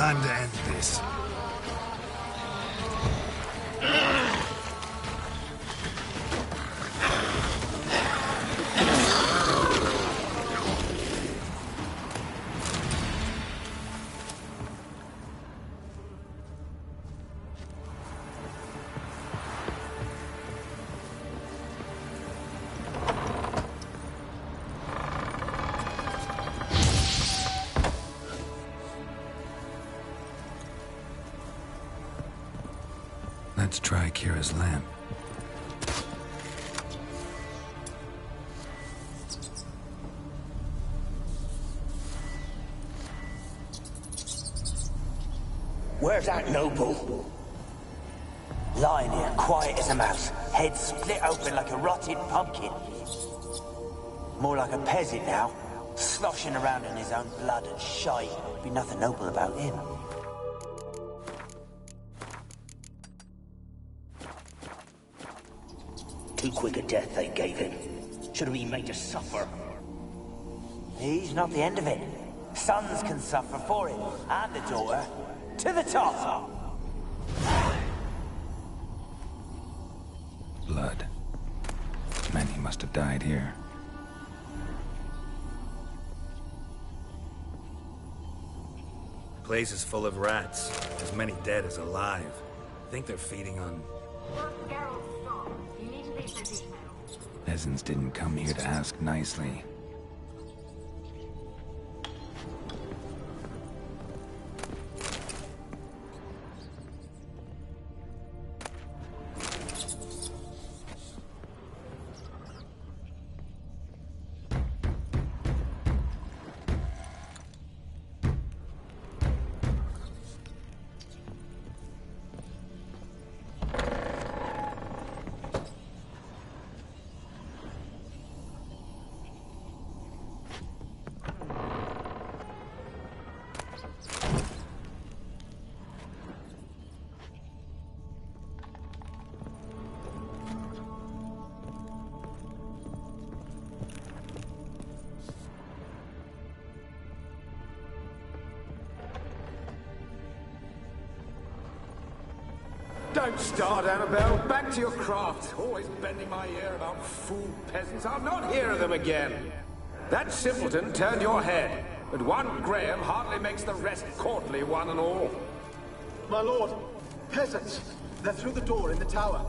Time to end this. Let's try Kira's lamp. Where's that noble? Lying here, quiet as a mouse, head split open like a rotted pumpkin. More like a peasant now, sloshing around in his own blood and shite. Be nothing noble about him. Too quick a death they gave him. Should have been made to suffer. He's not the end of it. Sons can suffer for it, and the daughter. To the top! Blood. Many must have died here. Place is full of rats. As many dead as alive. Think they're feeding on... Peasants didn't come here to ask nicely. Don't start, Annabelle. Back to your craft. Always bending my ear about fool peasants. I'll not hear of them again. That simpleton turned your head, but one Graham hardly makes the rest courtly, one and all. My lord, peasants. They're through the door in the tower.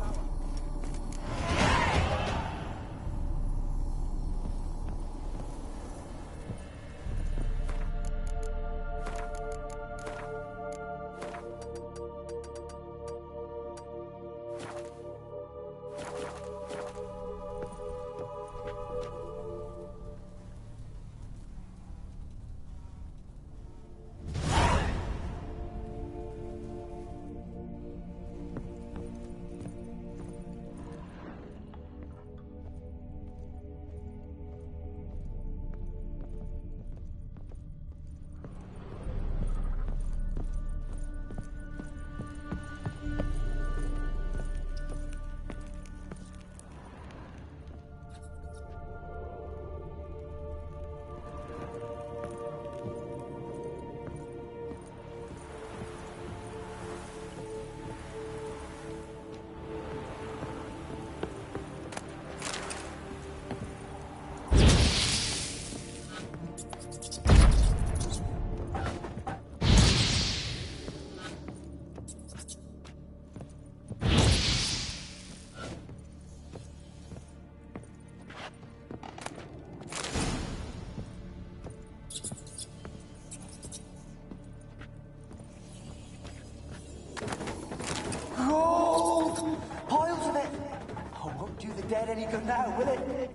Dead any good now, will it?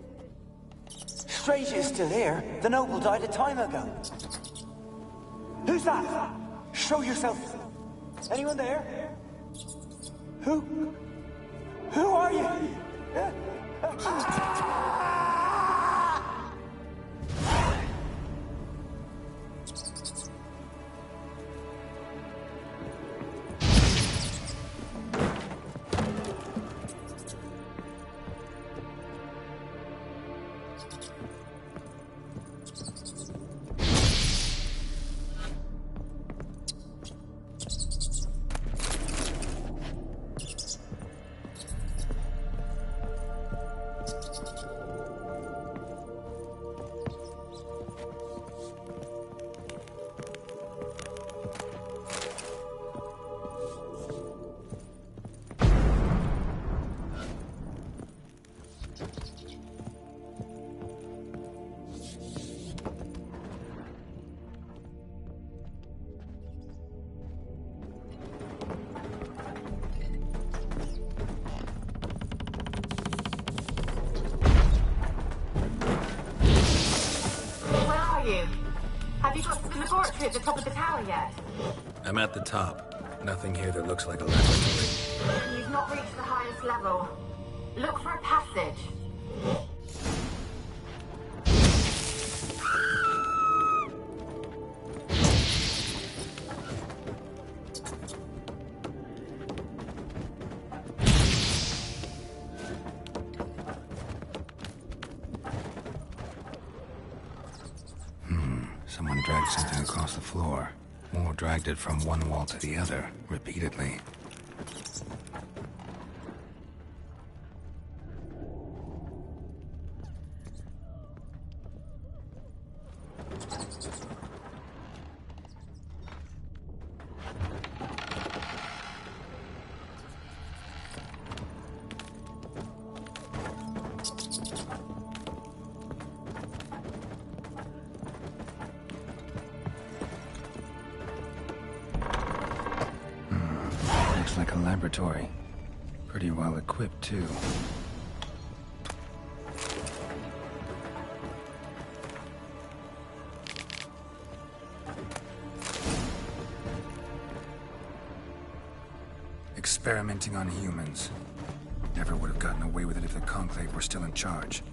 Stranger is still here. The noble died a time ago. Who's that? Show yourself. Anyone there? Who? Who are you? you? Have you got to the laboratory at the top of the tower yet? I'm at the top. Nothing here that looks like a laboratory. You've not reached the highest level. Look for a passage. Someone dragged something across the floor. Or dragged it from one wall to the other, repeatedly. Like a laboratory. Pretty well equipped, too. Experimenting on humans. Never would have gotten away with it if the Conclave were still in charge.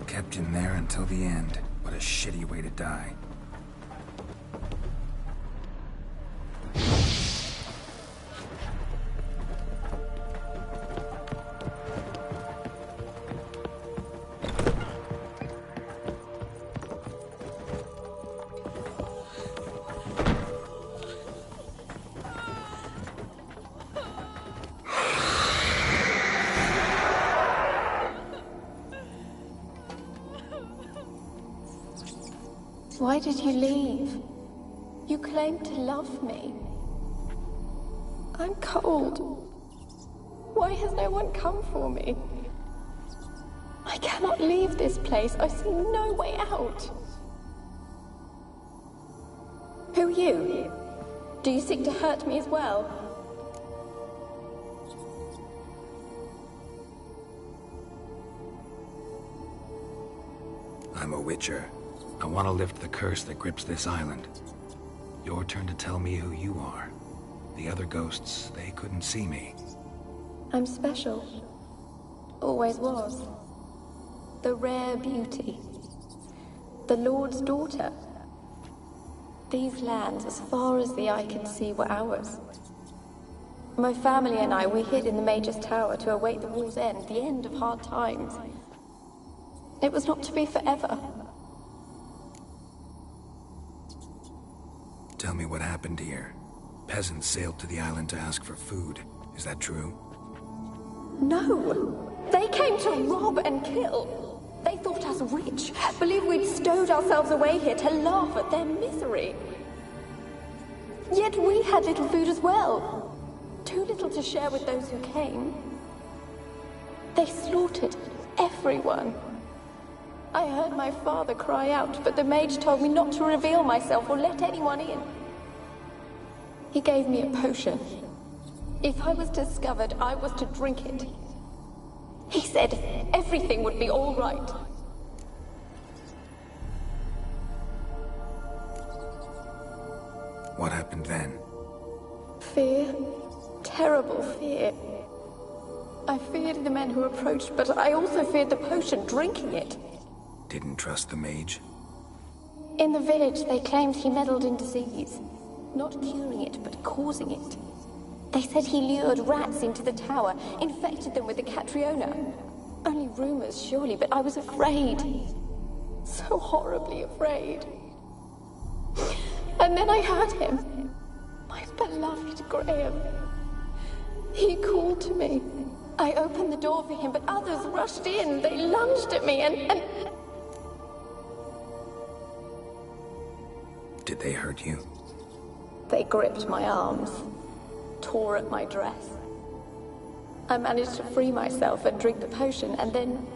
Kept in there until the end. What a shitty way to die. Why did you leave? You claimed to love me. I'm cold. Why has no one come for me? I cannot leave this place. I see no way out. Who are you? Do you seek to hurt me as well? I'm a Witcher. I want to lift the curse that grips this island. Your turn to tell me who you are. The other ghosts, they couldn't see me. I'm special. Always was. The rare beauty. The Lord's daughter. These lands, as far as the eye can see, were ours. My family and I, we hid in the Major's Tower to await the war's end, the end of hard times. It was not to be forever. Tell me what happened here. Peasants sailed to the island to ask for food. Is that true? No! They came to rob and kill. They thought us rich, believed we'd stowed ourselves away here to laugh at their misery. Yet we had little food as well. Too little to share with those who came. They slaughtered everyone. I heard my father cry out, but the mage told me not to reveal myself or let anyone in. He gave me a potion. If I was discovered, I was to drink it. He said everything would be all right. What happened then? Fear. Terrible fear. I feared the men who approached, but I also feared the potion, drinking it. Didn't trust the mage? In the village, they claimed he meddled in disease. Not curing it, but causing it. They said he lured rats into the tower, infected them with the Catriona. Only rumors, surely, but I was afraid. So horribly afraid. And then I heard him. My beloved Graham. He called to me. I opened the door for him, but others rushed in. They lunged at me and... Did they hurt you? They gripped my arms, tore at my dress. I managed to free myself and drink the potion, and then...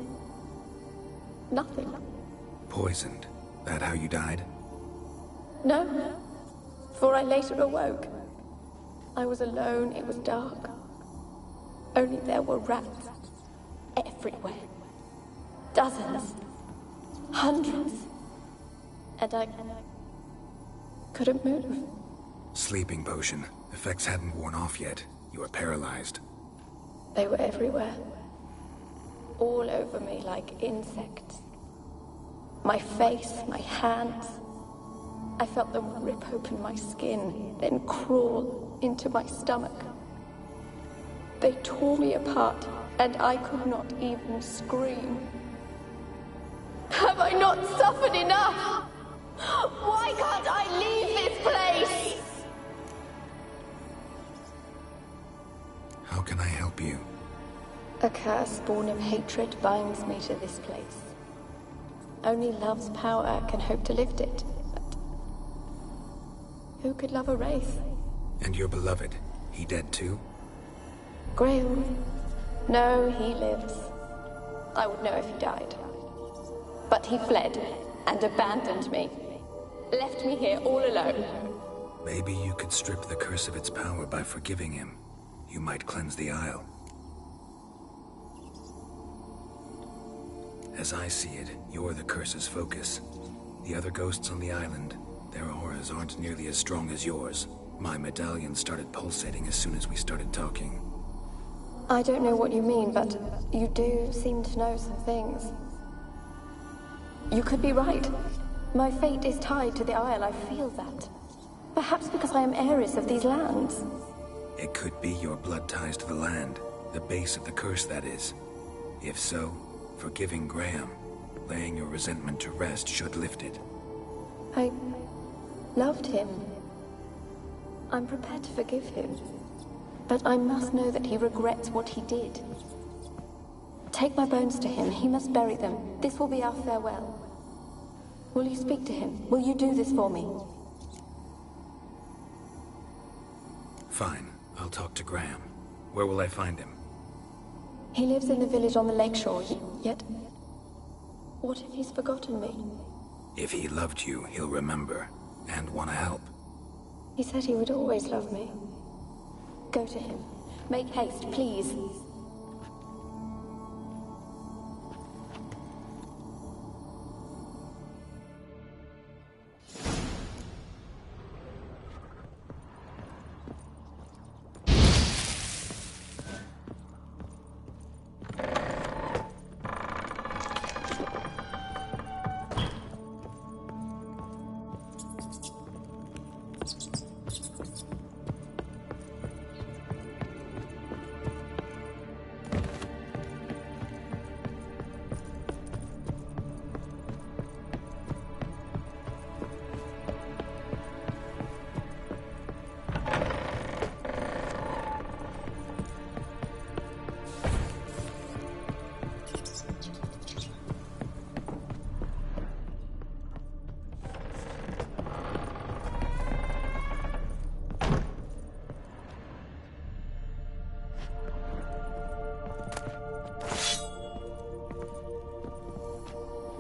nothing. Poisoned? That how you died? No, for I later awoke. I was alone, it was dark. Only there were rats everywhere. Dozens. Hundreds. And I couldn't move. Sleeping potion. Effects hadn't worn off yet. You were paralyzed. They were everywhere. All over me like insects. My face, my hands. I felt them rip open my skin, then crawl into my stomach. They tore me apart, and I could not even scream. Have I not suffered enough? Why can't I leave this place? How can I help you? A curse born of hatred binds me to this place. Only love's power can hope to lift it. But who could love a wraith? And your beloved, he dead too? Graham? No, he lives. I would know if he died. But he fled and abandoned me. Left me here all alone. Maybe you could strip the curse of its power by forgiving him. You might cleanse the Isle. As I see it, you're the curse's focus. The other ghosts on the island, their auras aren't nearly as strong as yours. My medallion started pulsating as soon as we started talking. I don't know what you mean, but you do seem to know some things. You could be right. My fate is tied to the Isle, I feel that. Perhaps because I am heiress of these lands. It could be your blood ties to the land, the base of the curse, that is. If so, forgiving Graham, laying your resentment to rest should lift it. I loved him. I'm prepared to forgive him. But I must know that he regrets what he did. Take my bones to him. He must bury them. This will be our farewell. Will you speak to him? Will you do this for me? Fine. I'll talk to Graham. Where will I find him? He lives in the village on the lakeshore, yet... what if he's forgotten me? If he loved you, he'll remember, and want to help. He said he would always love me. Go to him. Make haste, please.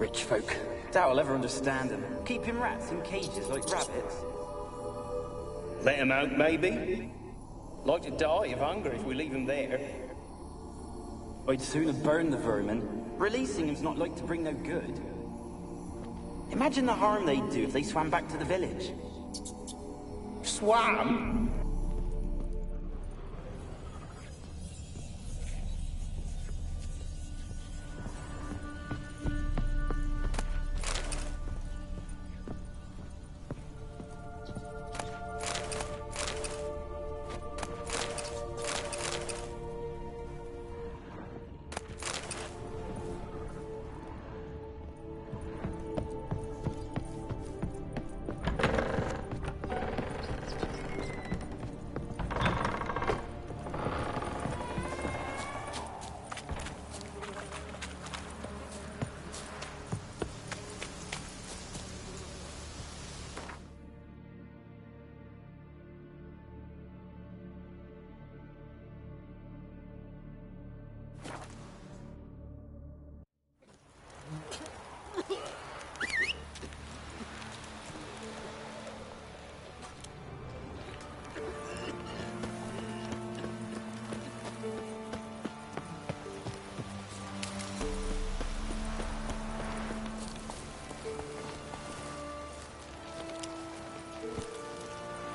Rich folk. Doubt I'll ever understand them. Keeping rats in cages like rabbits. Let him out, maybe? Like to die of hunger if we leave him there. I'd sooner burn the vermin. Releasing him's not like to bring no good. Imagine the harm they'd do if they swam back to the village. Swam?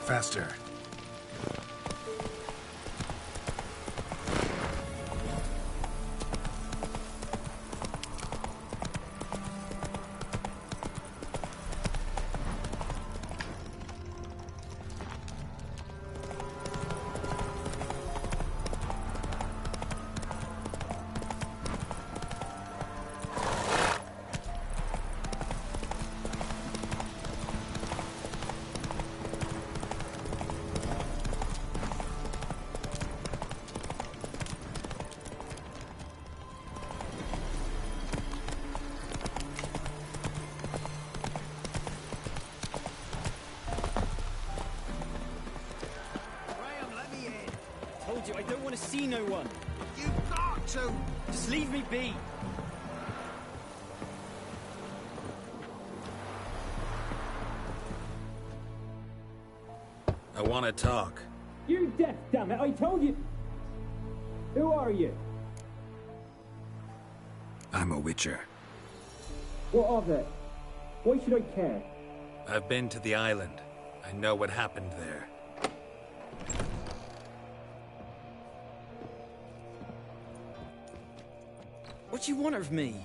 Faster. I don't want to see no one. You've got to! Just leave me be. I want to talk. You're deaf, damn it! I told you! Who are you? I'm a witcher. What of it? Why should I care? I've been to the island. I know what happened there. What do you want of me?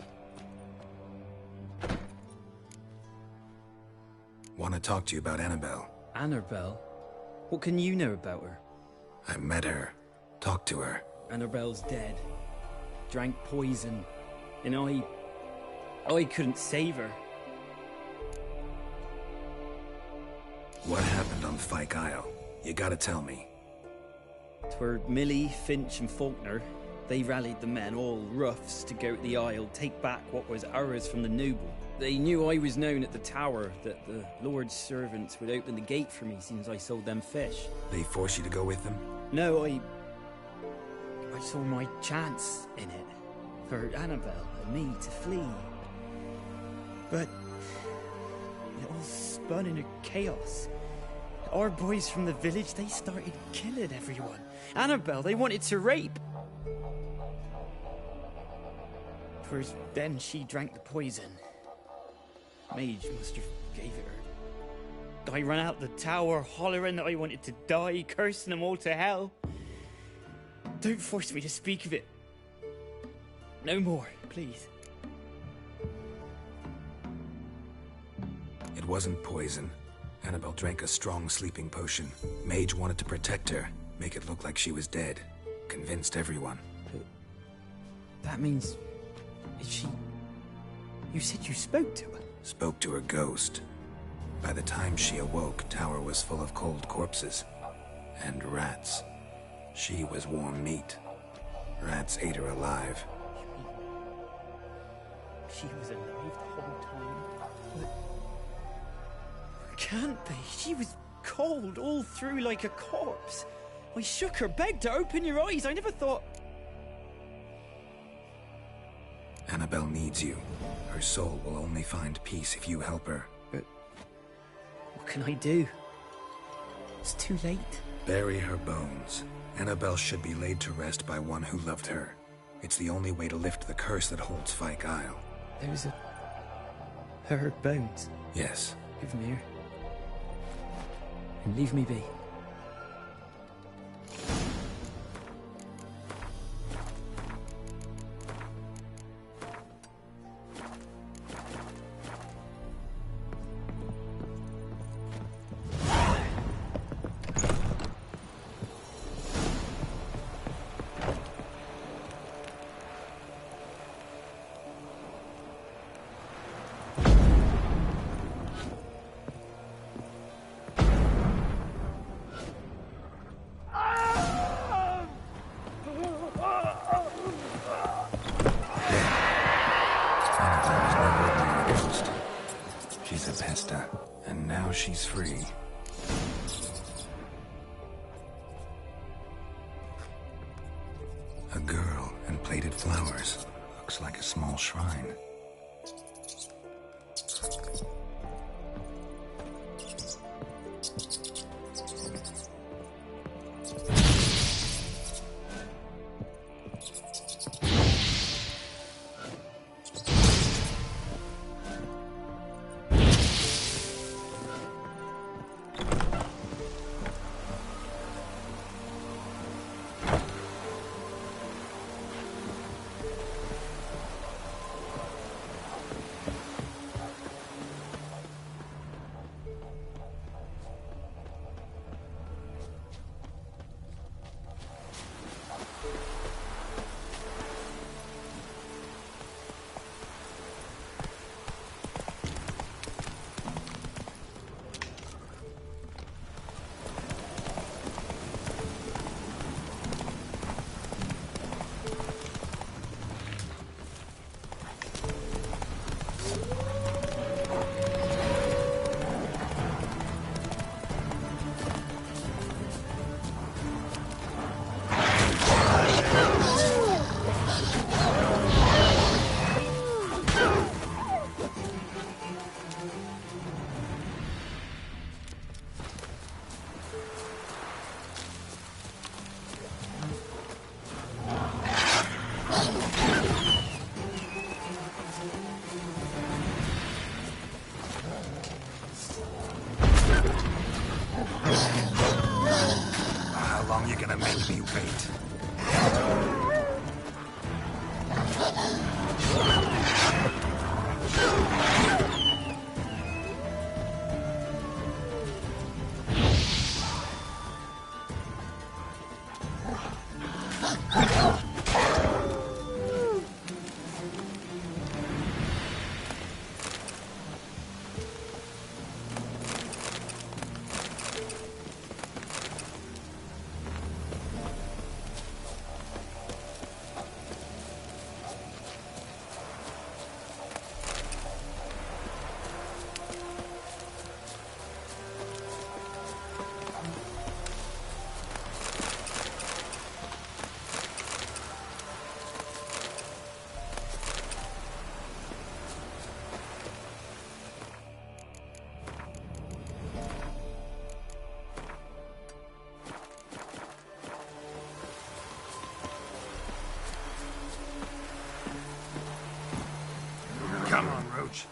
Want to talk to you about Annabelle. Annabelle? What can you know about her? I met her. Talked to her. Annabelle's dead. Drank poison. And I couldn't save her. What happened on Fyke Isle? You gotta tell me. 'Twere Millie, Finch and Faulkner. They rallied the men, all roughs, to go to the Isle, take back what was ours from the noble. They knew I was known at the tower, that the Lord's servants would open the gate for me since I sold them fish. They force you to go with them? No, I saw my chance in it, for Annabelle and me to flee. But it all spun into chaos. Our boys from the village, they started killing everyone. Annabelle, they wanted to rape. First, then she drank the poison. Mage must have gave it her. I ran out the tower, hollering that I wanted to die, cursing them all to hell. Don't force me to speak of it. No more, please. It wasn't poison. Annabelle drank a strong sleeping potion. Mage wanted to protect her, make it look like she was dead. Convinced everyone. That means... is she... You said you spoke to her? Spoke to her ghost. By the time she awoke, tower was full of cold corpses. And rats. She was warm meat. Rats ate her alive. She was alive the whole time? But... Can't be. She was cold all through like a corpse. I shook her, begged her, open your eyes. I never thought... Annabelle needs you. Her soul will only find peace if you help her. But what can I do? It's too late. Bury her bones. Annabelle should be laid to rest by one who loved her. It's the only way to lift the curse that holds Fyke Isle. Those are her bones. Yes. Give me her. And leave me be. And now she's free. A girl and plated flowers. Looks like a small shrine. Come on, Roach.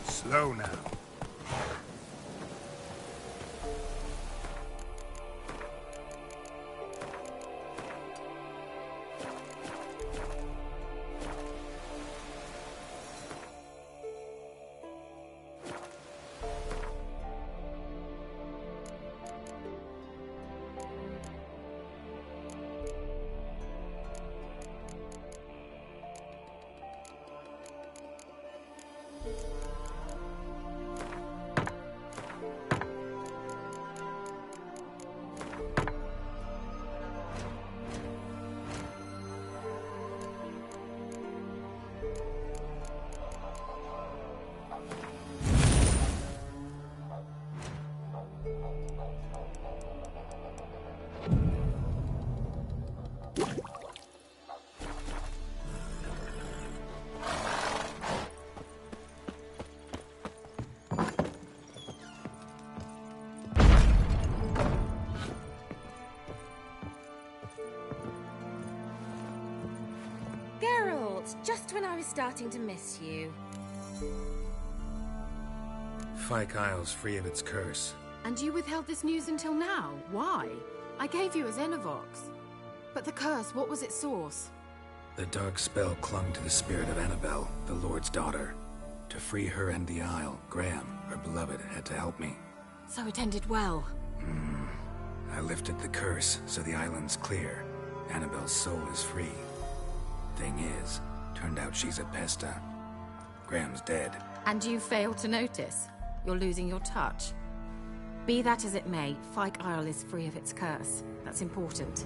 Slow now. It's just when I was starting to miss you. Fyke Isle's free of its curse. And you withheld this news until now? Why? I gave you a Xenovox. But the curse, what was its source? The dark spell clung to the spirit of Annabelle, the Lord's daughter. To free her and the Isle, Graham, her beloved, had to help me. So it ended well. I lifted the curse, so the island's clear. Annabelle's soul is free. Thing is, turned out she's a pesta. Graham's dead. And you failed to notice? You're losing your touch. Be that as it may, Fyke Isle is free of its curse. That's important.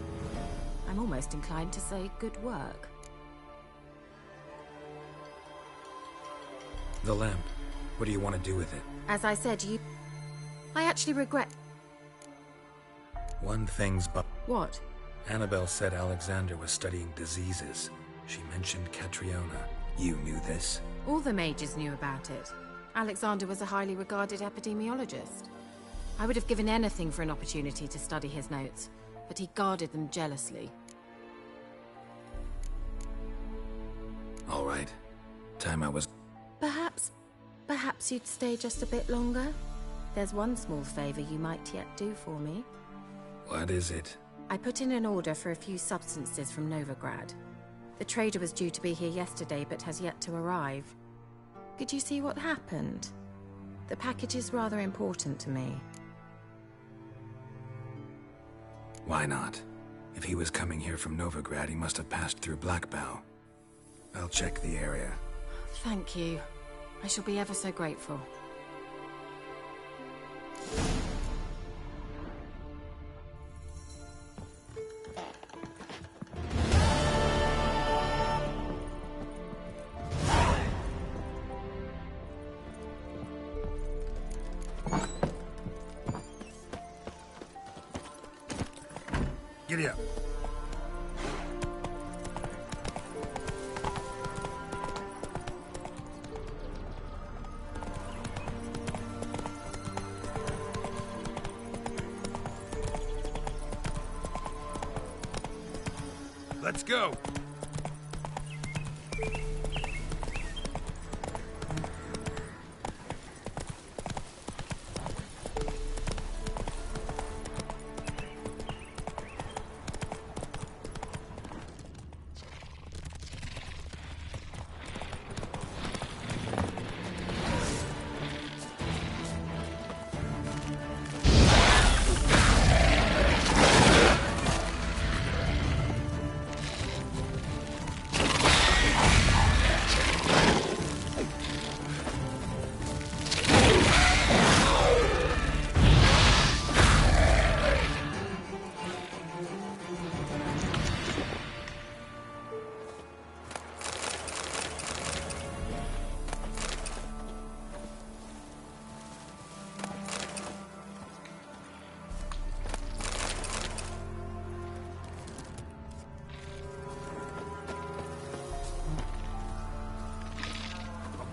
I'm almost inclined to say good work. The lamp. What do you want to do with it? As I said, I actually regret... One thing's What? Annabelle said Alexander was studying diseases. She mentioned Catriona. You knew this? All the mages knew about it. Alexander was a highly regarded epidemiologist. I would have given anything for an opportunity to study his notes, but he guarded them jealously. All right. Time I was... Perhaps you'd stay just a bit longer? There's one small favor you might yet do for me. What is it? I put in an order for a few substances from Novigrad. The trader was due to be here yesterday, but has yet to arrive. Could you see what happened? The package is rather important to me. Why not? If he was coming here from Novigrad, he must have passed through Blackbow. I'll check the area. Thank you. I shall be ever so grateful. Giddy up. Let's go.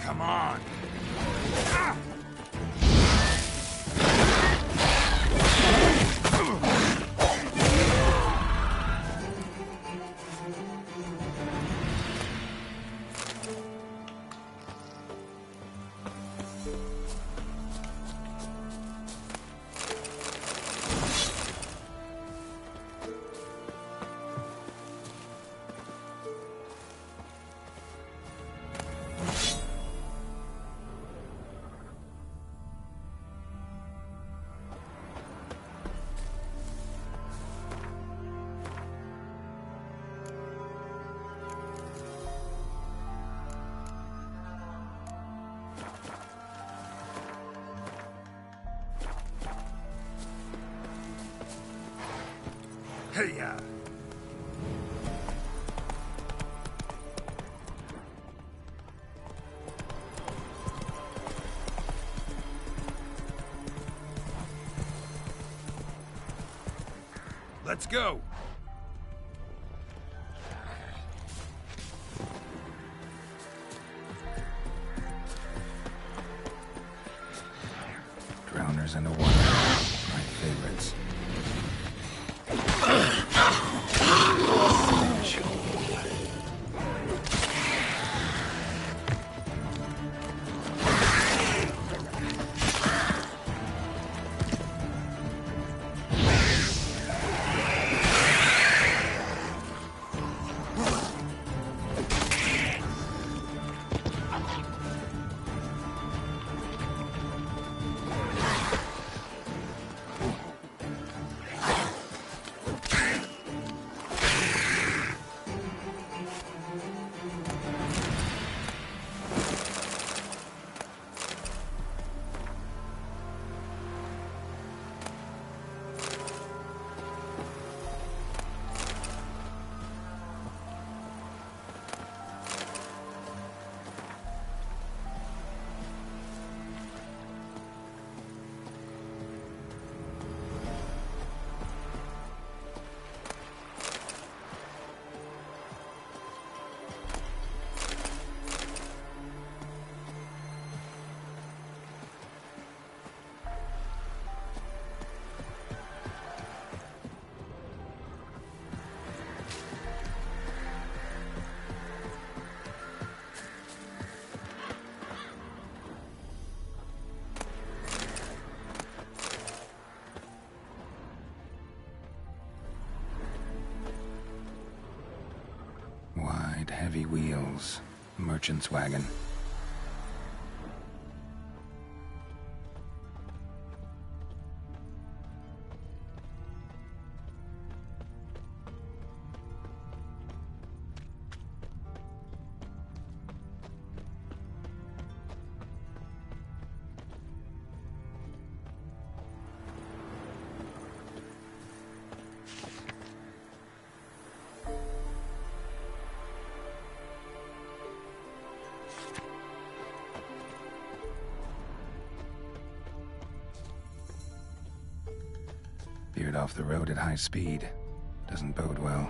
Come on. Ah! Hey-ya! Let's go! Drowners in the water. My favorites. at heavy wheels. Merchant's wagon. Veered off the road at high speed. Doesn't bode well.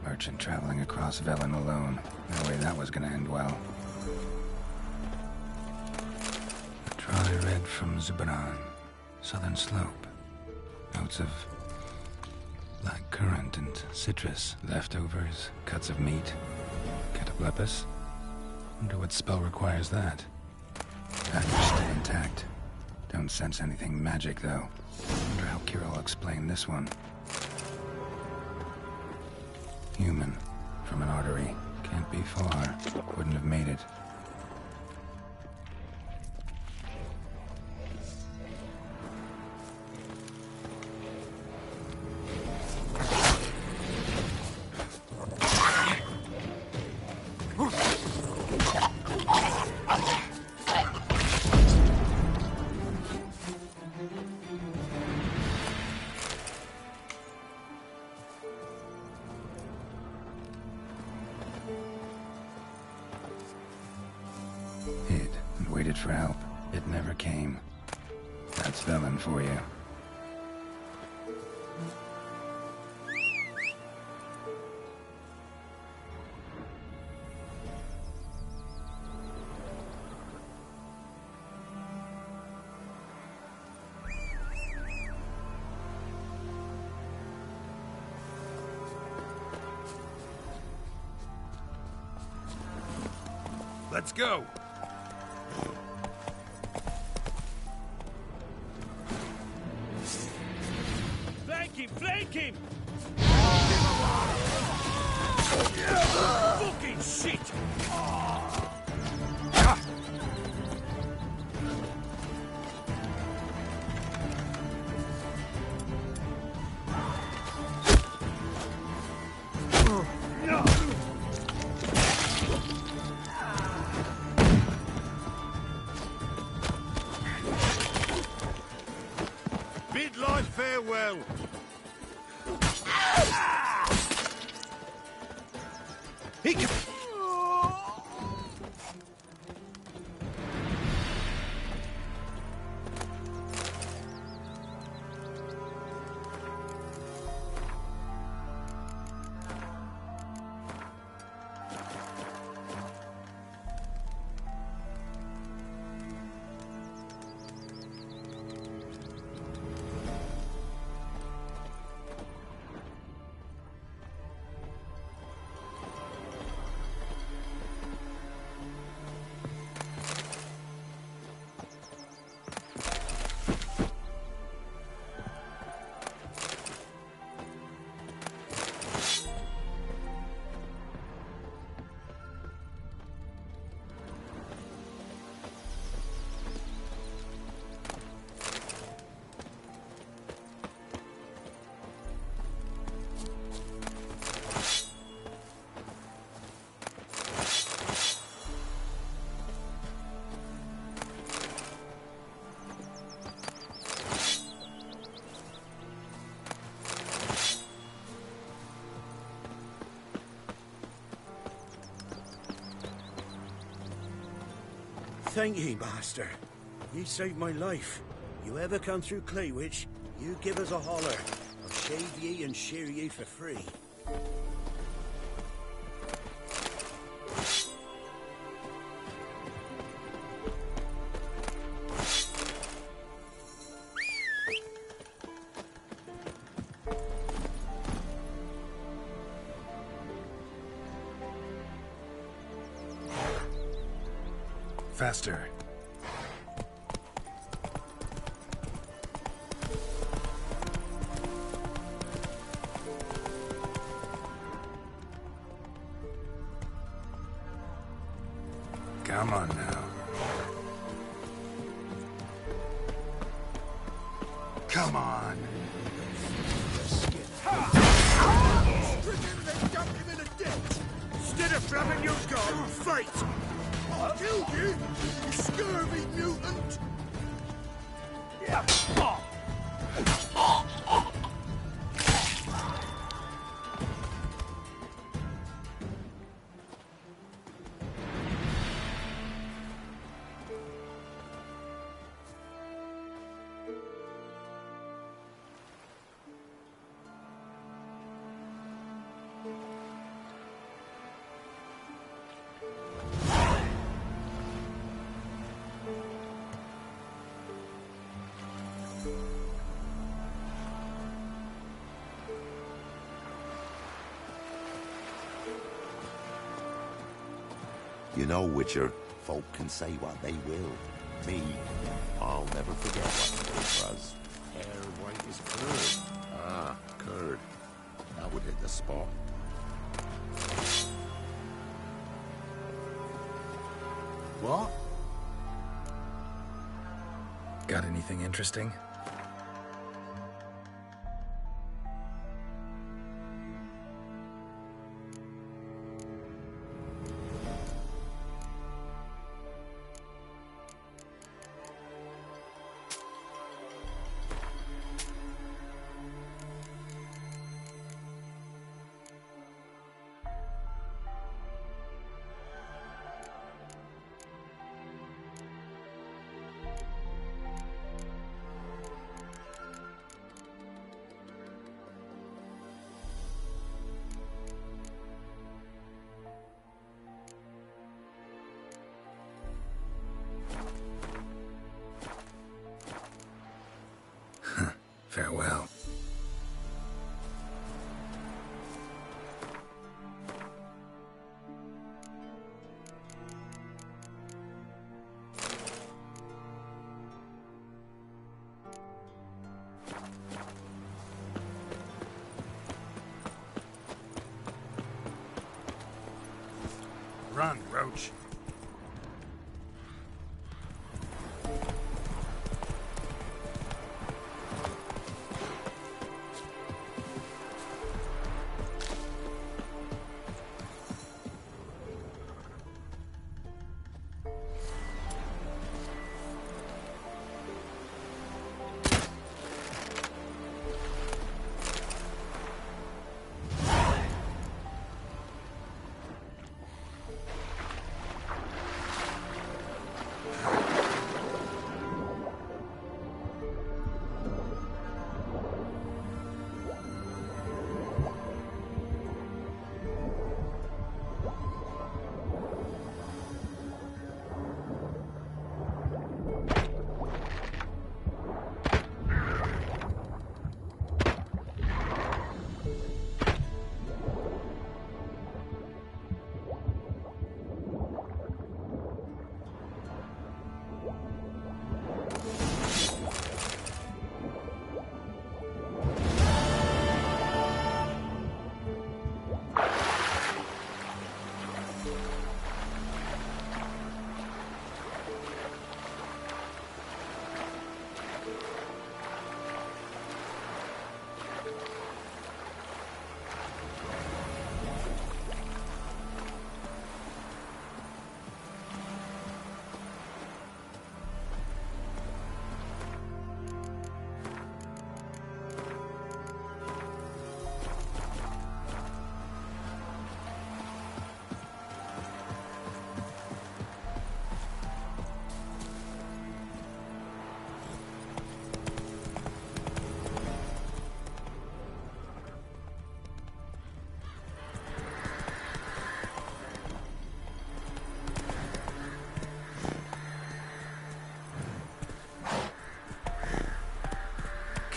Merchant traveling across Velen alone. No way that was gonna end well. A dry red from Zubran. Southern slope. Notes of black currant and citrus. Leftovers, cuts of meat. Cataplepis? Wonder what spell requires that. Package still intact. Don't sense anything magic, though. Wonder how Kira will explain this one. Human. From an artery. Can't be far. Wouldn't have made it. Hid and waited for help. It never came. That's Velen for you. Let's go! Flank him! Fucking shit! Bid life farewell! He can... thank ye, master. You saved my life. You ever come through Claywitch, you give us a holler. I'll shave ye and shear ye for free. Faster. Come on now. Come on. Instead of flapping your guard, fight! I'll kill you, you scurvy mutant! You know, Witcher, folk can say what they will. Me, I'll never forget what it was. Hair white as curd. Ah, curd. That would hit the spot. What? Got anything interesting? Farewell. Run, Roach.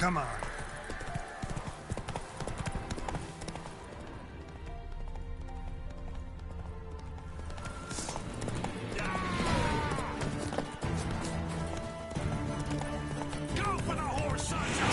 Come on. Go for the horse eyes!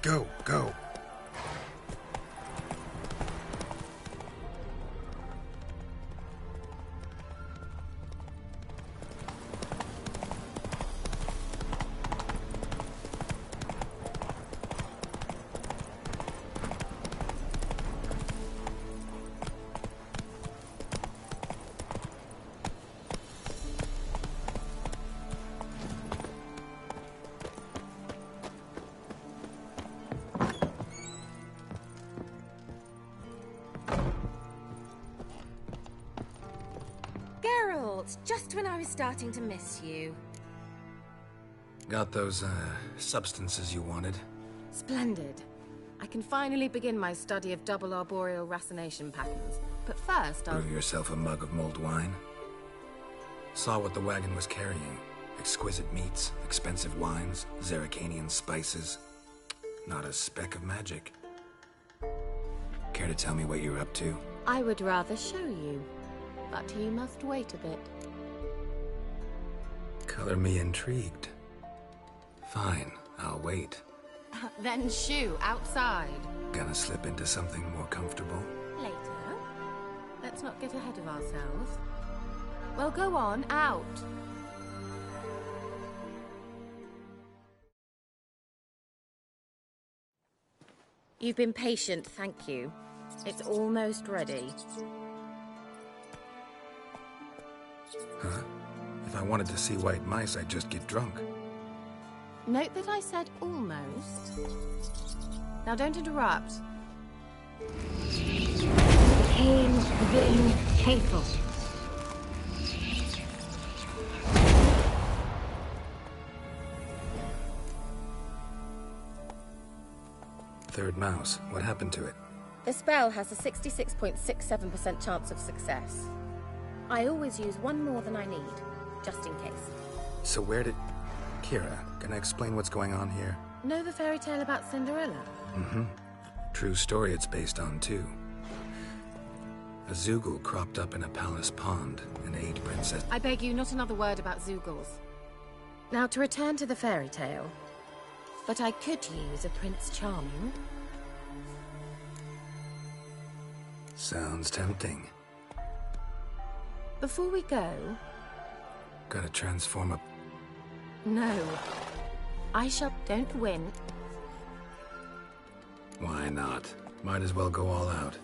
Go, go. Just when I was starting to miss you. Got those, substances you wanted? Splendid. I can finally begin my study of double arboreal racination patterns. But first, I'll... Brew yourself a mug of mulled wine. Saw what the wagon was carrying. Exquisite meats, expensive wines, Zerrikanian spices. Not a speck of magic. Care to tell me what you're up to? I would rather show you. But you must wait a bit. Color me intrigued. Fine, I'll wait. Then shoo, outside. Gonna slip into something more comfortable? Later. Let's not get ahead of ourselves. Well, go on, out. You've been patient, thank you. It's almost ready. Huh? If I wanted to see white mice, I'd just get drunk. Note that I said almost. Now don't interrupt. Pain's been faithful. Third mouse. What happened to it? The spell has a 66.67% chance of success. I always use one more than I need, just in case. So where did... Kira, gonna explain what's going on here? Know the fairy tale about Cinderella? Mm-hmm. True story it's based on, too. A Zoogle cropped up in a palace pond and ate Princess... I beg you, not another word about Zoogles. Now, to return to the fairy tale. But I could use a Prince Charming. Sounds tempting. Before we go... Gotta transform a... No. I shall... Don't win. Why not? Might as well go all out.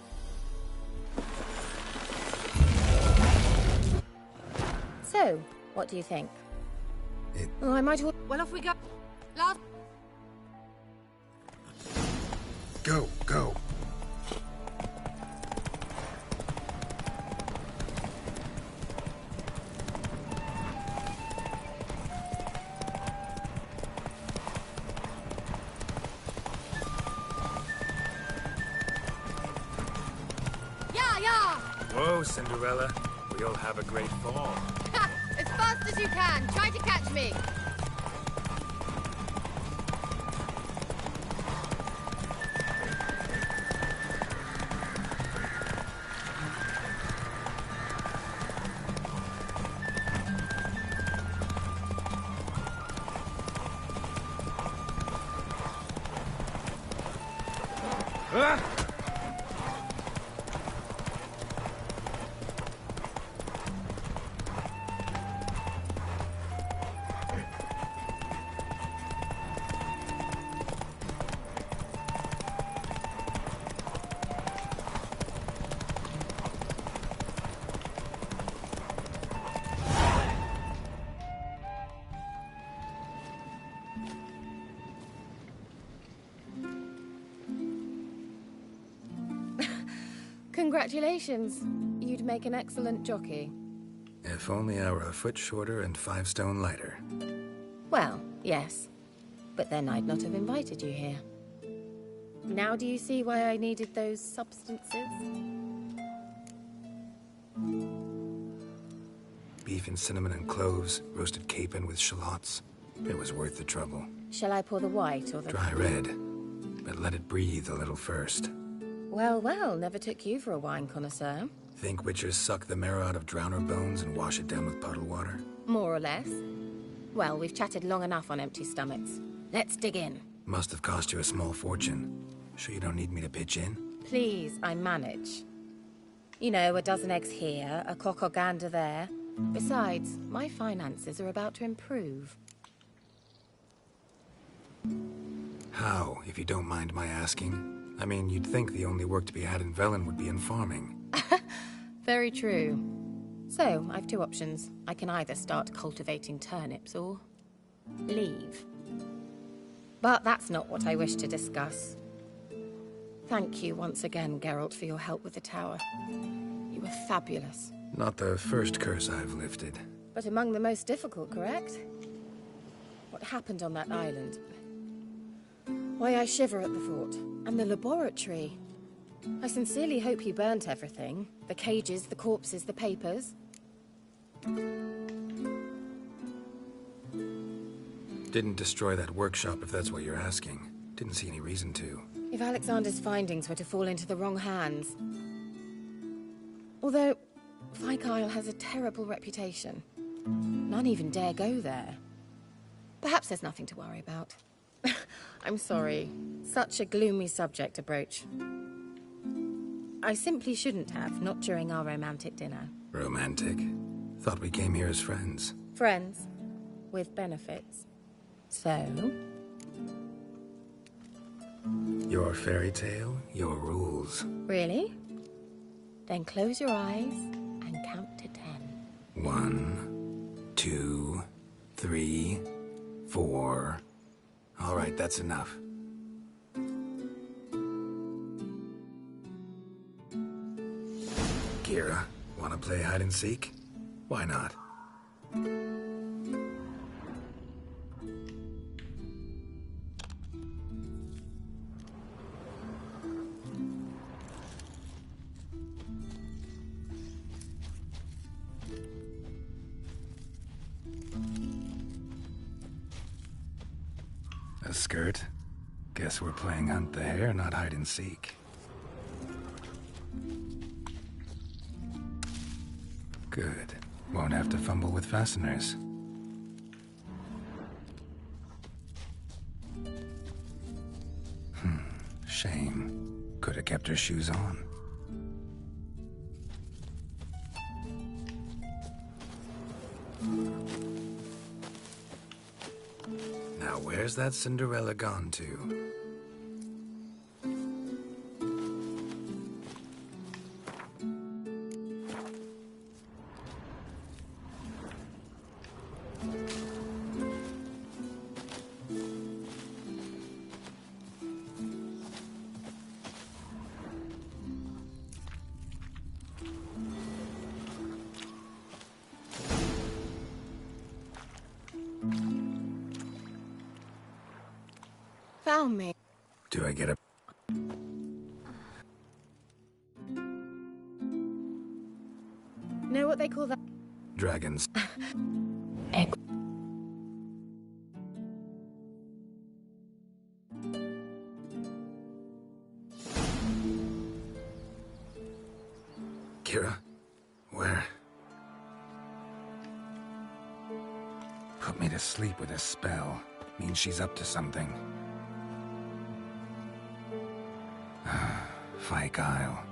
So, what do you think? Oh, I might... Well, off we go. Last... Go, go. Whoa, Cinderella. We'll have a great fall. Ha! As fast as you can. Try to catch me. Congratulations. You'd make an excellent jockey. If only I were a foot shorter and 5 stone lighter. Well, yes. But then I'd not have invited you here. Now do you see why I needed those substances? Beef and cinnamon and cloves, roasted capon with shallots. It was worth the trouble. Shall I pour the white or the... Dry red, but let it breathe a little first. Well, well, never took you for a wine connoisseur. Think witchers suck the marrow out of drowner bones and wash it down with puddle water? More or less. Well, we've chatted long enough on empty stomachs. Let's dig in. Must have cost you a small fortune. Sure you don't need me to pitch in? Please, I manage. You know, a dozen eggs here, a cock or gander there. Besides, my finances are about to improve. How, if you don't mind my asking? I mean, you'd think the only work to be had in Velen would be in farming. Very true. So, I've two options. I can either start cultivating turnips or leave. But that's not what I wish to discuss. Thank you once again, Geralt, for your help with the tower. You were fabulous. Not the first curse I've lifted. But among the most difficult, correct? What happened on that island? Why, I shiver at the thought. And the laboratory. I sincerely hope you burnt everything. The cages, the corpses, the papers. Didn't destroy that workshop, if that's what you're asking. Didn't see any reason to. If Alexander's findings were to fall into the wrong hands... Although, Fyke Isle has a terrible reputation. None even dare go there. Perhaps there's nothing to worry about. I'm sorry. Such a gloomy subject to broach. I simply shouldn't have, not during our romantic dinner. Romantic? Thought we came here as friends. Friends. With benefits. So? Your fairy tale, your rules. Really? Then close your eyes and count to 10. 1, 2, 3, 4... All right, that's enough. Kira, wanna play hide and seek? Why not? A skirt? Guess we're playing hunt the hare, not hide and seek. Good. Won't have to fumble with fasteners. Shame. Could have kept her shoes on. Now where's that Cinderella gone to? Found me. Do I get a... Know what they call that? Dragons. Kira? Where? Put me to sleep with a spell. Means she's up to something. Fyke Isle.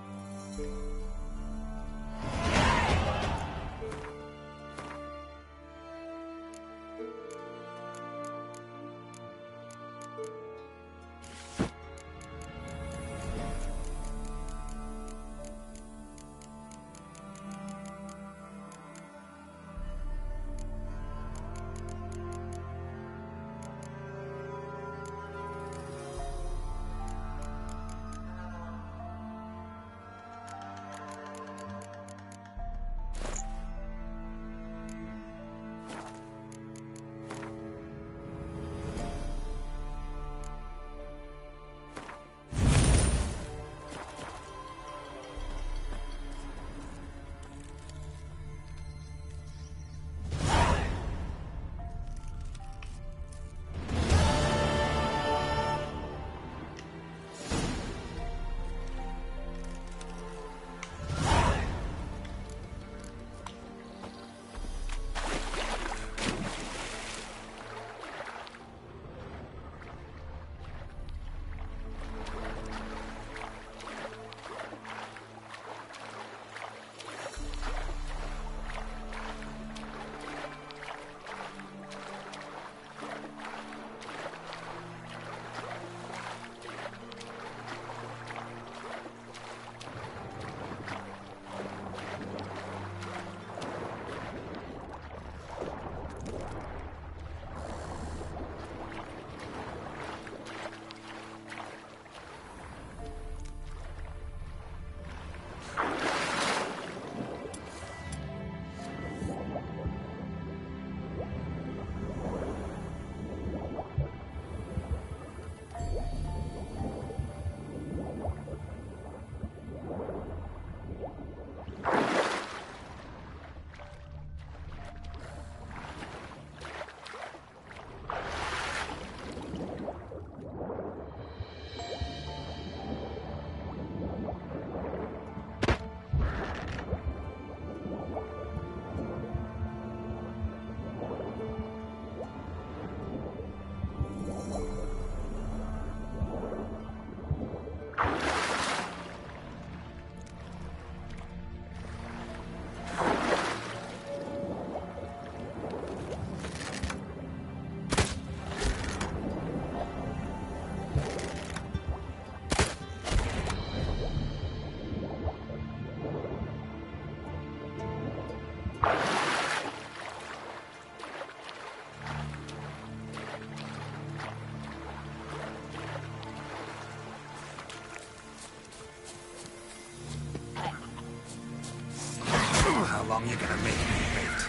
How long you gonna make me wait?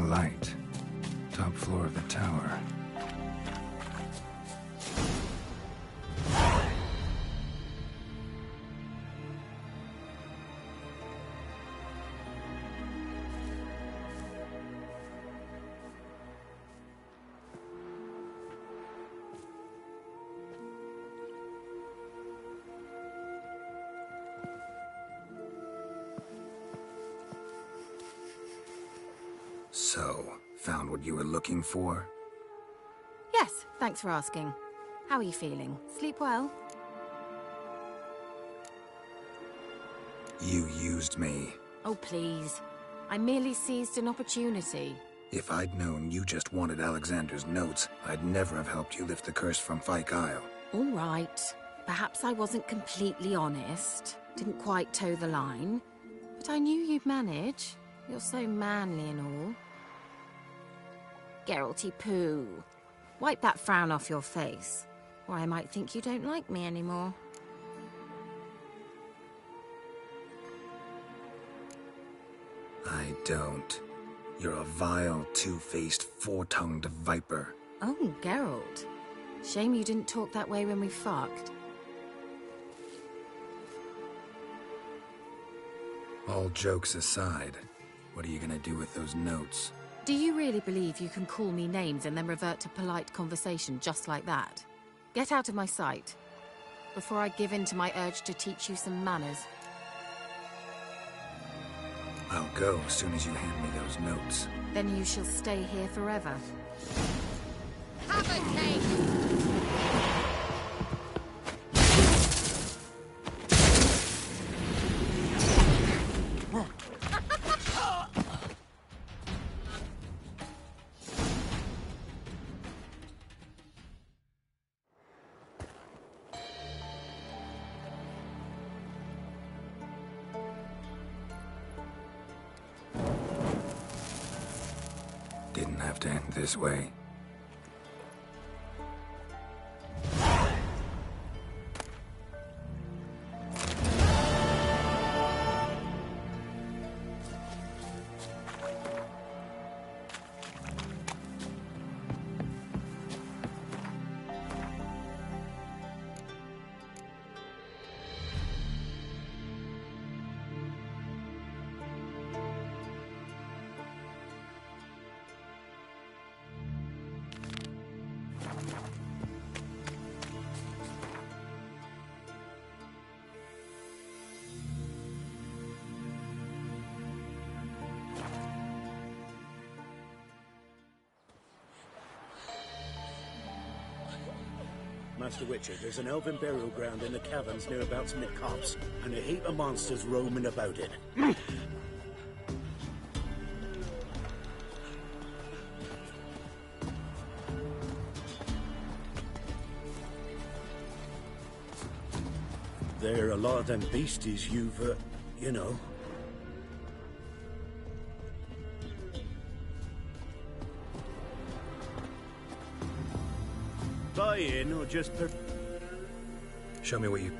light. Top floor of the tower. So, found what you were looking for? Yes, thanks for asking. How are you feeling? Sleep well? You used me. Oh, please. I merely seized an opportunity. If I'd known you just wanted Alexander's notes, I'd never have helped you lift the curse from Fyke Isle. All right. Perhaps I wasn't completely honest. Didn't quite toe the line. But I knew you'd manage. You're so manly and all. Geralty poo. Wipe that frown off your face, or I might think you don't like me anymore. I don't. You're a vile, two-faced, four-tongued viper. Oh, Geralt. Shame you didn't talk that way when we fucked. All jokes aside, what are you gonna do with those notes? Do you really believe you can call me names and then revert to polite conversation just like that? Get out of my sight, before I give in to my urge to teach you some manners. I'll go as soon as you hand me those notes. Then you shall stay here forever. Have a cake! Didn't have to end this way. Master Witcher, there's an elven burial ground in the caverns nearabouts mid-copse, and a heap of monsters roaming about it. There are a lot of them beasties you've, you know. Buy in or just Show me what you...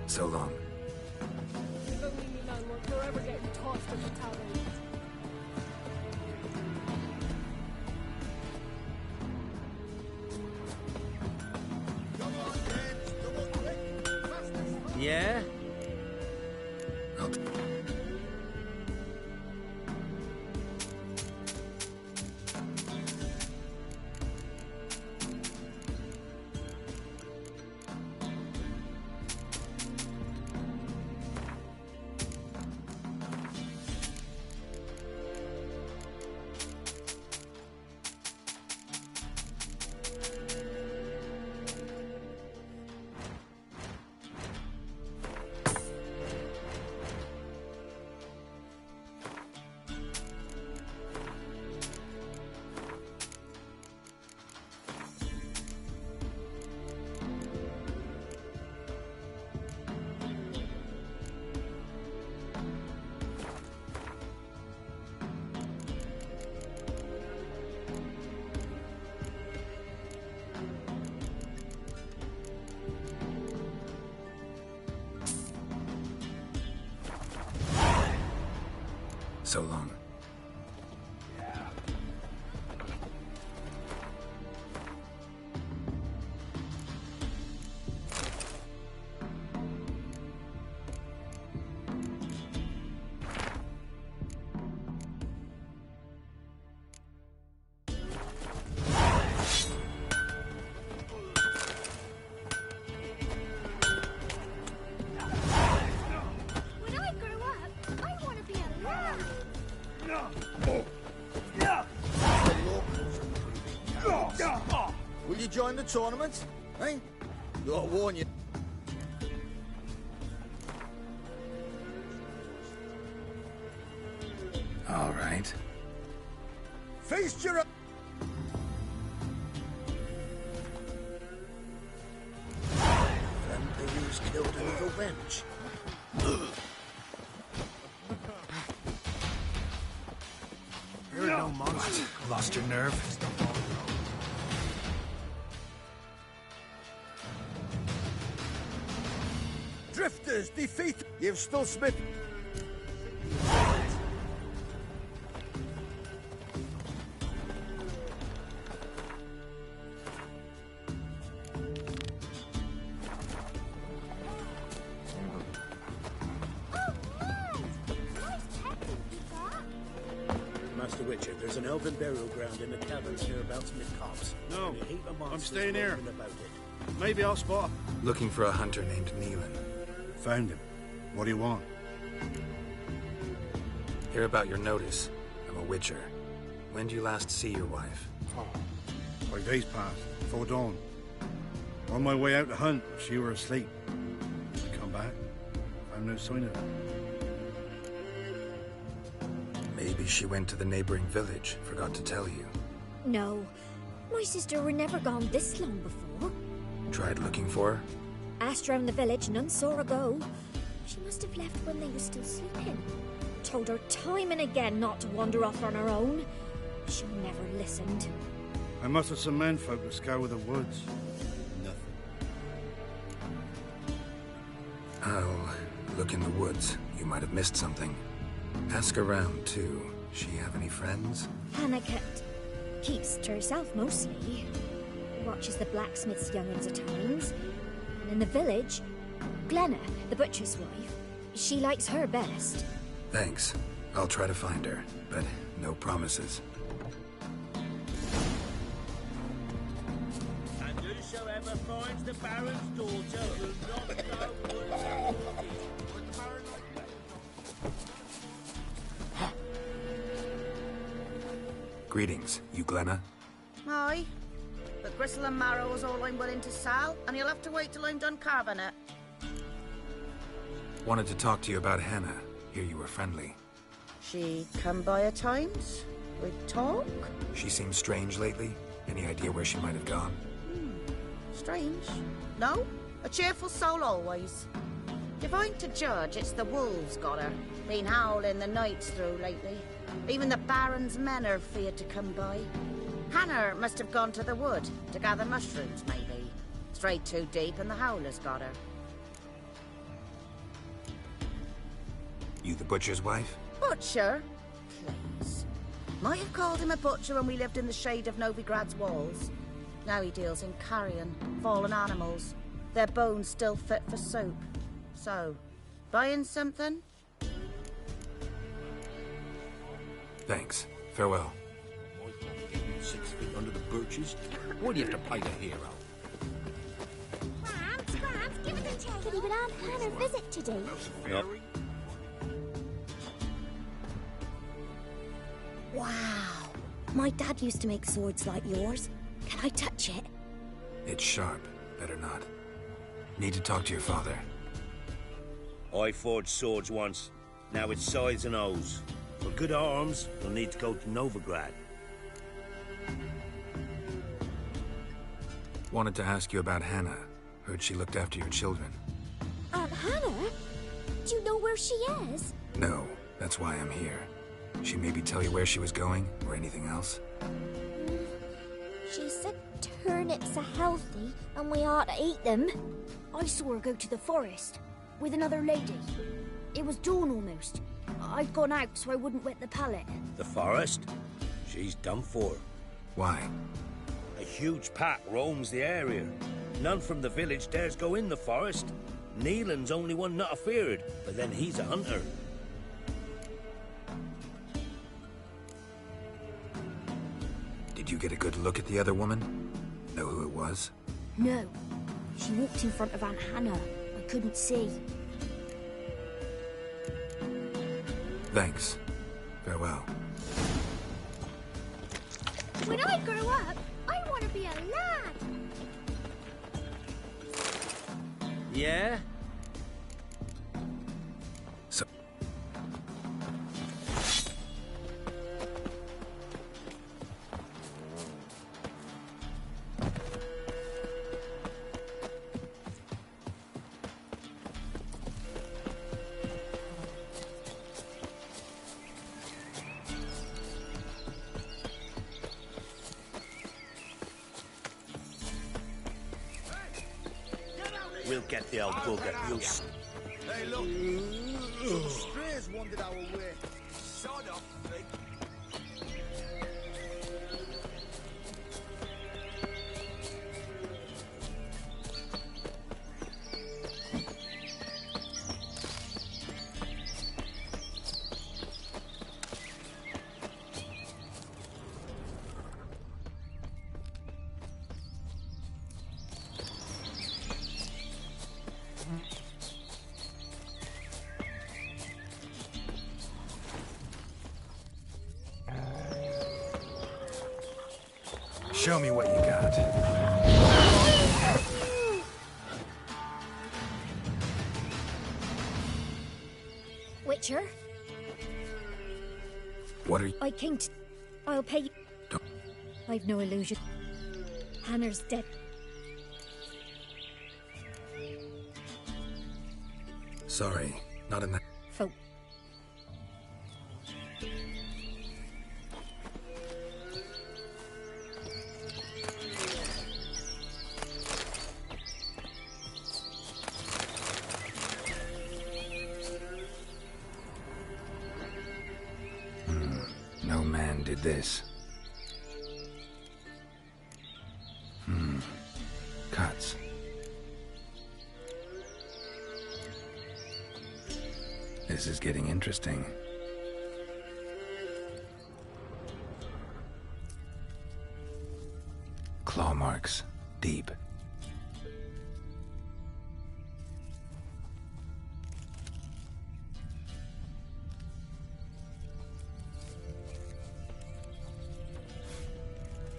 So long. If only you know we're forever getting tossed in the towers. Yeah? So long. Will you join the tournament? Eh? Gotta warn you. All right. Feast your... Friendly who's killed another wench. You're no monster. Lost your nerve? Drifters defeat. You've still smith. Master Witcher, there's an elven burial ground in the caverns hereabouts mid-copse. No, And a heap of I'm monsters staying here. roaming about it. Maybe I'll spot. Looking for a hunter named Neelan. Found him. What do you want? Hear about your notice. I'm a Witcher. When did you last see your wife? 5 days passed, before dawn. On my way out to hunt, she were asleep. I come back, found no sign of her. Maybe she went to the neighboring village, forgot to tell you. No. My sister were never gone this long before. Tried looking for her? Asked round the village, none saw her go. She must have left when they were still sleeping. Told her time and again not to wander off on her own. She never listened. I mustered some menfolk to scour the woods. Nothing. I'll look in the woods. You might have missed something. Ask around, too. She have any friends? Hannah keeps to herself mostly. Watches the blacksmith's young'uns at times. And in the village, Glenna, the butcher's wife, she likes her best. Thanks. I'll try to find her, but no promises. And whosoever finds the Baron's daughter will not know what's Greetings. You Glenna? Aye. But gristle and marrow is all I'm willing to sell, and you'll have to wait till I'm done carving it. Wanted to talk to you about Hannah. Hear you were friendly. She come by at times? We talk? She seems strange lately. Any idea where she might have gone? Strange. No? A cheerful soul always. If I'm to judge, it's the wolves got her. Been howling the nights through lately. Even the Baron's men are feared to come by. Hannah must have gone to the wood to gather mushrooms, maybe. Strayed too deep and the howlers got her. You the butcher's wife? Butcher? Please. Might have called him a butcher when we lived in the shade of Novigrad's walls. Now he deals in carrion, fallen animals. Their bones still fit for soup. So, buying something? Thanks. Farewell. 6 feet under the birches? Why do you have to play the hero? Gramps, give it a check. Could even Aunt Hannah visit today? Yep. Wow. My dad used to make swords like yours. Can I touch it? It's sharp. Better not. Need to talk to your father. I forged swords once. Now it's sides and O's. For good arms, you'll need to go to Novigrad. Wanted to ask you about Hannah. Heard she looked after your children. Aunt Hannah? Do you know where she is? No, that's why I'm here. She maybe tell you where she was going, or anything else? She said turnips are healthy and we ought to eat them. I saw her go to the forest with another lady. It was dawn almost. I'd gone out so I wouldn't wet the pallet. The forest? She's done for. Why? A huge pack roams the area. None from the village dares go in the forest. Neelan's only one not afeared, but then he's a hunter. Did you get a good look at the other woman? Know who it was? No. She walked in front of Aunt Hannah. I couldn't see. Thanks. Farewell. When I grow up, I want to be a lad. Yeah? So... We'll get the old bugger. You'll... Hey, look. Strays wandered our way. Sod off, mate. Show me what you got. Witcher? What are you... I came to... I'll pay you... Don't... I've no illusion. Hannah's dead. Sorry, not in that... Folk. No man did this. Cuts. This is getting interesting. Claw marks. Deep.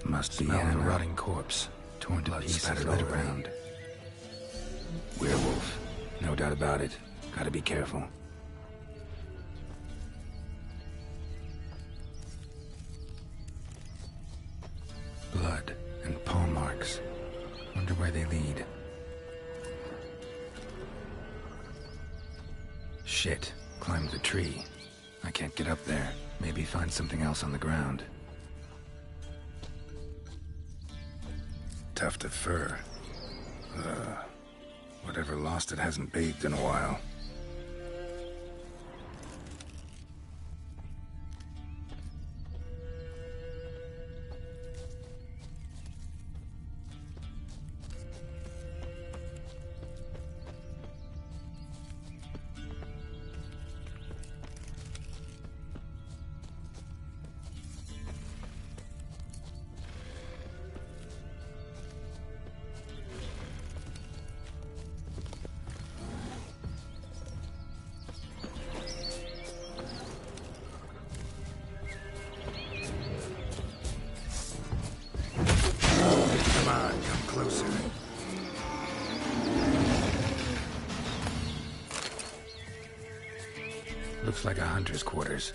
Must be a rotting corpse. Torn to pieces spattered around. Werewolf. No doubt about it. Gotta be careful. Blood and paw marks. Wonder where they lead. Shit. Climbed the tree. I can't get up there. Maybe find something else on the ground. Tuft of fur. Whatever lost it hasn't bathed in a while. Closer. Looks like a hunter's quarters.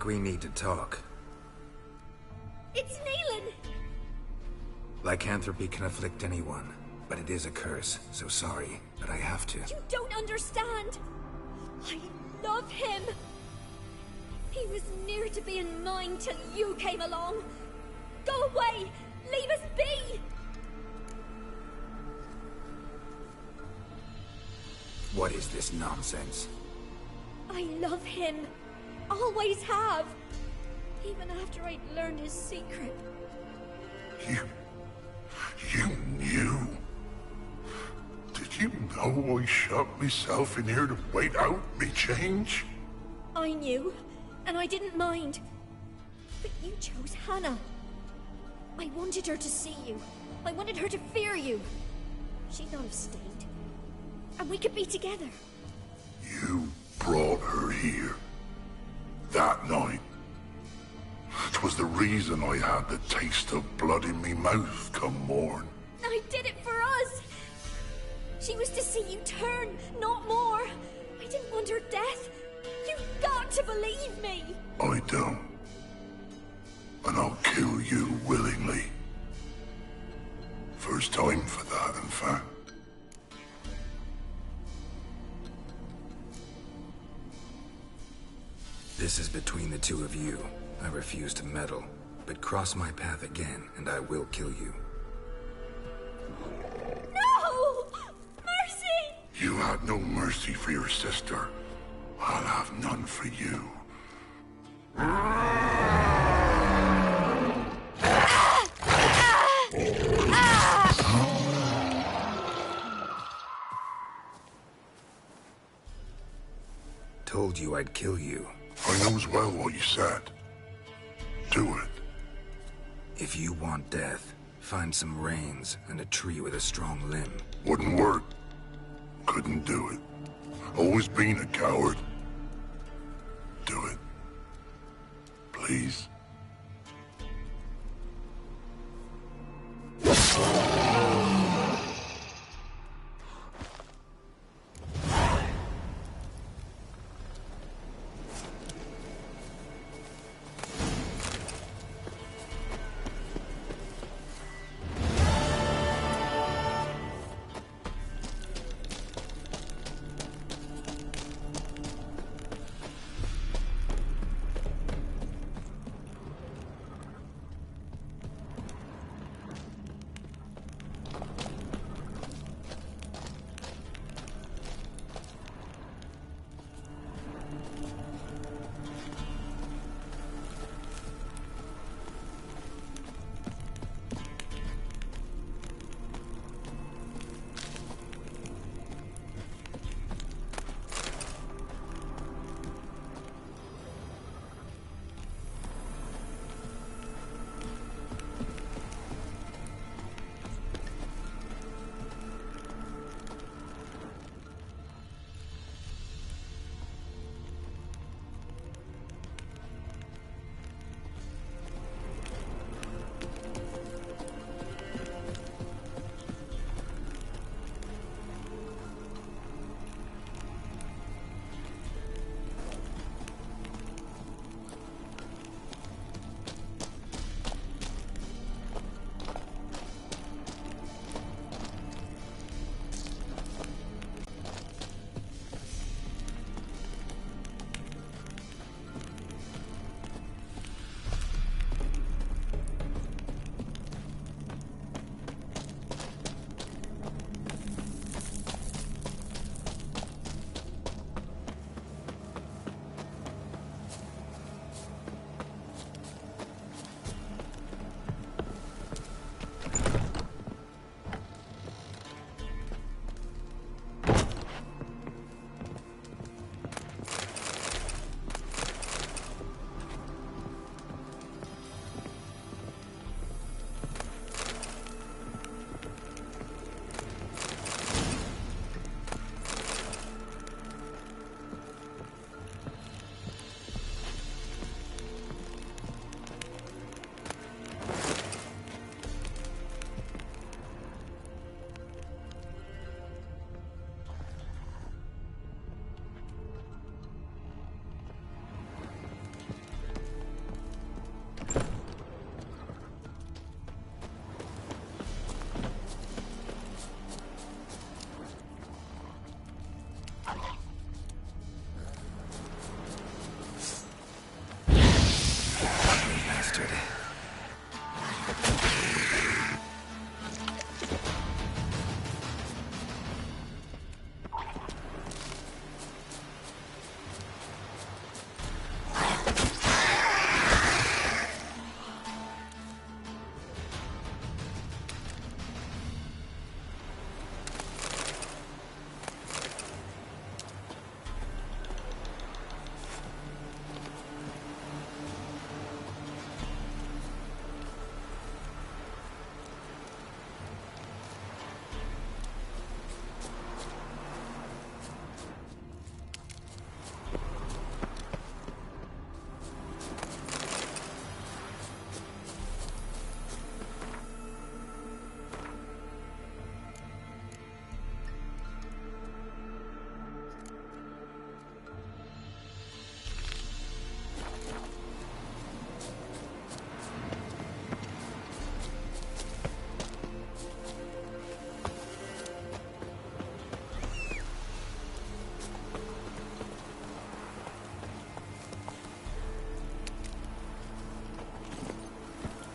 think we need to talk. It's Neelan! Lycanthropy can afflict anyone, but it is a curse, so sorry, but I have to. You don't understand! I love him! He was near to being mine till you came along! Go away! Leave us be! What is this nonsense? I love him. Always have. Even after I'd learned his secret. You knew? Did you know I shut myself in here to wait out me change? I knew, and I didn't mind. But you chose Hannah. I wanted her to see you. I wanted her to fear you. She'd not have stayed. And we could be together. You brought her here. That night. It was the reason I had the taste of blood in me mouth come morn. I did it for us. She was to see you turn, not more. I didn't want her death. You've got to believe me. I don't. And I'll kill you willingly. First time for that, in fact. This is between the two of you. I refuse to meddle, but cross my path again, and I will kill you. No! Mercy! You had no mercy for your sister. I'll have none for you. Told you I'd kill you. I knows well what you said. Do it. If you want death, find some reins and a tree with a strong limb. Wouldn't work. Couldn't do it. Always been a coward. Do it. Please.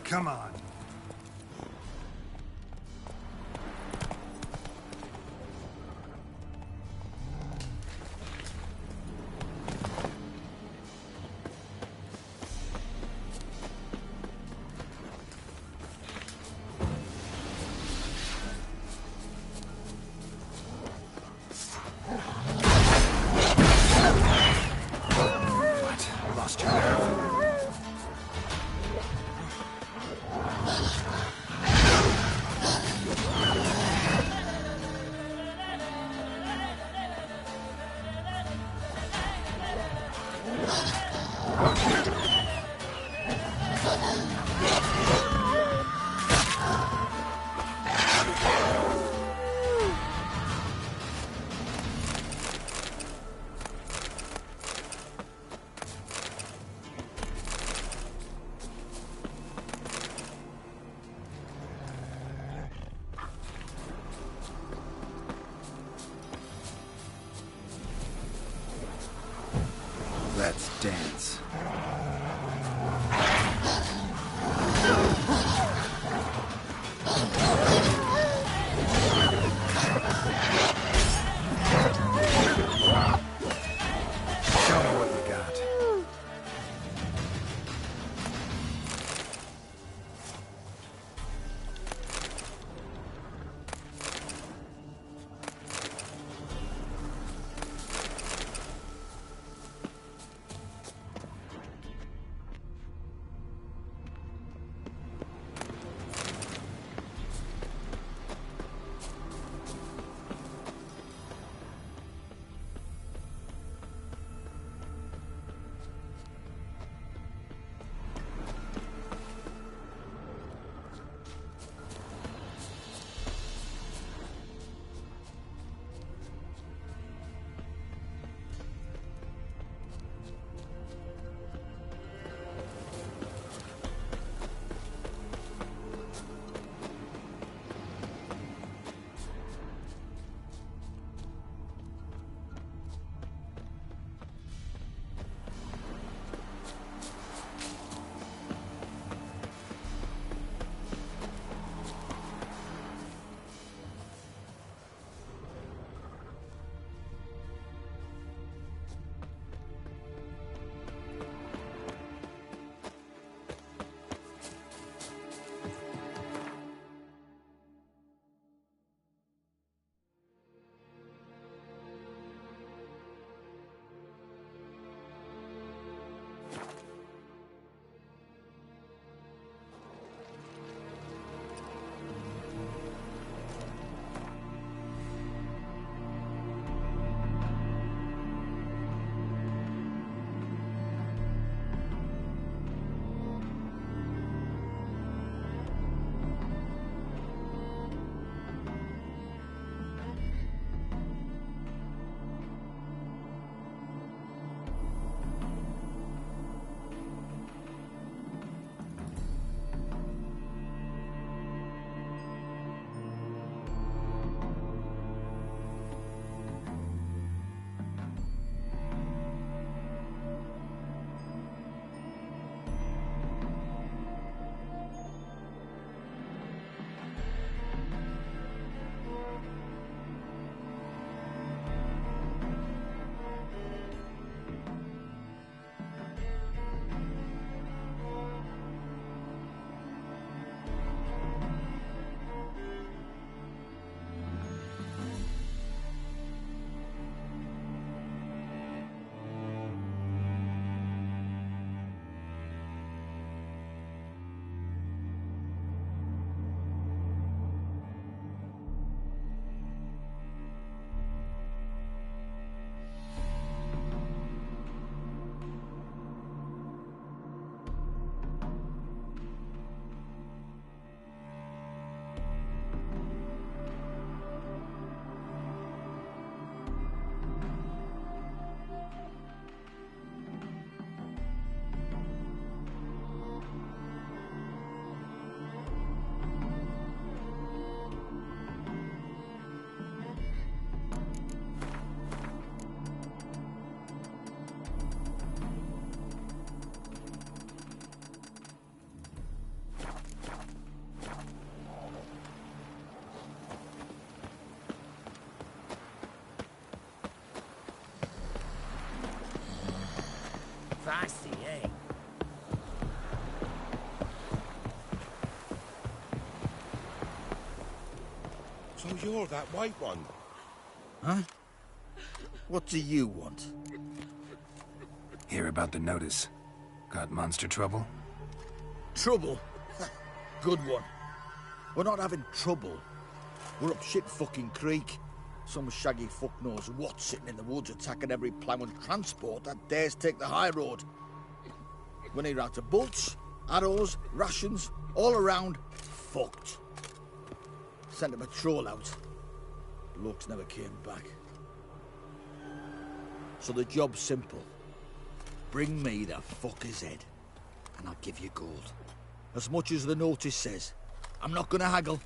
Come on. What? Lost your nerve? Spicy, eh? So you're that white one? Huh? What do you want? Hear about the notice. Got monster trouble? Trouble? Good one. We're not having trouble. We're up shit fucking creek. Some shaggy fuck knows what sitting in the woods attacking every plough and transport that dares take the high road. We need out of bolts, arrows, rations, all around, fucked. Sent a patrol out. Blokes never came back. So the job's simple. Bring me the fucker's head, and I'll give you gold. As much as the notice says. I'm not gonna haggle.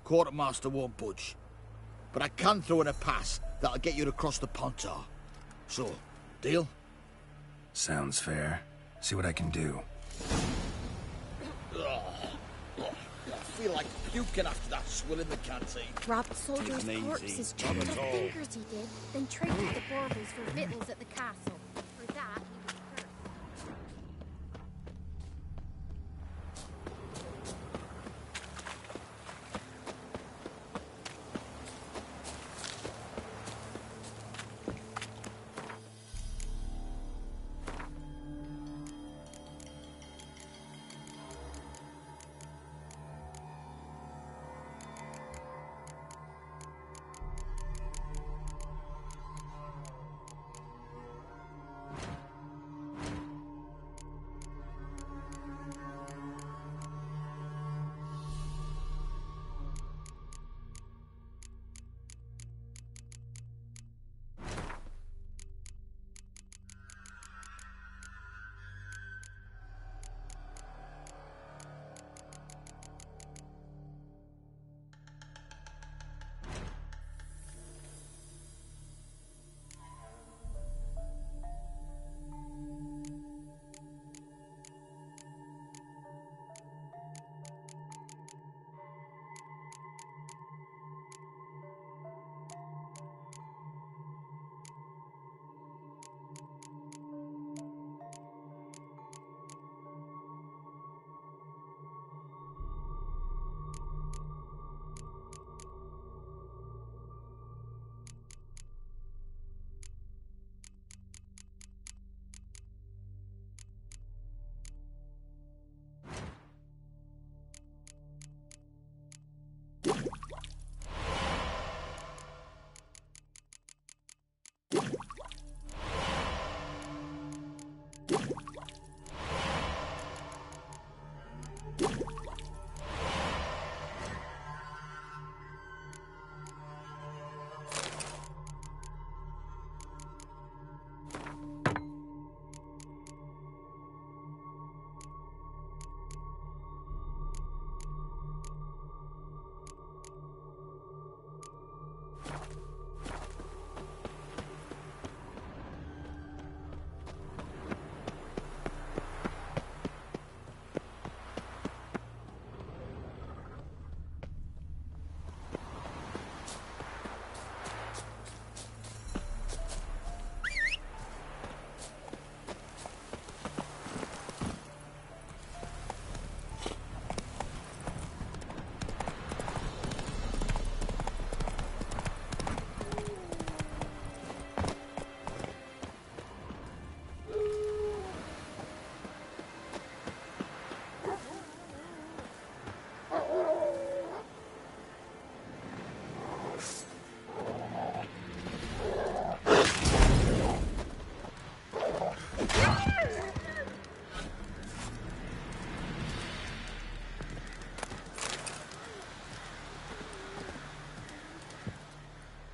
Quartermaster won't budge. But I can throw in a pass that'll get you across the Pontar. So, deal? Sounds fair. See what I can do. I feel like puking after that swill in the canteen. Robbed soldiers' Easy. corpses, Not chopped at off all. fingers he did, then traded the baubles for victuals at the castle. For that, he was cursed.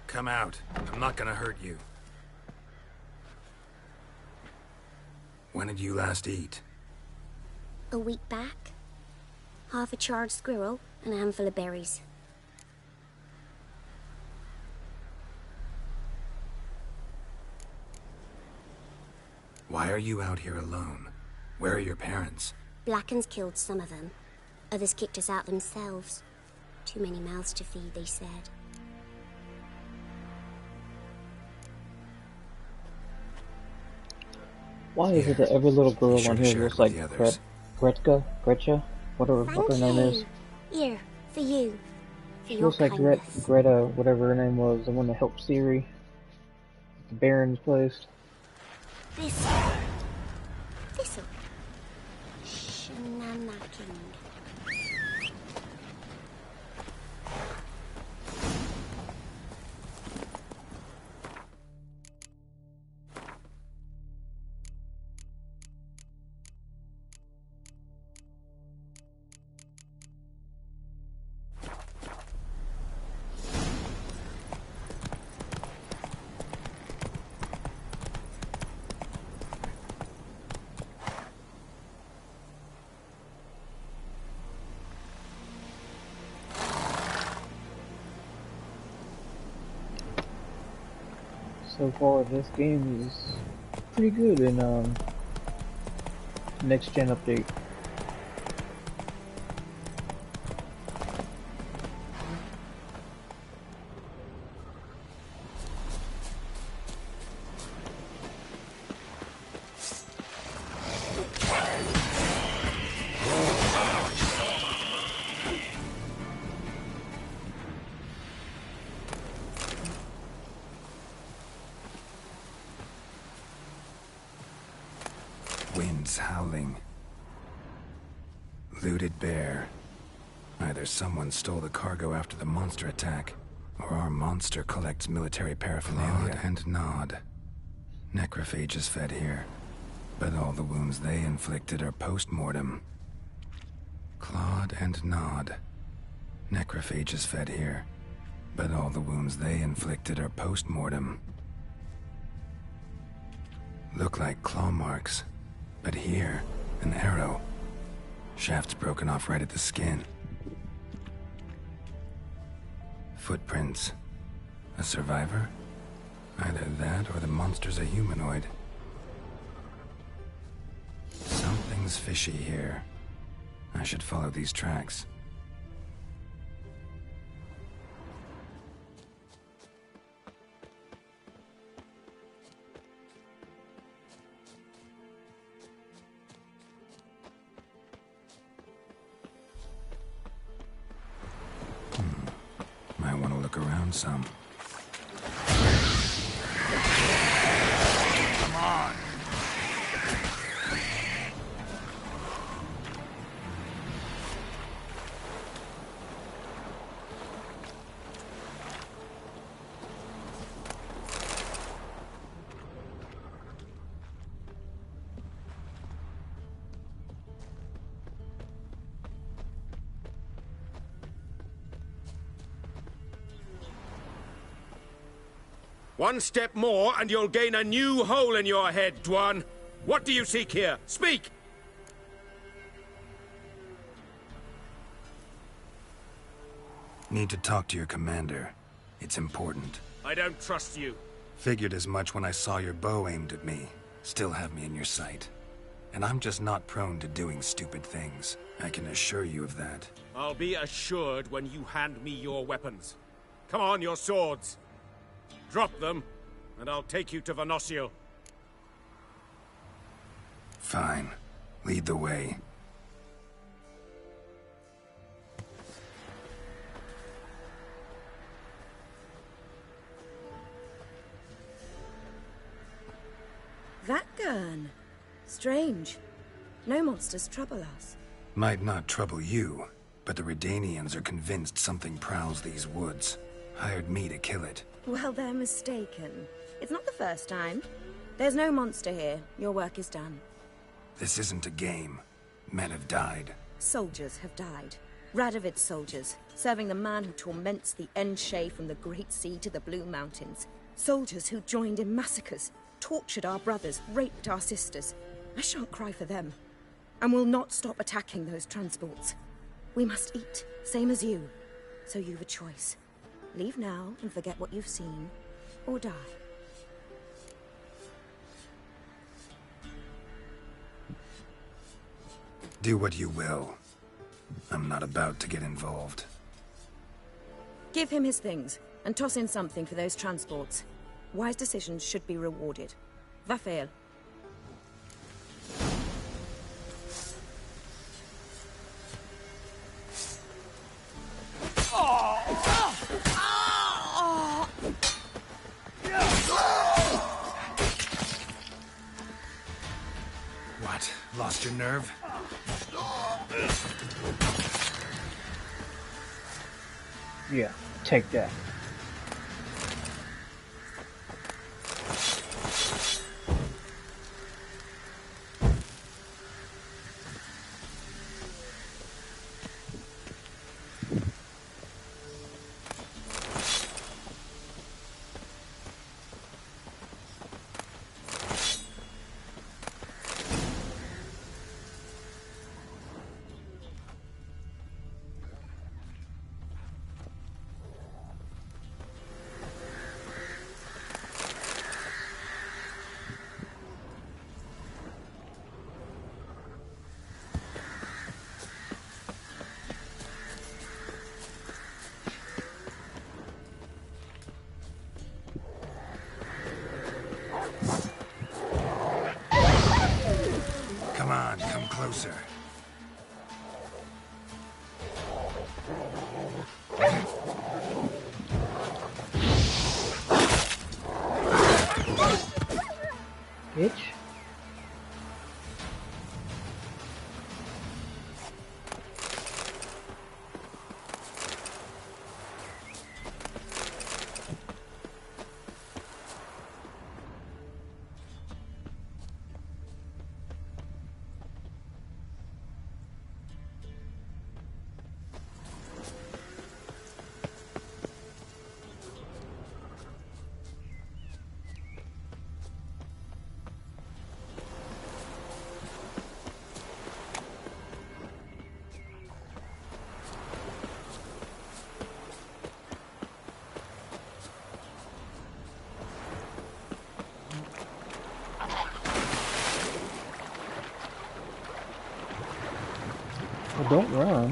Come out. I'm not gonna hurt you. When did you last eat? A week back. Half a charred squirrel and a handful of berries. Why are you out here alone? Where are your parents? Blackens killed some of them. Others kicked us out themselves. Too many mouths to feed, they said. Why is it that every little girl Sure on to here share looks it with like the others. Gretcha? Whatever Thank her name is. you. Here, for you. For She your looks like kindness. Greta, whatever her name was, the one that helped Ciri. The Baron's place. This'll. Shenanacking. So far, this game is pretty good in next gen update. Winds howling. Looted bear. Either someone stole the cargo after the monster attack, or our monster collects military paraphernalia. Claude and Nod. Necrophages fed here, but all the wounds they inflicted are post-mortem. Claude and Nod. Necrophages fed here, but all the wounds they inflicted are post-mortem. Look like claw marks. But here, an arrow. Shaft's broken off right at the skin. Footprints. A survivor? Either that or the monster's a humanoid. Something's fishy here. I should follow these tracks. Might want to look around some. Come on. One step more, and you'll gain a new hole in your head, Dwan. What do you seek here? Speak! Need to talk to your commander. It's important. I don't trust you. Figured as much when I saw your bow aimed at me. Still have me in your sight. And I'm just not prone to doing stupid things. I can assure you of that. I'll be assured when you hand me your weapons. Come on, your swords. Drop them, and I'll take you to Venosio. Fine. Lead the way. That gun. Strange. No monsters trouble us. Might not trouble you, but the Redanians are convinced something prowls these woods. Hired me to kill it. Well, they're mistaken. It's not the first time. There's no monster here. Your work is done. This isn't a game. Men have died. Soldiers have died. Radovid's soldiers, serving the man who torments the Enshe from the Great Sea to the Blue Mountains. Soldiers who joined in massacres, tortured our brothers, raped our sisters. I shan't cry for them, and will not stop attacking those transports. We must eat, same as you. So you've a choice. Leave now and forget what you've seen, or die. Do what you will. I'm not about to get involved. Give him his things, and toss in something for those transports. Wise decisions should be rewarded. Vafael. Lost your nerve? Yeah, take that. Come on, come closer. Bitch. Well, don't run.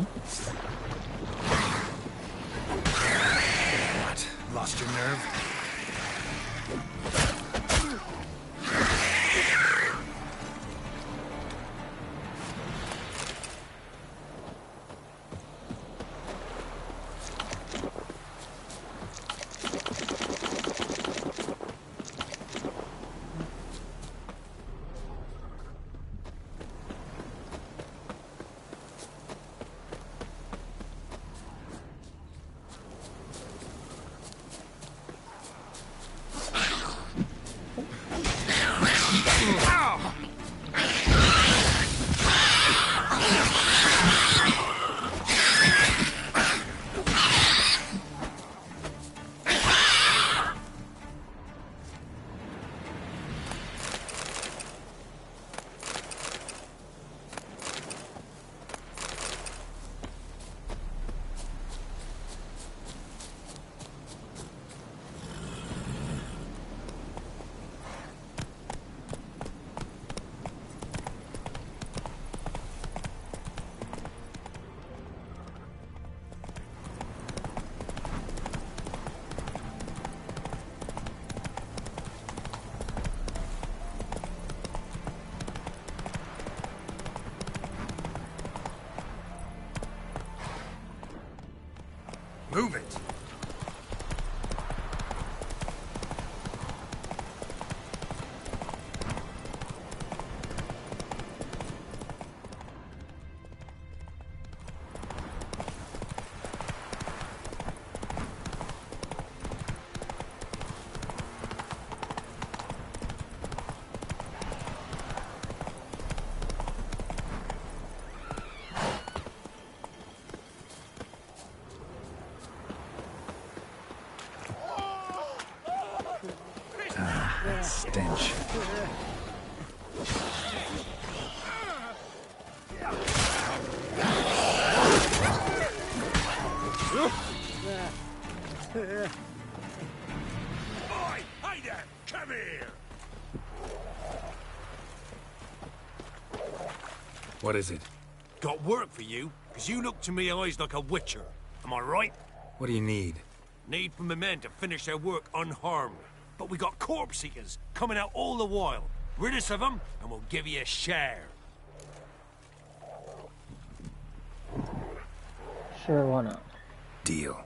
What? Lost your nerve? Move it! Stench. Oi! Hey there! Come here! What is it? Got work for you, because you look to me eyes like a witcher. Am I right? What do you need? Need for my men to finish their work unharmed. But we got corpse eaters coming out all the while. Rid us of them, and we'll give you a share. Sure, why not? Deal.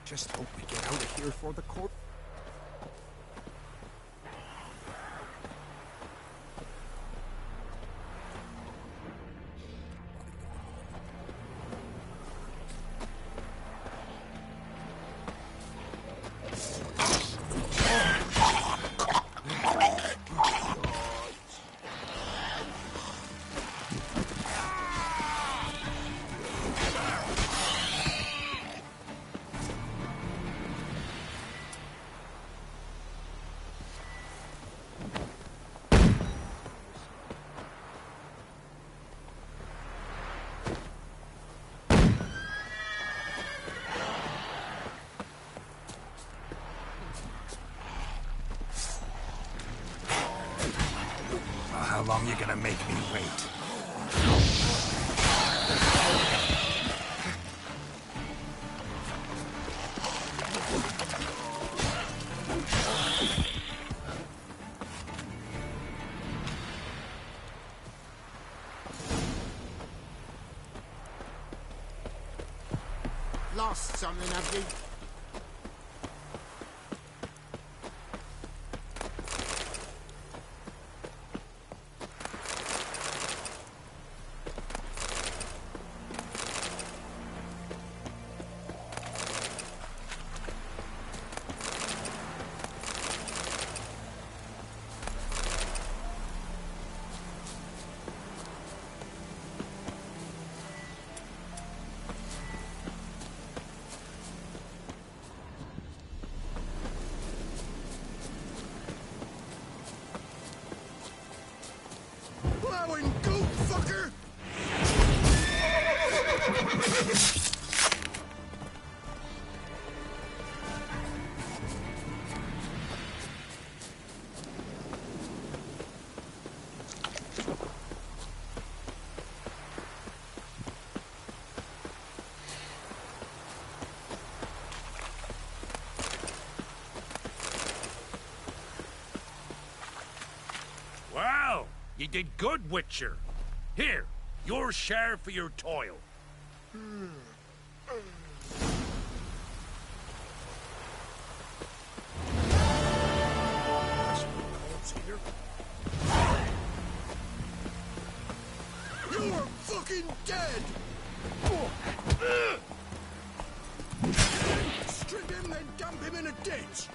Just hope we get out of here for the court. How long you gonna make me wait? Lost something, have you? Plowing goat fucker! Wow, you did good, Witcher. Here, your share for your toil. You're fucking dead! Strip him, then dump him in a ditch!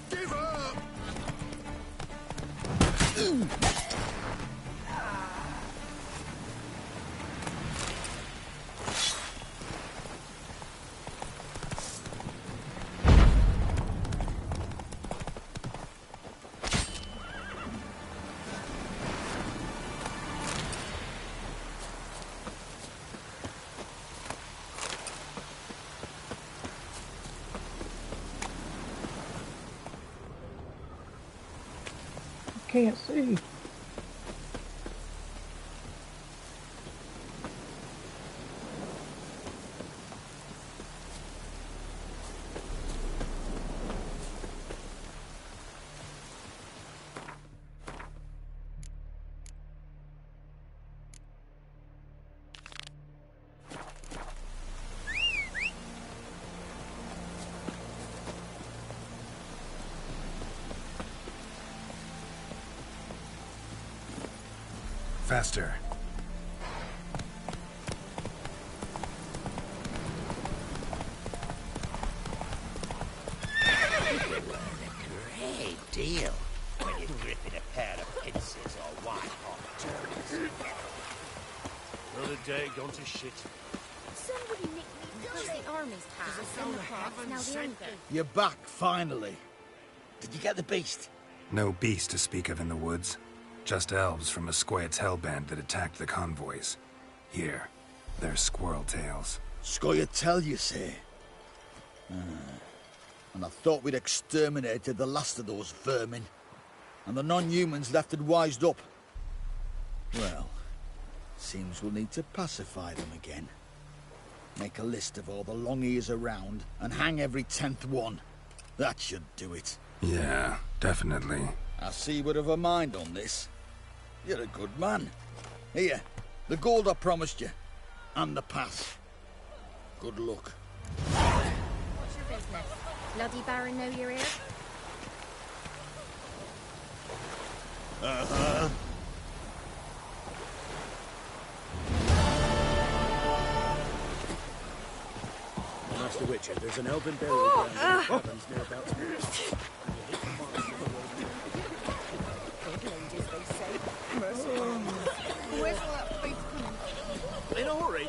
Give up! Can't see. Faster. Hey, deal. When you're gripping a pair of pincers or white-hot journeys. Another day gone to shit. Somebody nicked me. First the army's task, then the crops, now the anger. You're back, finally. Did you get the beast? No beast to speak of in the woods. Just elves from a Squoyet's hellband that attacked the convoys. Here, they're squirrel tails. Scoia'tael, you say? And I thought we'd exterminated the last of those vermin. And the non-humans left it wised up. Well, seems we'll need to pacify them again. Make a list of all the long ears around and hang every 10th one. That should do it. Yeah, definitely. I see you would have a mind on this. You're a good man. Here, the gold I promised you. And the pass. Good luck. What's your business? Bloody Baron know you're here? Uh-huh. Master Witcher, there's an elven burial ground in the caverns near about here. Where's all that faith coming from? In a hurry.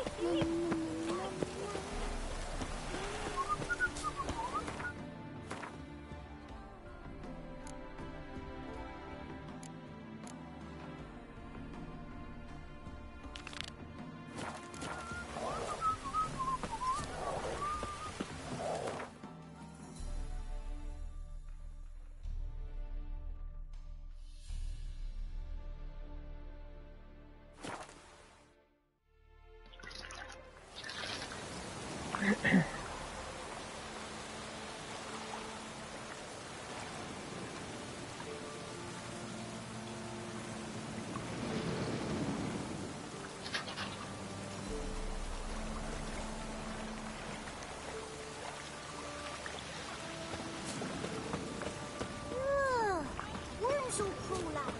Worms all crawl out.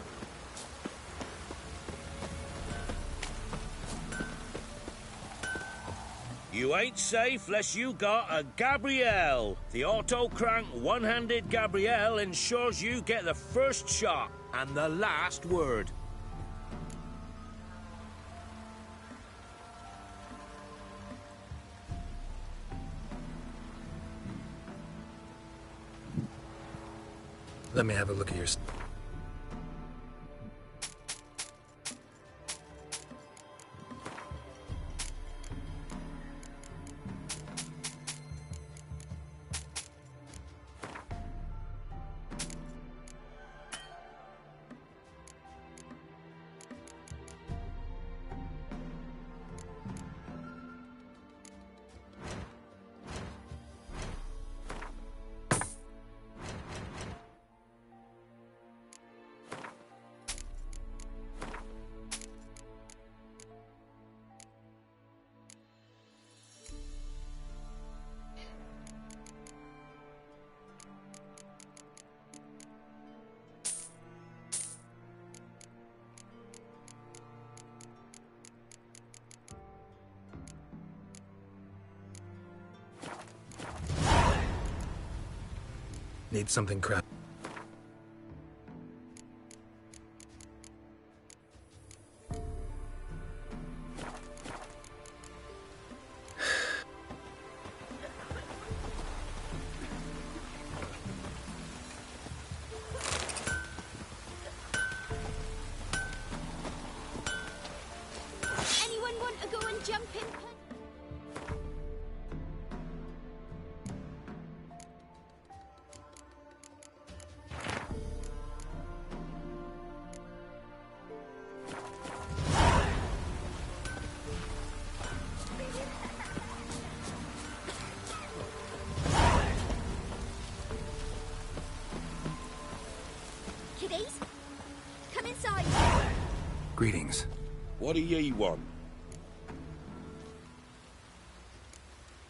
You ain't safe less you got a Gabrielle. The auto-crank one-handed Gabrielle ensures you get the first shot and the last word. Let me have a look at your... Need something crap. Anyone want to go and jump in? Kiddies, come inside. Greetings. What do ye want?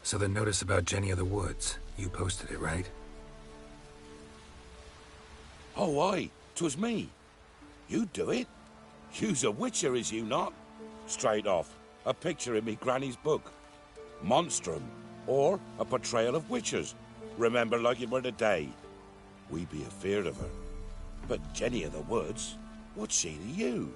So the notice about Jenny of the Woods, you posted it, right? Oh, aye. 'Twas me. You do it? You's a witcher, is you not? Straight off. A picture in me granny's book. Monstrum. Or a portrayal of witches. Remember like it were the day. we be afeard of her. But Jenny of the Woods, what's she to you?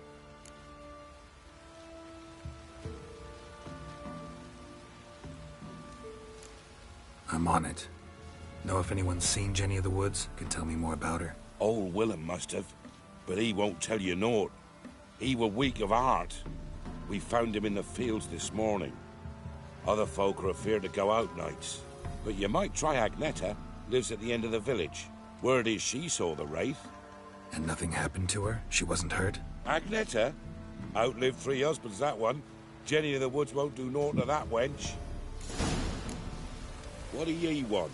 I'm on it. Know if anyone's seen Jenny of the Woods? Can tell me more about her. Old Willem must have, but he won't tell you naught. He were weak of heart. We found him in the fields this morning. Other folk are afeard to go out nights. But you might try Agneta, lives at the end of the village. Word is she saw the wraith. And nothing happened to her? She wasn't hurt? Agneta? Outlived 3 husbands, that one. Jenny of the Woods won't do naught to that wench. What do ye want?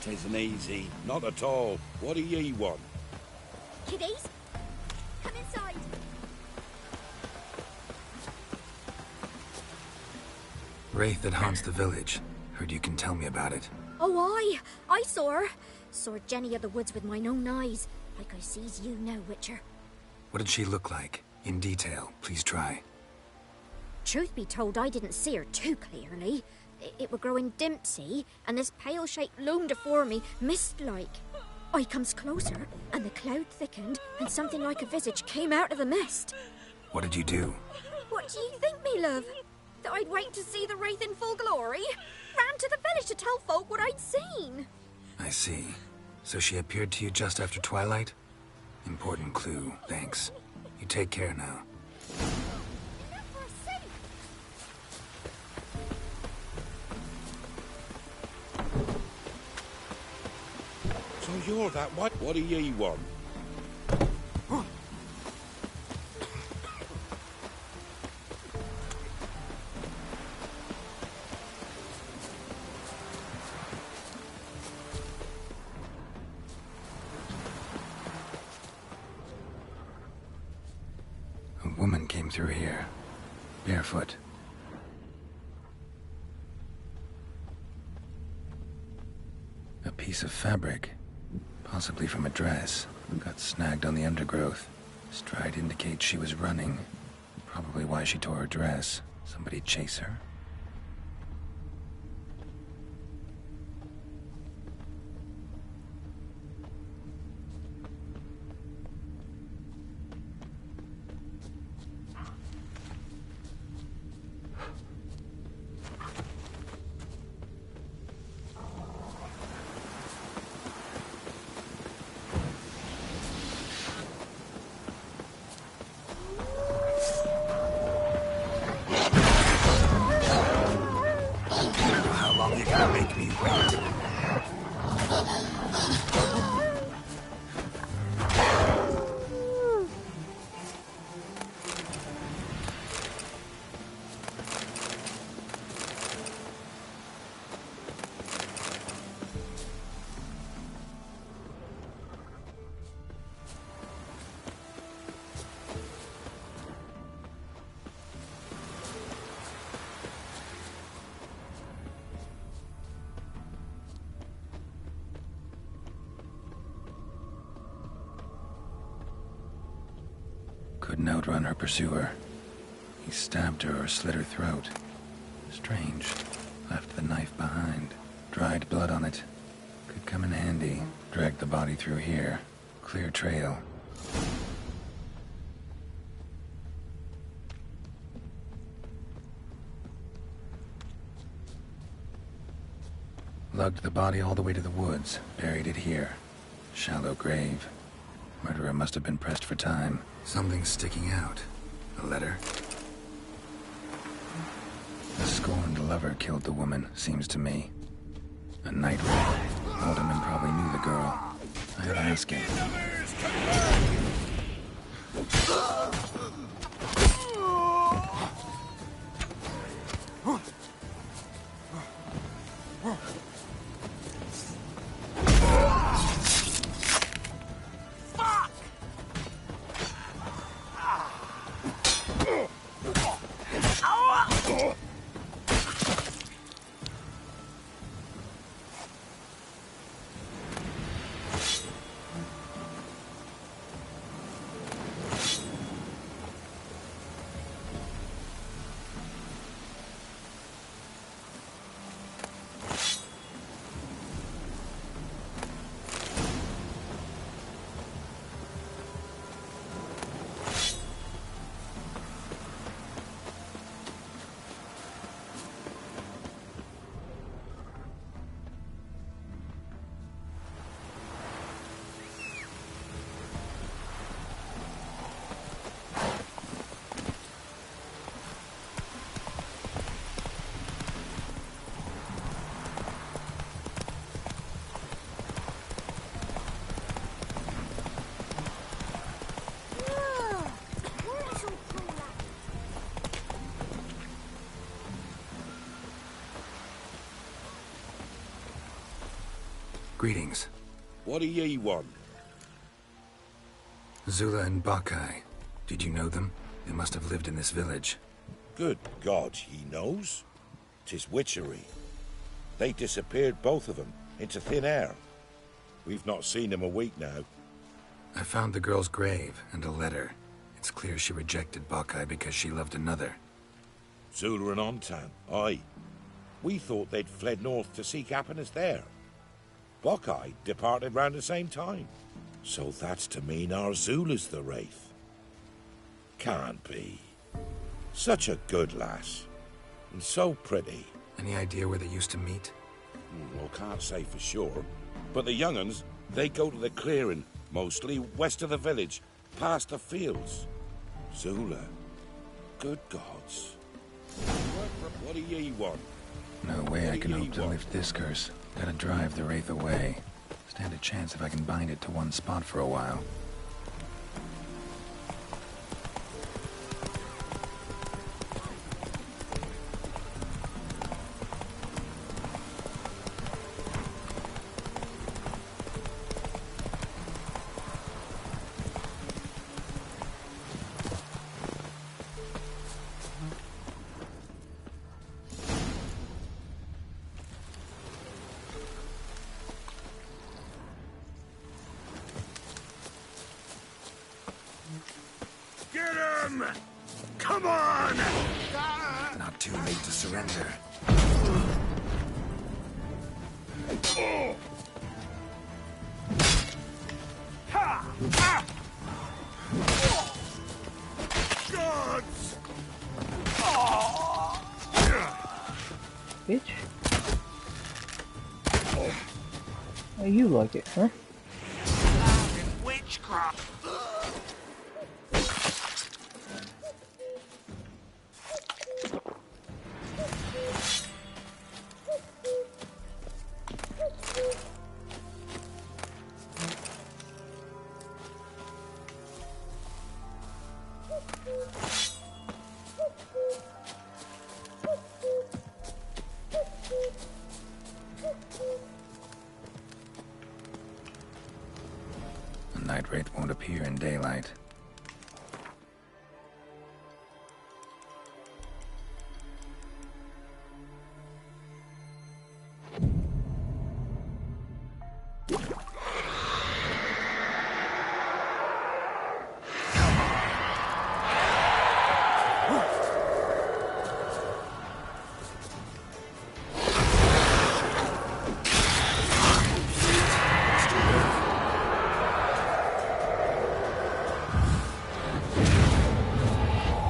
Tisn't easy. Not at all. What do ye want? Kiddies, come inside. Wraith that haunts the village. Heard you can tell me about it. Oh, I saw her. Saw Jenny of the Woods with mine own eyes, like I sees you now, Witcher. What did she look like? In detail, please try. Truth be told, I didn't see her too clearly. It were growing dimpsy, and this pale shape loomed afore me, mist-like. I comes closer, and the cloud thickened, and something like a visage came out of the mist. What did you do? What do you think, me love? That I'd wait to see the wraith in full glory? Ran to the village to tell folk what I'd seen. I see. So she appeared to you just after twilight? Important clue, thanks. You take care now. So you're that what? What do ye want? A woman came through here, barefoot. A piece of fabric, possibly from a dress, got snagged on the undergrowth. Stride indicates she was running. Probably why she tore her dress. Somebody chase her? Couldn't outrun her pursuer. He stabbed her or slit her throat. Strange. Left the knife behind. Dried blood on it. Could come in handy. Dragged the body through here. Clear trail. Lugged the body all the way to the woods. Buried it here. Shallow grave. Murderer must have been pressed for time. Something sticking out. A letter? A scorned lover killed the woman, seems to me. A night wraith. Alderman probably knew the girl. I'd ask him. Greetings. What do ye want? Zula and Bakai. Did you know them? They must have lived in this village. Good God, he knows. 'Tis witchery. They disappeared, both of them, into thin air. We've not seen them a week now. I found the girl's grave and a letter. It's clear she rejected Bakai because she loved another. Zula and Ontan, aye. We thought they'd fled north to seek happiness there. Bakai departed round the same time. So that's to mean our Zula's the Wraith. Can't be. Such a good lass. And so pretty. Any idea where they used to meet? Well, can't say for sure. But the young'uns, they go to the clearing, mostly west of the village, past the fields. Zula. Good gods. What do ye want? No way I can hope to lift this curse. Gotta drive the Wraith away. Stand a chance if I can bind it to one spot for a while. Come on! Not too late to surrender. Gods! Bitch. Oh, you like it, huh? Witchcraft! The night wraith won't appear in daylight.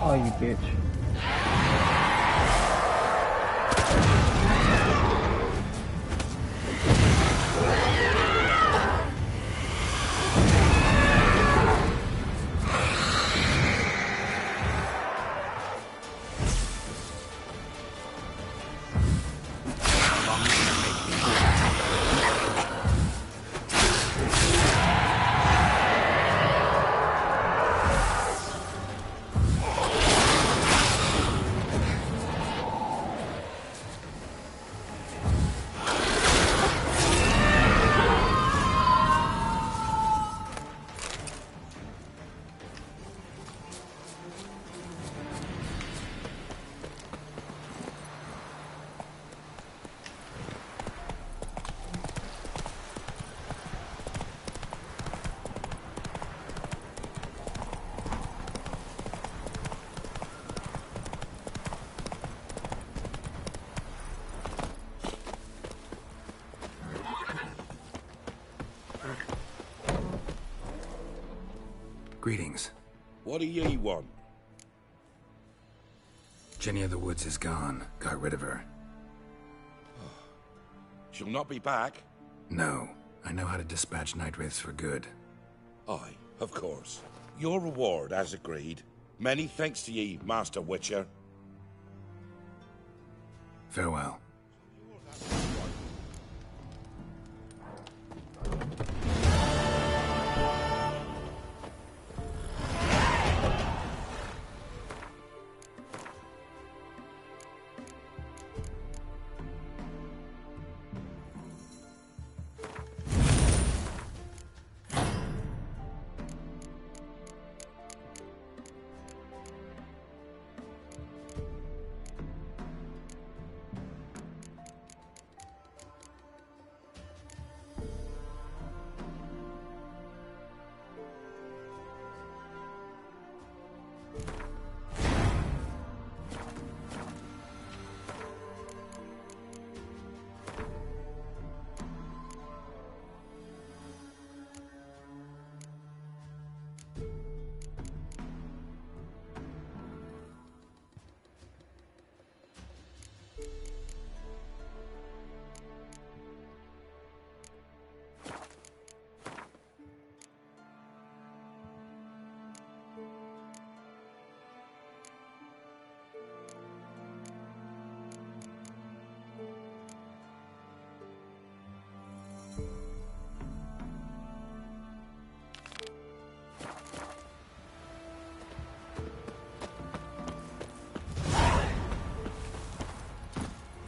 Oh, you bitch. Greetings. What do ye want? Jenny of the Woods is gone. Got rid of her. She'll not be back? No. I know how to dispatch night wraiths for good. Aye, of course. Your reward, as agreed. Many thanks to ye, Master Witcher. Farewell.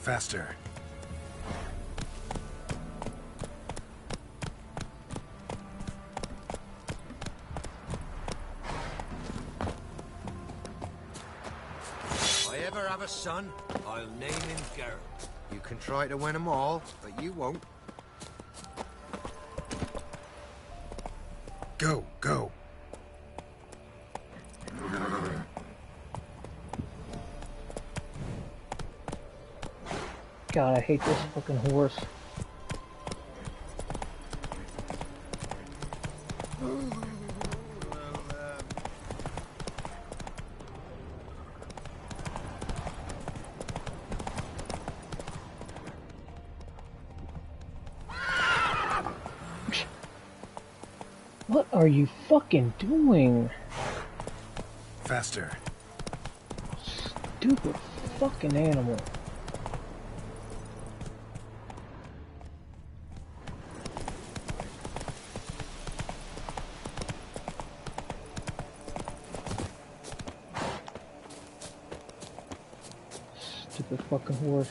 Faster. If I ever have a son, I'll name him Geralt. You can try to win them all, but you won't. Go, go. God, I hate this fucking horse. What are you fucking doing? Faster. Stupid fucking animal. Stupid fucking horse.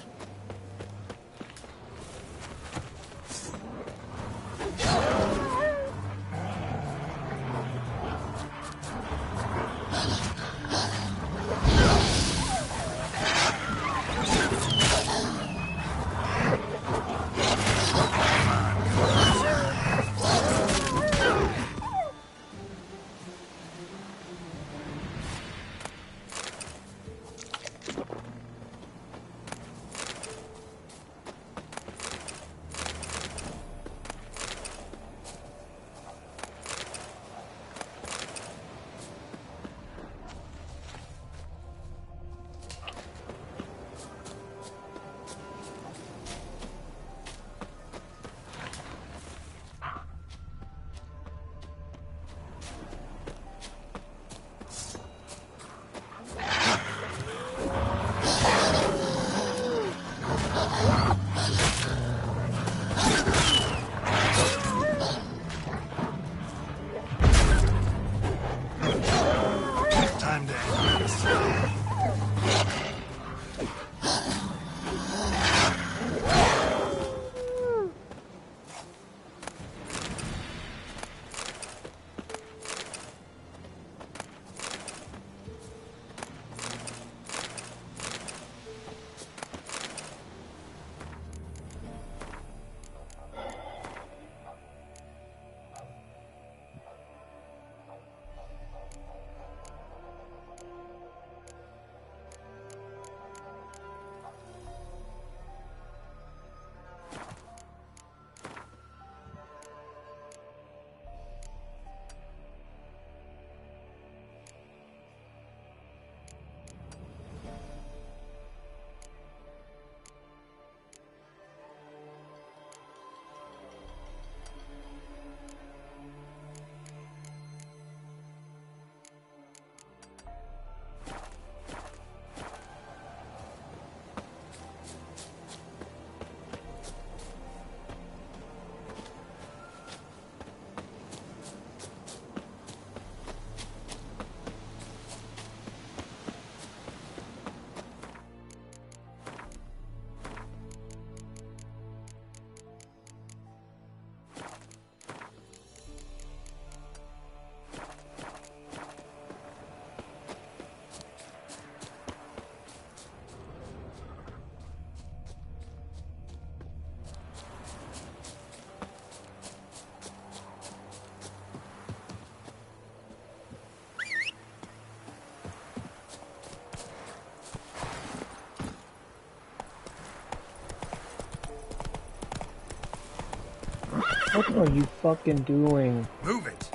What are you fucking doing? Move it!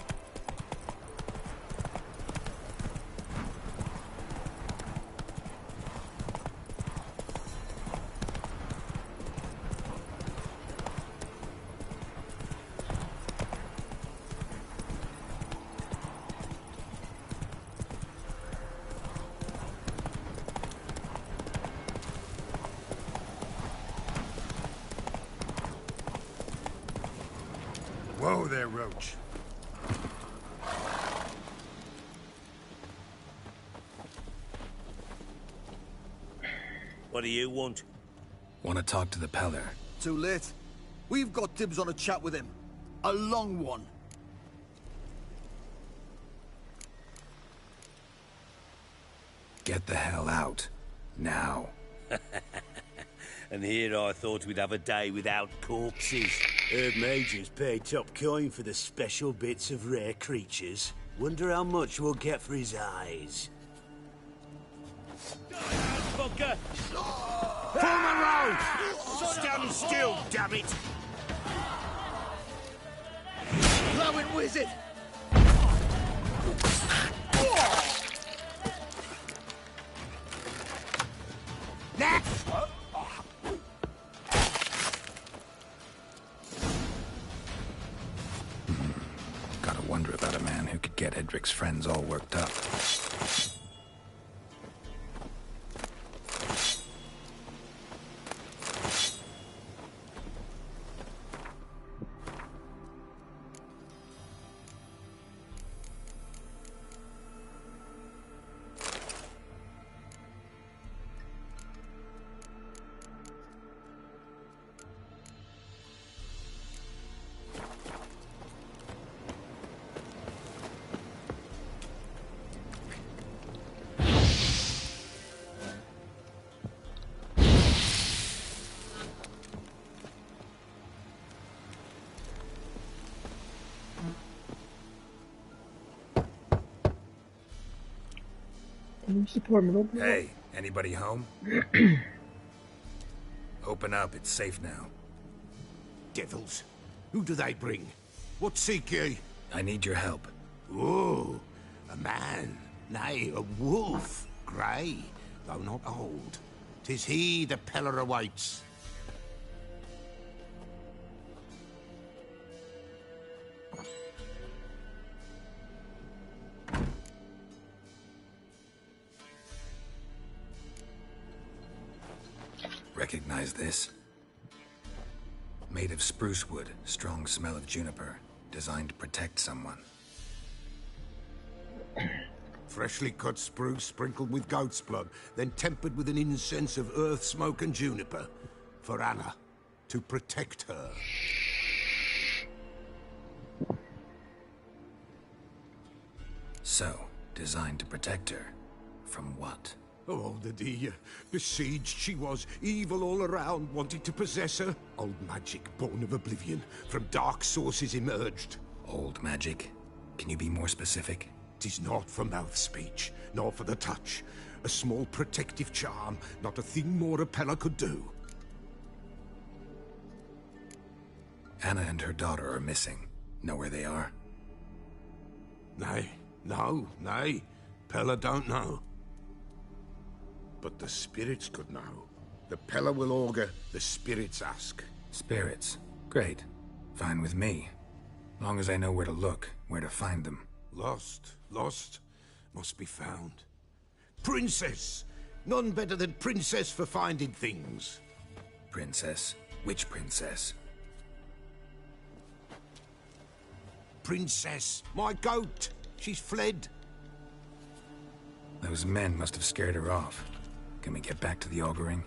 Whoa there, Roach. What do you want? Want to talk to the Peller? Too late. We've got dibs on a chat with him. A long one. Get the hell out. Now. And here I thought we'd have a day without corpses. Heard Majors pay top coin for the special bits of rare creatures. Wonder how much we'll get for his eyes. Fucker! Form a row! Stand still, damn it! Blowing wizard! Next! Gotta wonder about a man who could get Edric's friends all worked up. Hey, anybody home? Open up, it's safe now. Devils, who do they bring? What seek ye? I need your help. Oh, a man, nay, a wolf, grey, though not old. 'Tis he the Peller awaits. Recognize this? Made of spruce wood, strong smell of juniper, designed to protect someone. Freshly cut spruce sprinkled with goat's blood, then tempered with an incense of earth, smoke and juniper. For Anna, to protect her. So, designed to protect her. From what? Oh, the dear. Besieged she was, evil all around, wanted to possess her. Old magic, born of oblivion, from dark sources emerged. Old magic? Can you be more specific? 'Tis not for mouth speech, nor for the touch. A small protective charm, not a thing more a Peller could do. Anna and her daughter are missing. Know where they are? Nay, nay. Peller don't know. But the spirits could know. The Peller will augur, the spirits ask. Spirits? Great. Fine with me. Long as I know where to look, where to find them. Lost, must be found. Princess! None better than Princess for finding things. Princess? Which princess? Princess, my goat! She's fled. Those men must have scared her off. Can we get back to the auguring?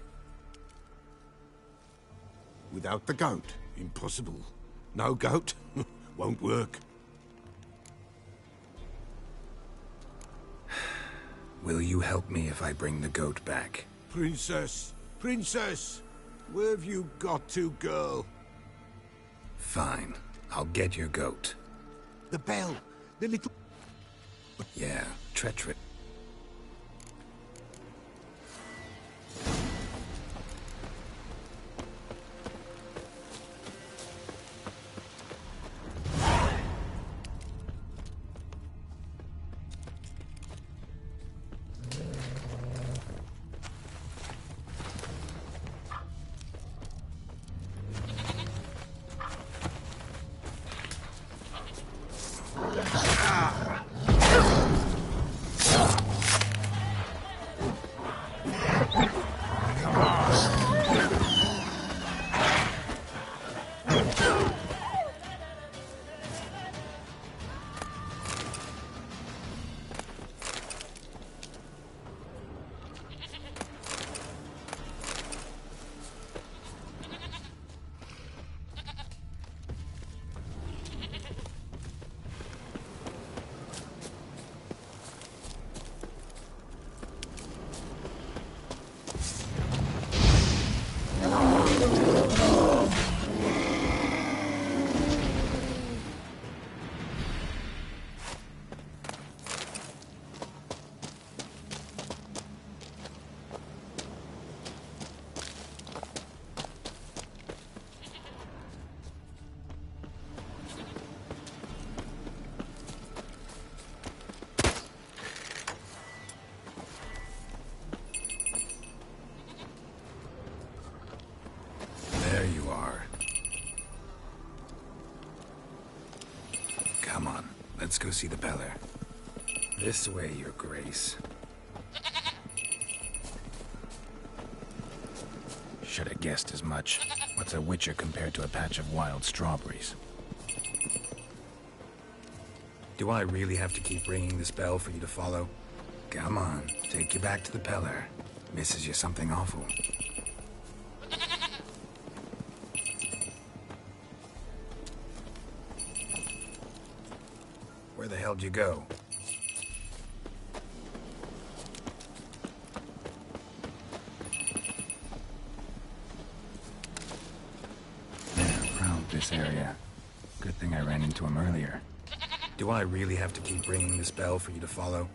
Without the goat, impossible. No goat, won't work. Will you help me if I bring the goat back? Princess, where have you got to, girl? Fine, I'll get your goat. The bell, the little... Yeah, treacherous. you are. Come on, let's go see the Peller. This way, Your Grace. Should have guessed as much. What's a witcher compared to a patch of wild strawberries? Do I really have to keep ringing this bell for you to follow? Come on, take you back to the Peller. Misses you something awful. Where the hell'd you go? This area. Good thing I ran into him earlier. Do I really have to keep ringing this bell for you to follow?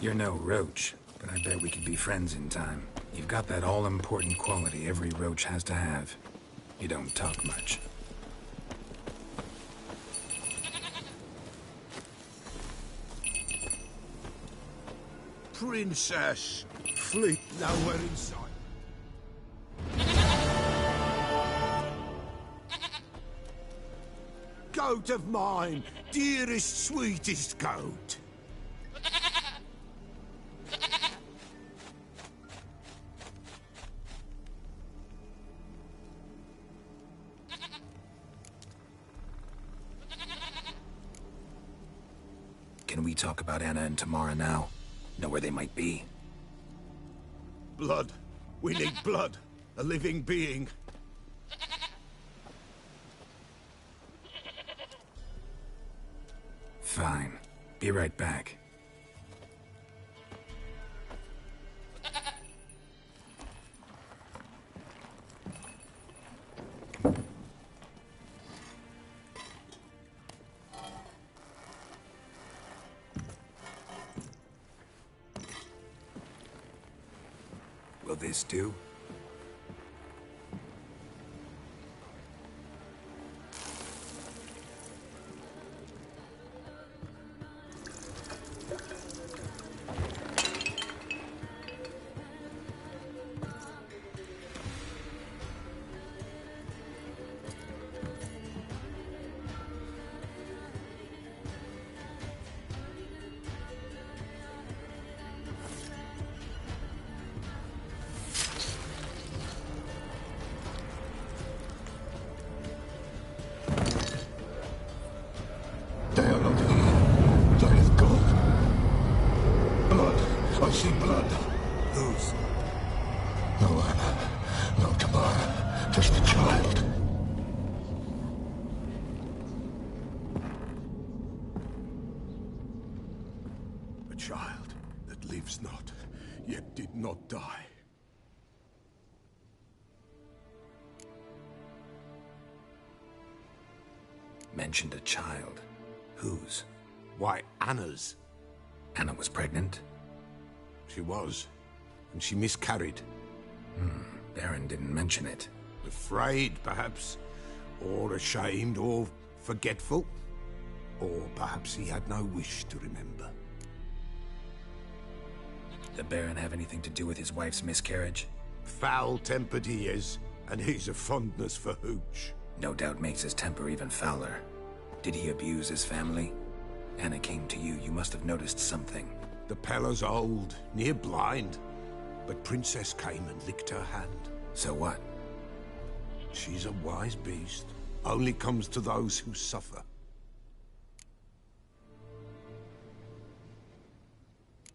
You're no roach, but I bet we could be friends in time. You've got that all-important quality every roach has to have. You don't talk much. Princess, fleet nowhere in sight. Goat of mine, dearest, sweetest goat. Can we talk about Anna and Tamara now? Know where they might be? Blood. We need blood. A living being. Fine. Be right back. Will this do? They are not here. There is God. Blood. I see blood. Whose? No Anna. No Tamara. Just a child. A child that lives not, yet did not die. Mentioned a child. Whose? Why, Anna's. Anna was pregnant? She was. And she miscarried. Baron didn't mention it. Afraid, perhaps. Or ashamed, or forgetful. Or perhaps he had no wish to remember. The Baron have anything to do with his wife's miscarriage? Foul-tempered he is, and he's a fondness for hooch. No doubt makes his temper even fouler. Did he abuse his family? Anna came to you. You must have noticed something. The Peller's old, near blind. But Princess came and licked her hand. So what? She's a wise beast. Only comes to those who suffer.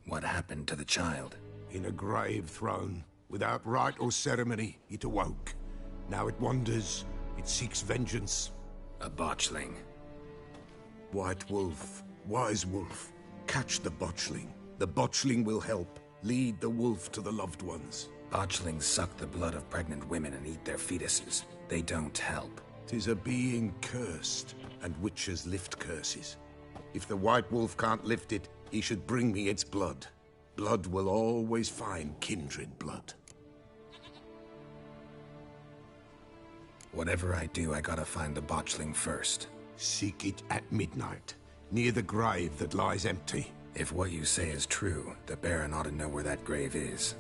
What happened to the child? In a grave thrown. Without rite or ceremony, it awoke. Now it wanders. It seeks vengeance. A botchling. White Wolf, Wise Wolf, catch the botchling. The botchling will help. Lead the wolf to the loved ones. Botchlings suck the blood of pregnant women and eat their fetuses. They don't help. 'Tis a being cursed, and witches lift curses. If the white wolf can't lift it, he should bring me its blood. Blood will always find kindred blood. Whatever I do, I gotta find the botchling first. Seek it at midnight, near the grave that lies empty. If what you say is true, the Baron ought to know where that grave is.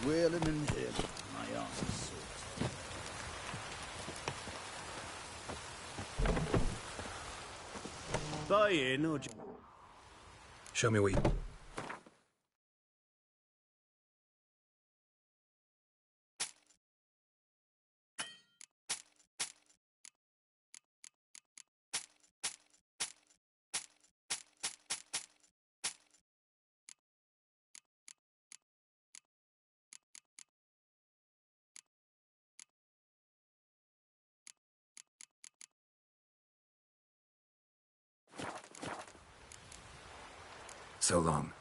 Wailing and hailing. My arse is sore. Buy in or... Show me what you... So long.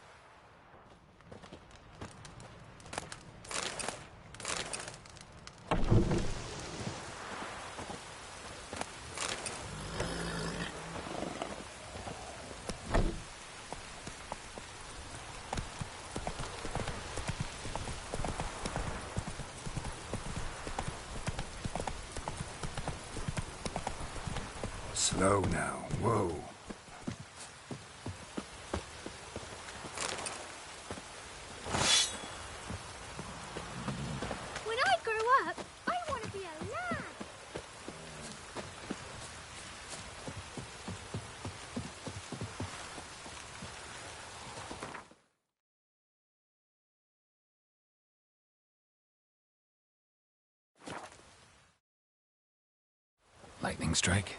Slow now. Whoa. When I grow up, I want to be a lad. Lightning strike?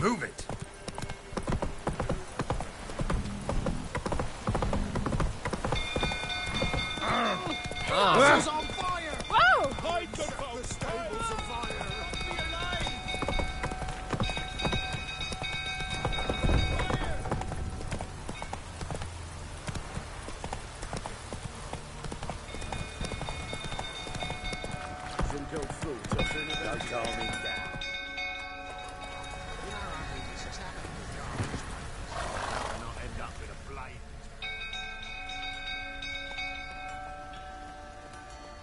Move it! This is on fire! Whoa! Hide, good folk! The stable's afire! Be alive! Drink old fruit, don't calm me down.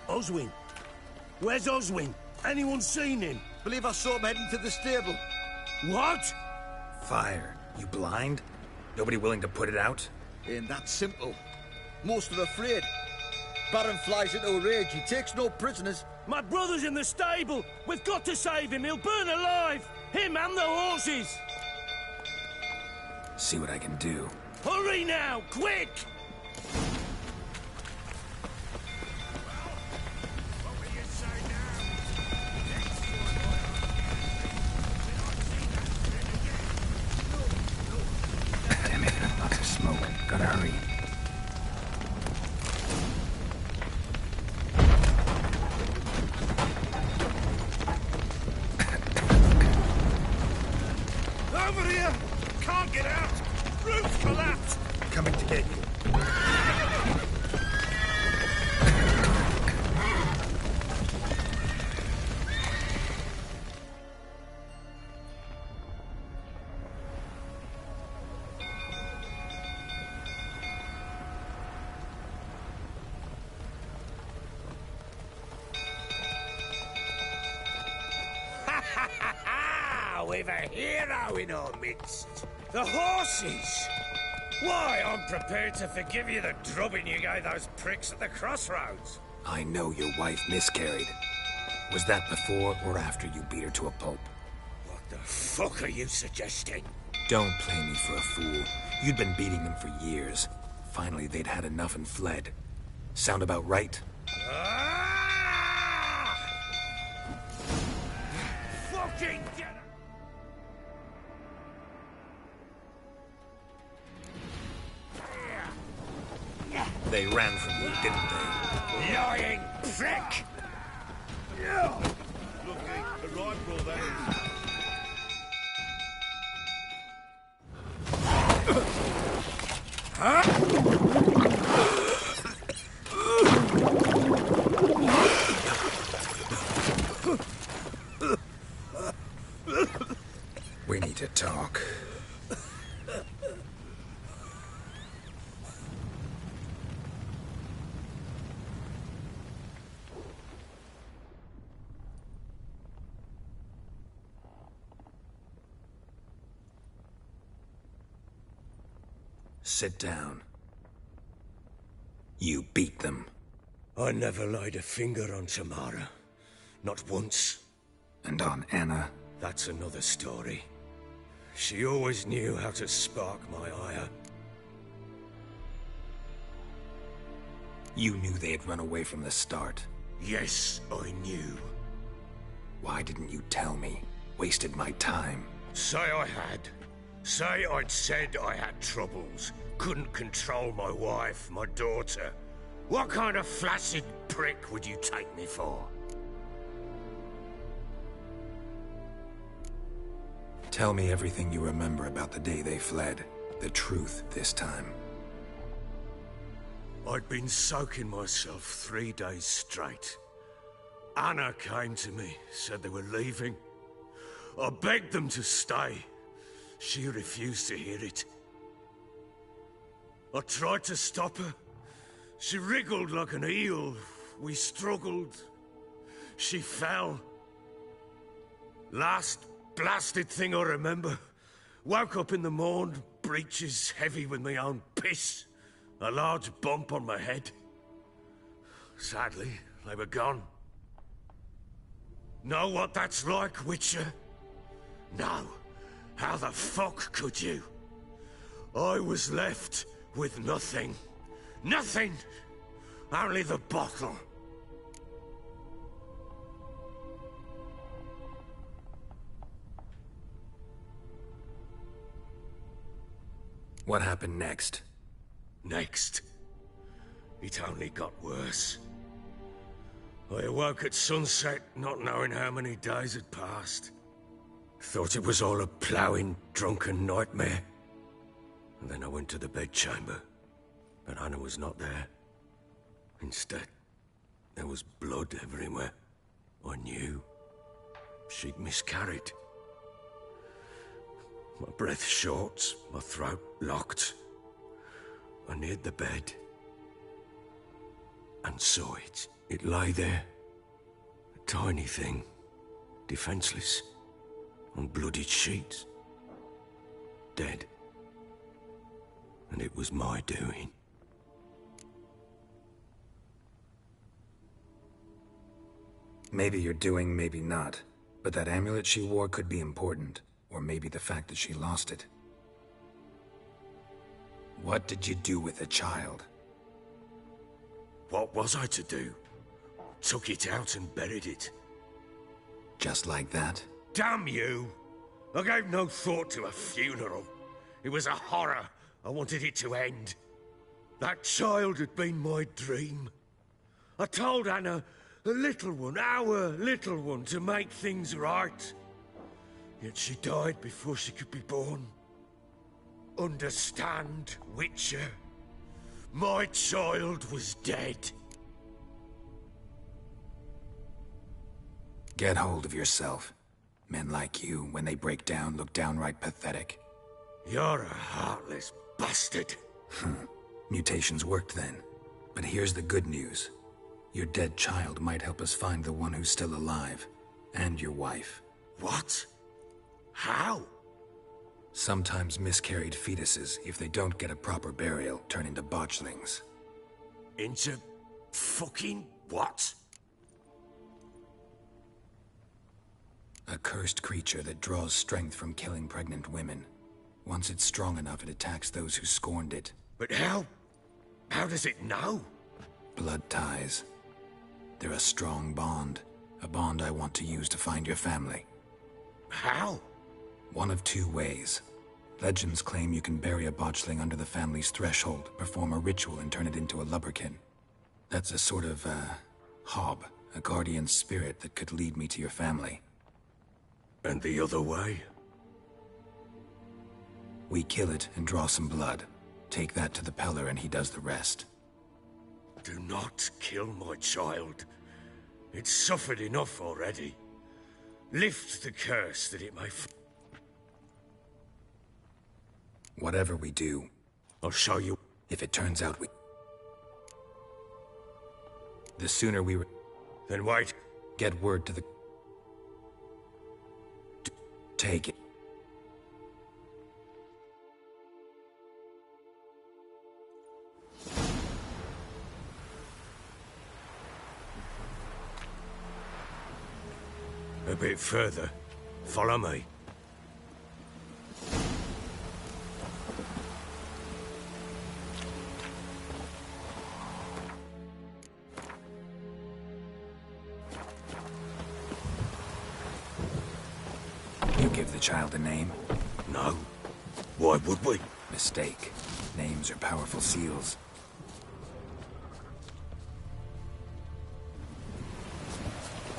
Oswin? Where's Oswin? Anyone seen him? Believe I saw him heading to the stable. What? Fire. You blind? Nobody willing to put it out? Ain't that simple. Most are afraid. Baron flies into a rage. He takes no prisoners. My brother's in the stable. We've got to save him. He'll burn alive. Him and the horses. See what I can do. Hurry now, quick! Damn it, lots of smoke. collapse! Coming to get you. We've a hero in our midst. The horses! Why, I'm prepared to forgive you the drubbing you gave those pricks at the crossroads. I know your wife miscarried. Was that before or after you beat her to a pulp? What the fuck are you suggesting? Don't play me for a fool. You'd been beating them for years. Finally, they'd had enough and fled. Sound about right? Fucking get her! They ran from you, didn't they? Lying prick! Lucky, the right bro, that is. We need to talk. Sit down. You beat them. I never laid a finger on Tamara. Not once. And on Anna? That's another story. She always knew how to spark my ire. You knew they had run away from the start. Yes, I knew. Why didn't you tell me? Wasted my time. Say I had. Say I'd said I had troubles. Couldn't control my wife, my daughter. What kind of flaccid prick would you take me for? Tell me everything you remember about the day they fled. The truth this time. I'd been soaking myself 3 days straight. Anna came to me, said they were leaving. I begged them to stay. She refused to hear it. I tried to stop her. She wriggled like an eel. We struggled. She fell. Last blasted thing I remember. Woke up in the morn, breeches heavy with my own piss. A large bump on my head. Sadly, they were gone. Know what that's like, Witcher? No. How the fuck could you? I was left with nothing. Nothing! Only the bottle. What happened next? Next? It only got worse. I awoke at sunset, not knowing how many days had passed. Thought it was all a ploughing, drunken nightmare. And then I went to the bedchamber, but Anna was not there. Instead, there was blood everywhere. I knew. She'd miscarried. My breath short, my throat locked. I neared the bed and saw it. It lay there, a tiny thing, defenseless, on bloodied sheets, dead. And it was my doing. Maybe you're doing, maybe not. But that amulet she wore could be important. Or maybe the fact that she lost it. What did you do with the child? What was I to do? Took it out and buried it. Just like that? Damn you! I gave no thought to a funeral. It was a horror. I wanted it to end. That child had been my dream. I told Anna, the little one, our little one, to make things right. Yet she died before she could be born. understand, Witcher? My child was dead. Get hold of yourself. Men like you, when they break down, look downright pathetic. You're a heartless bastard. Mutations worked then. But here's the good news. Your dead child might help us find the one who's still alive. And your wife. What? How? Sometimes miscarried fetuses, if they don't get a proper burial, turn into botchlings. Into fucking what? A cursed creature that draws strength from killing pregnant women. Once it's strong enough, it attacks those who scorned it. But how? How does it know? Blood ties. They're a strong bond. A bond I want to use to find your family. How? One of two ways. Legends claim you can bury a botchling under the family's threshold, perform a ritual, and turn it into a lubberkin. That's a sort of, hob, a guardian spirit that could lead me to your family. And the other way? We kill it and draw some blood. Take that to the Peller and he does the rest. Do not kill my child. It's suffered enough already. Lift the curse that it may... Whatever we do... I'll show you. If it turns out we... The sooner we... Then wait. Get word to the... Take it. A bit further. Follow me. You give the child a name? No. Why would we? Mistake. Names are powerful seals.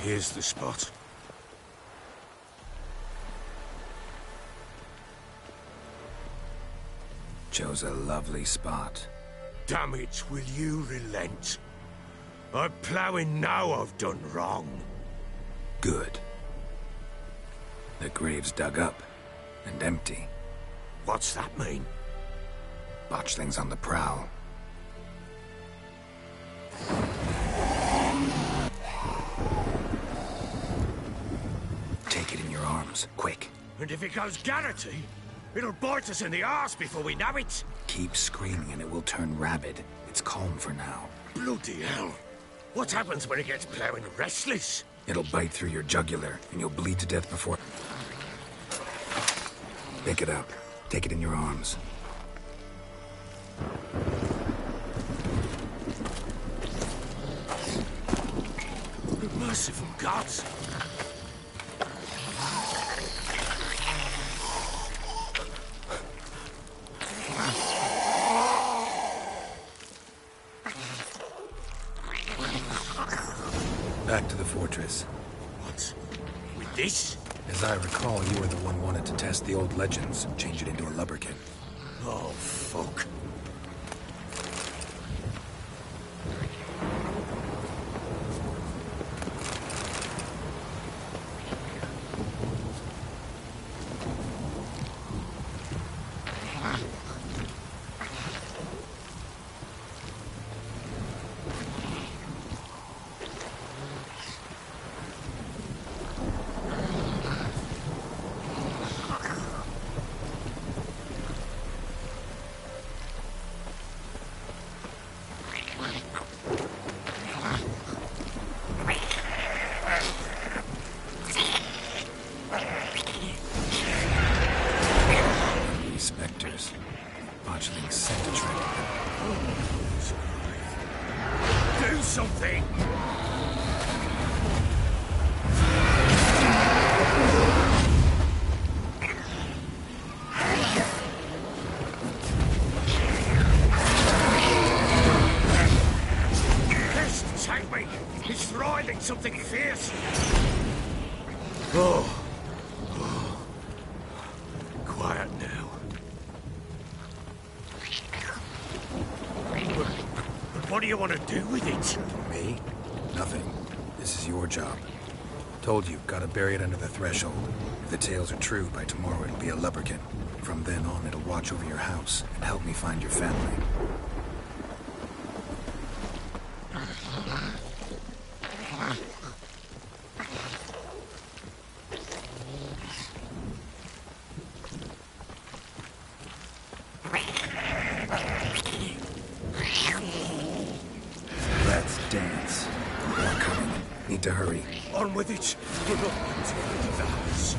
Here's the spot. Chose a lovely spot. Damn it, will you relent? I'm ploughing now I've done wrong. Good. The grave's dug up and empty. What's that mean? Botchlings on the prowl. Take it in your arms, quick. And if it goes Garrity, it'll bite us in the arse before we know it. Keep screaming and it will turn rabid. It's calm for now. Bloody hell. What happens when it gets ploughing restless? It'll bite through your jugular and you'll bleed to death before... Pick it up. Take it in your arms. Merciful gods! Back to the fortress. What? With this? As I recall, you were the one wanted to test the old legends, change it into a lubberkin. Oh, fuck. Spectres. Botchlings sent to track them. Do something! Pest, take me! It's thriving something fierce! Oh. Quiet now. What do you want to do with it? Me? Nothing. This is your job. Told you, gotta bury it under the threshold. If the tales are true, by tomorrow it'll be a lubberkin. From then on, it'll watch over your house and help me find your family. Let's dance. More coming. Need to hurry. On with it. We're not going to get into the house.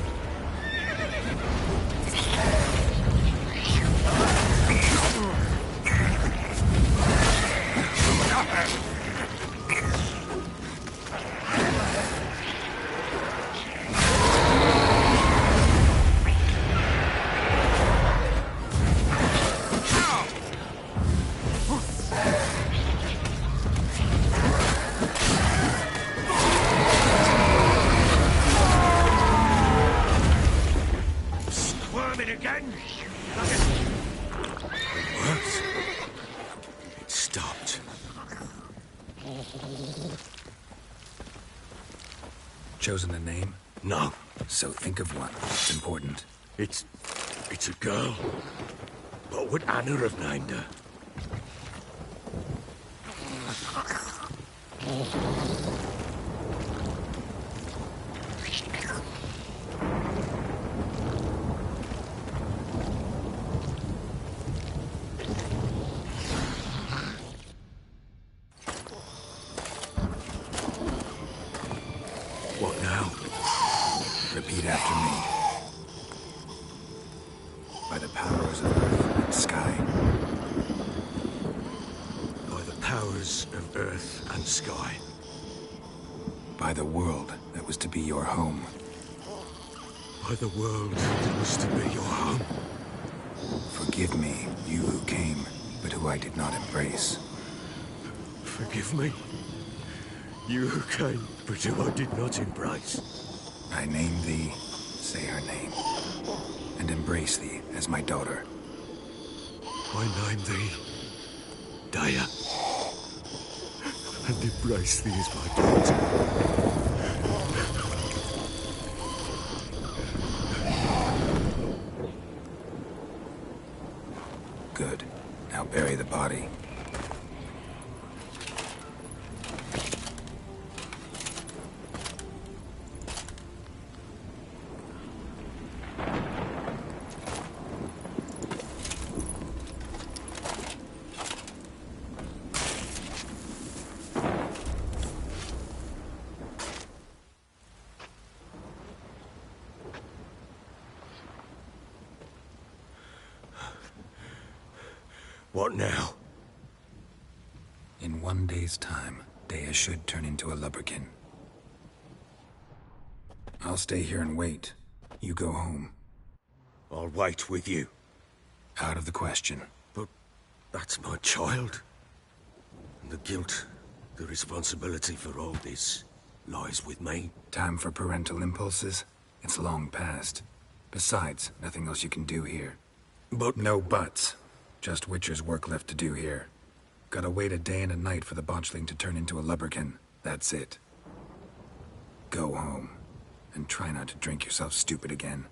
Squirming again. It worked. It stopped. Chosen a name? No. So think of one. It's important. It's a girl. What would Anna have named her? What now? Repeat after me. By the powers of earth and sky. By the powers of earth and sky. By the world that was to be your home. By the world that was to be your home. Forgive me, you who came, but who I did not embrace. Forgive me. You who came, but who I did not embrace. I name thee, say her name, and embrace thee as my daughter. I name thee Daya, and embrace thee as my daughter. Good. Now bury the body. What now? In 1 day's time, Dea should turn into a lubberkin. I'll stay here and wait. You go home. I'll wait with you. Out of the question. But that's my child. And the guilt, the responsibility for all this lies with me. Time for parental impulses? It's long past. Besides, nothing else you can do here. But... No buts. Just Witcher's work left to do here. Gotta wait a day and a night for the botchling to turn into a lubberkin. That's it. Go home. And try not to drink yourself stupid again.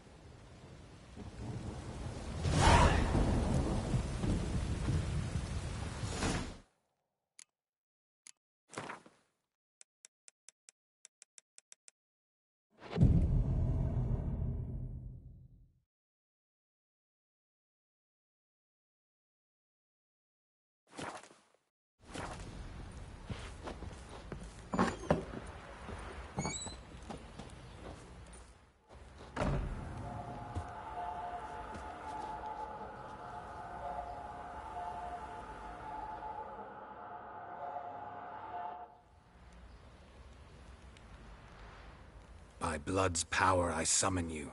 By blood's power I summon you.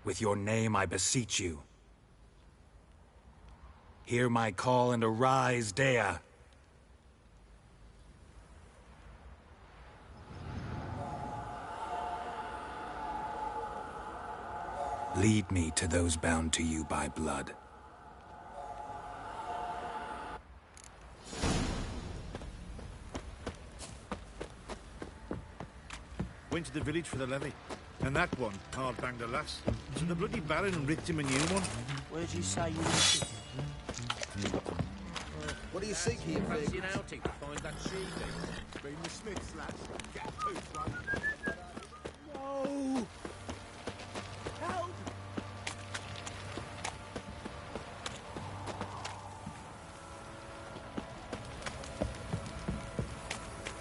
With your name I beseech you. Hear my call and arise, Dea. Lead me to those bound to you by blood. went to the village for the levy. And that one hard banged a lass. So the bloody Baron ripped him a new one. Where'd you say you went to? What do you seek here, Fancy an outing to find that shooting? Been the Smiths, lass. Get a poof, one. No! Help!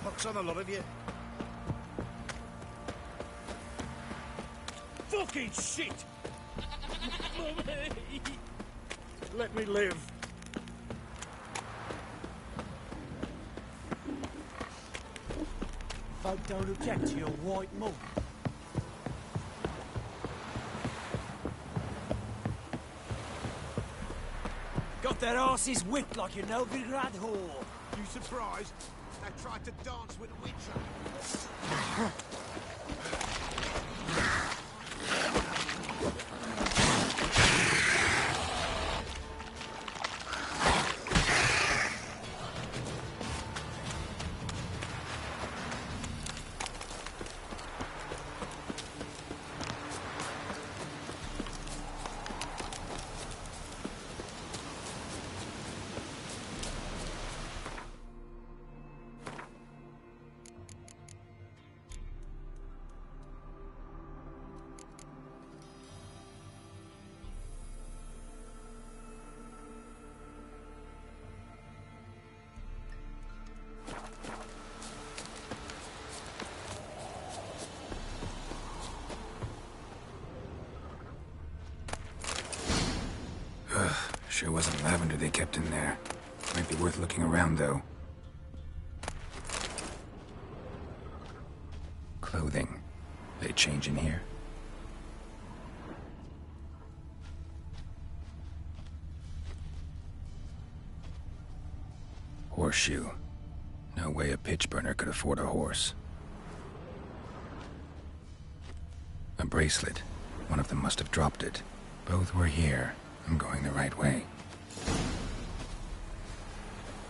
Pox on a lot of you. Fucking shit! Mummy! Let me live. Folk don't object to your white mug. Got their asses whipped like a Novigrad whore. You surprised? They tried to dance with a witcher. Sure wasn't lavender they kept in there. Might be worth looking around, though. Clothing. They change in here? Horseshoe. No way a pitch burner could afford a horse. A bracelet. One of them must have dropped it. Both were here. I'm going the right way.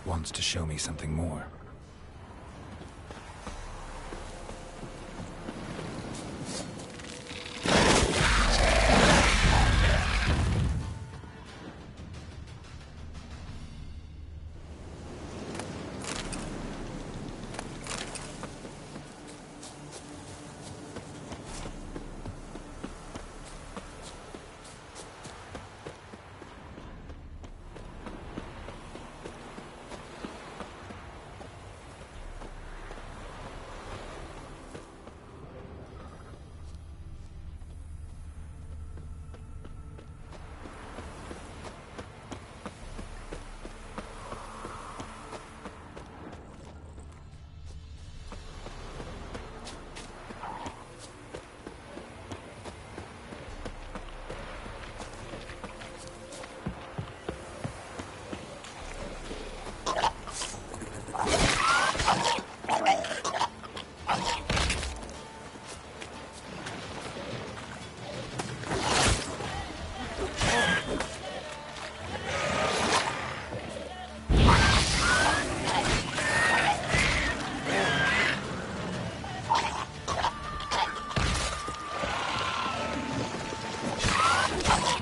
Wants to show me something more.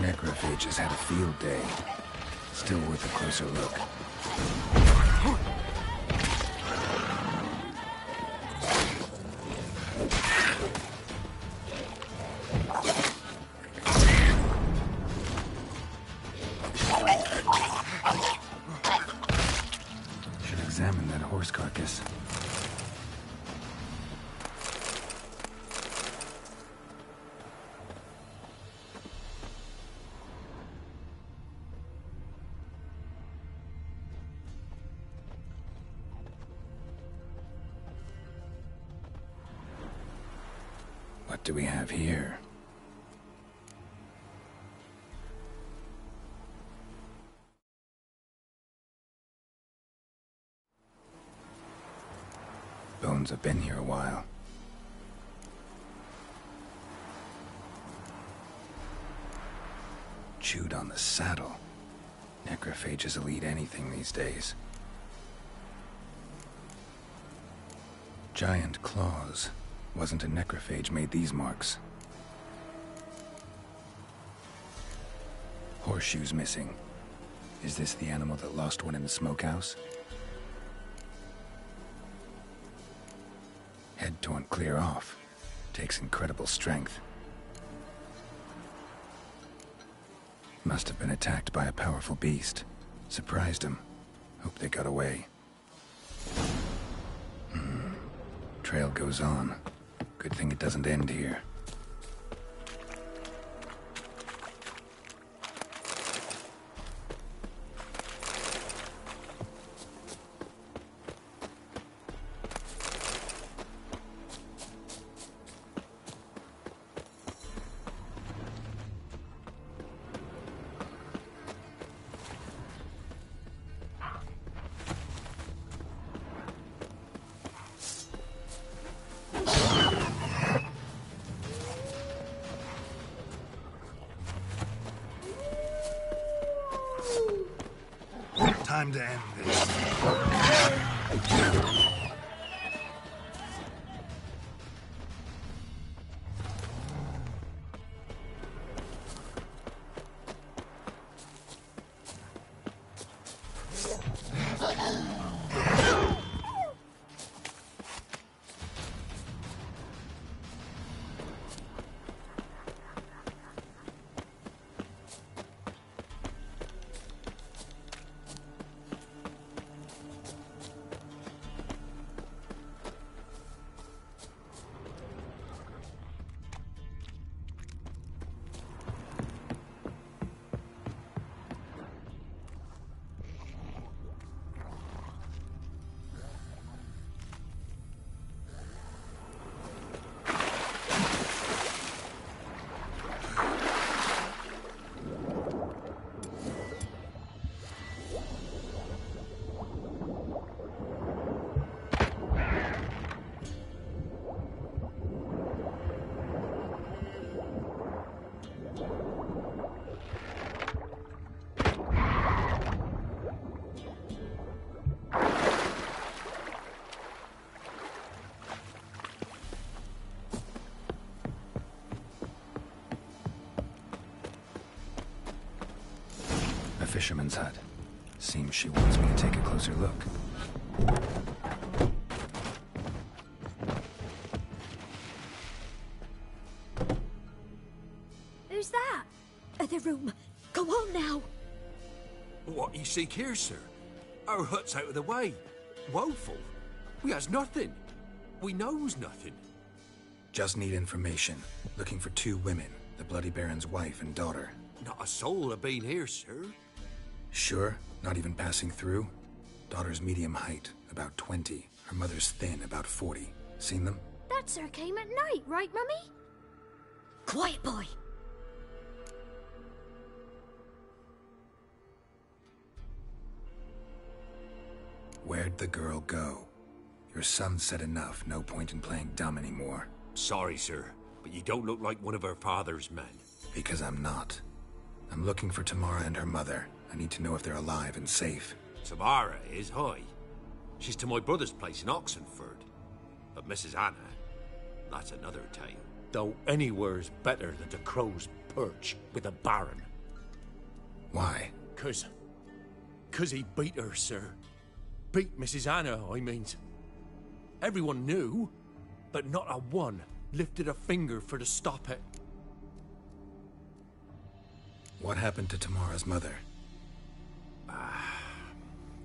Necrophages had a field day. Still worth a closer look. Should examine that horse carcass. What do we have here? Bones have been here a while. Chewed on the saddle. Necrophages will eat anything these days. Giant claws. Wasn't a necrophage made these marks. Horseshoes missing. Is this the animal that lost one in the smokehouse? Head torn clear off. Takes incredible strength. Must have been attacked by a powerful beast. Surprised him. Hope they got away. Trail goes on. Good thing it doesn't end here. Time to end this. A fisherman's hut. Seems she wants me to take a closer look. Who's that? The room. Go on now. What you seek here, sir? Our hut's out of the way. Woeful. We has nothing. We knows nothing. Just need information. Looking for 2 women. The Bloody Baron's wife and daughter. Not a soul have been here, sir. Sure? Not even passing through? Daughter's medium height, about 20. Her mother's thin, about 40. Seen them? That sir came at night, right, Mummy? Quiet, boy. Where'd the girl go? Your son said enough. No point in playing dumb anymore. Sorry, sir, but you don't look like one of our father's men. Because I'm not. I'm looking for Tamara and her mother. I need to know if they're alive and safe. Tamara is, hi. She's to my brother's place in Oxenford. But Mrs. Anna, that's another tale. Though anywhere's better than the Crow's Perch with a Baron. Why? 'Cause he beat her, sir. Beat Mrs. Anna, I means. Everyone knew, but not a one lifted a finger for to stop it. What happened to Tamara's mother?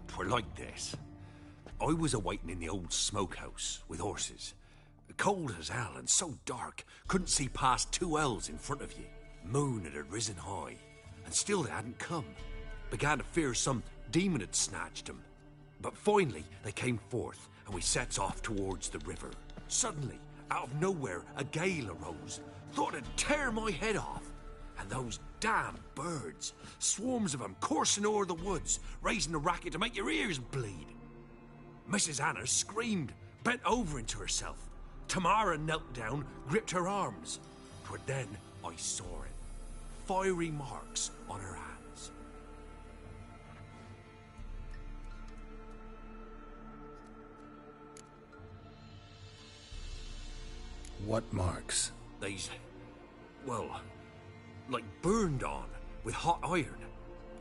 Twere like this. I was awaiting in the old smokehouse with horses. Cold as hell and so dark, couldn't see past 2 ells in front of you. Moon had risen high, and still they hadn't come. Began to fear some demon had snatched them. But finally, they came forth, and we sets off towards the river. Suddenly, out of nowhere, a gale arose. Thought it'd tear my head off. And those damn birds, swarms of them coursing o'er the woods, raising a racket to make your ears bleed. Mrs. Anna screamed, bent over into herself. Tamara knelt down, gripped her arms. 'Twere then I saw it. Fiery marks on her hands. What marks? These, well, like burned on with hot iron.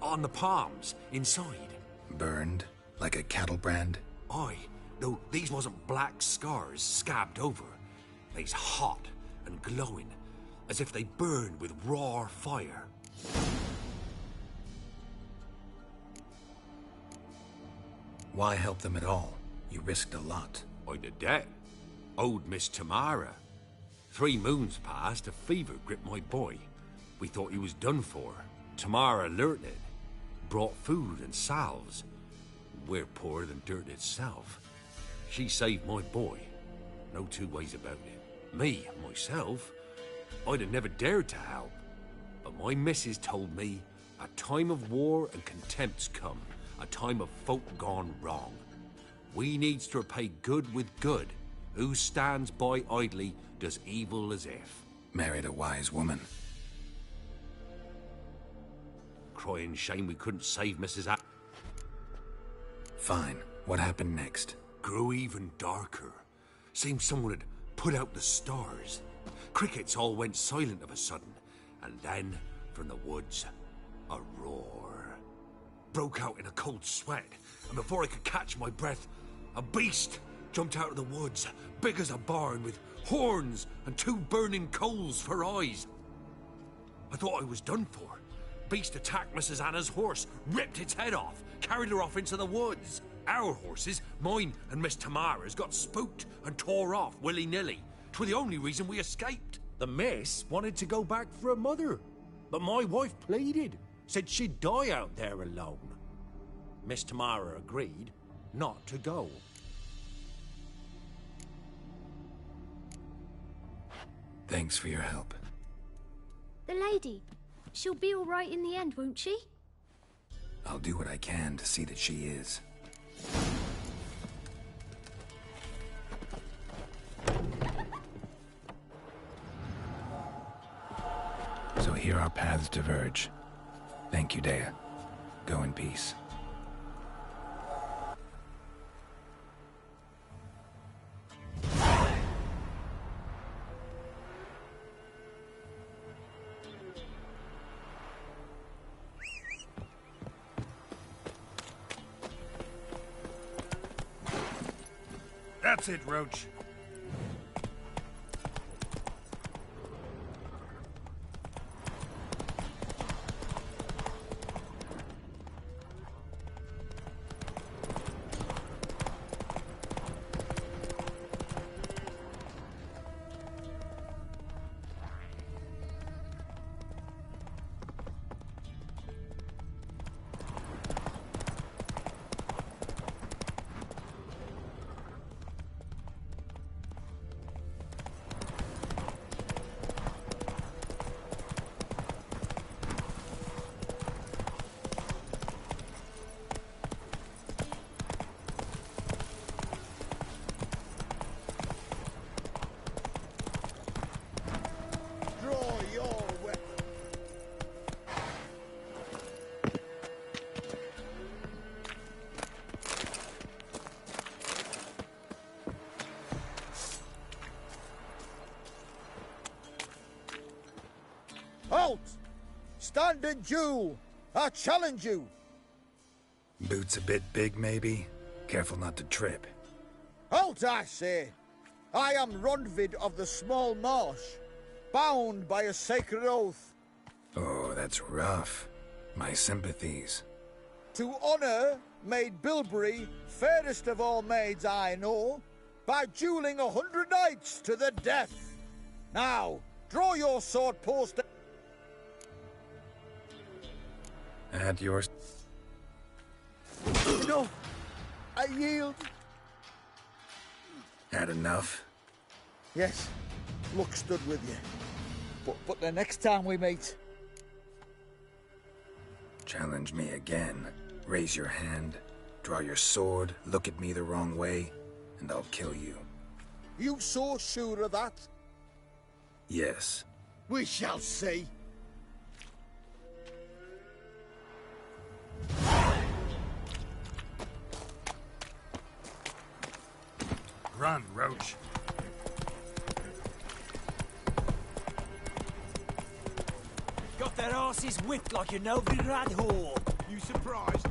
On the palms, inside. Burned? Like a cattle brand? Aye, though these wasn't black scars scabbed over. They's hot and glowing, as if they burned with raw fire. Why help them at all? You risked a lot. I'd a debt. Owed Miss Tamara. 3 moons passed, a fever gripped my boy. We thought he was done for. Tamara alerted. Brought food and salves. We're poorer than dirt itself. She saved my boy. No 2 ways about it. Me, myself, I'd have never dared to help. But my missus told me a time of war and contempt's come. A time of folk gone wrong. We needs to repay good with good. Who stands by idly does evil as if. Married a wise woman. Crying shame we couldn't save Mrs. Fine. What happened next? Grew even darker. Seemed someone had put out the stars. Crickets all went silent of a sudden. And then, from the woods, a roar. Broke out in a cold sweat. And before I could catch my breath, a beast jumped out of the woods, big as a barn, with horns and 2 burning coals for eyes. I thought I was done for. Beast attacked Mrs. Anna's horse, ripped its head off, carried her off into the woods. Our horses, mine and Miss Tamara's, got spooked and tore off willy-nilly. 'Twere the only reason we escaped. The miss wanted to go back for her mother, but my wife pleaded, said she'd die out there alone. Miss Tamara agreed not to go. Thanks for your help. The lady. She'll be all right in the end, won't she? I'll do what I can to see that she is. So here our paths diverge. Thank you, Dea. Go in peace. That's it, Roach. Halt! Stand and duel! I challenge you! Boots a bit big, maybe? Careful not to trip. Halt, I say! I am Ronvid of the Small Marsh, bound by a sacred oath. Oh, that's rough. My sympathies. To honour Maid Bilberry, fairest of all maids I know, by duelling 100 knights to the death. Now, draw your sword post. At your... No, I yield. Had enough? Yes, luck stood with you. But the next time we meet... Challenge me again. Raise your hand, draw your sword, look at me the wrong way, and I'll kill you. You so sure of that? Yes. We shall see. Run, Roach. their asses whipped like a Novigrad whore. You surprised?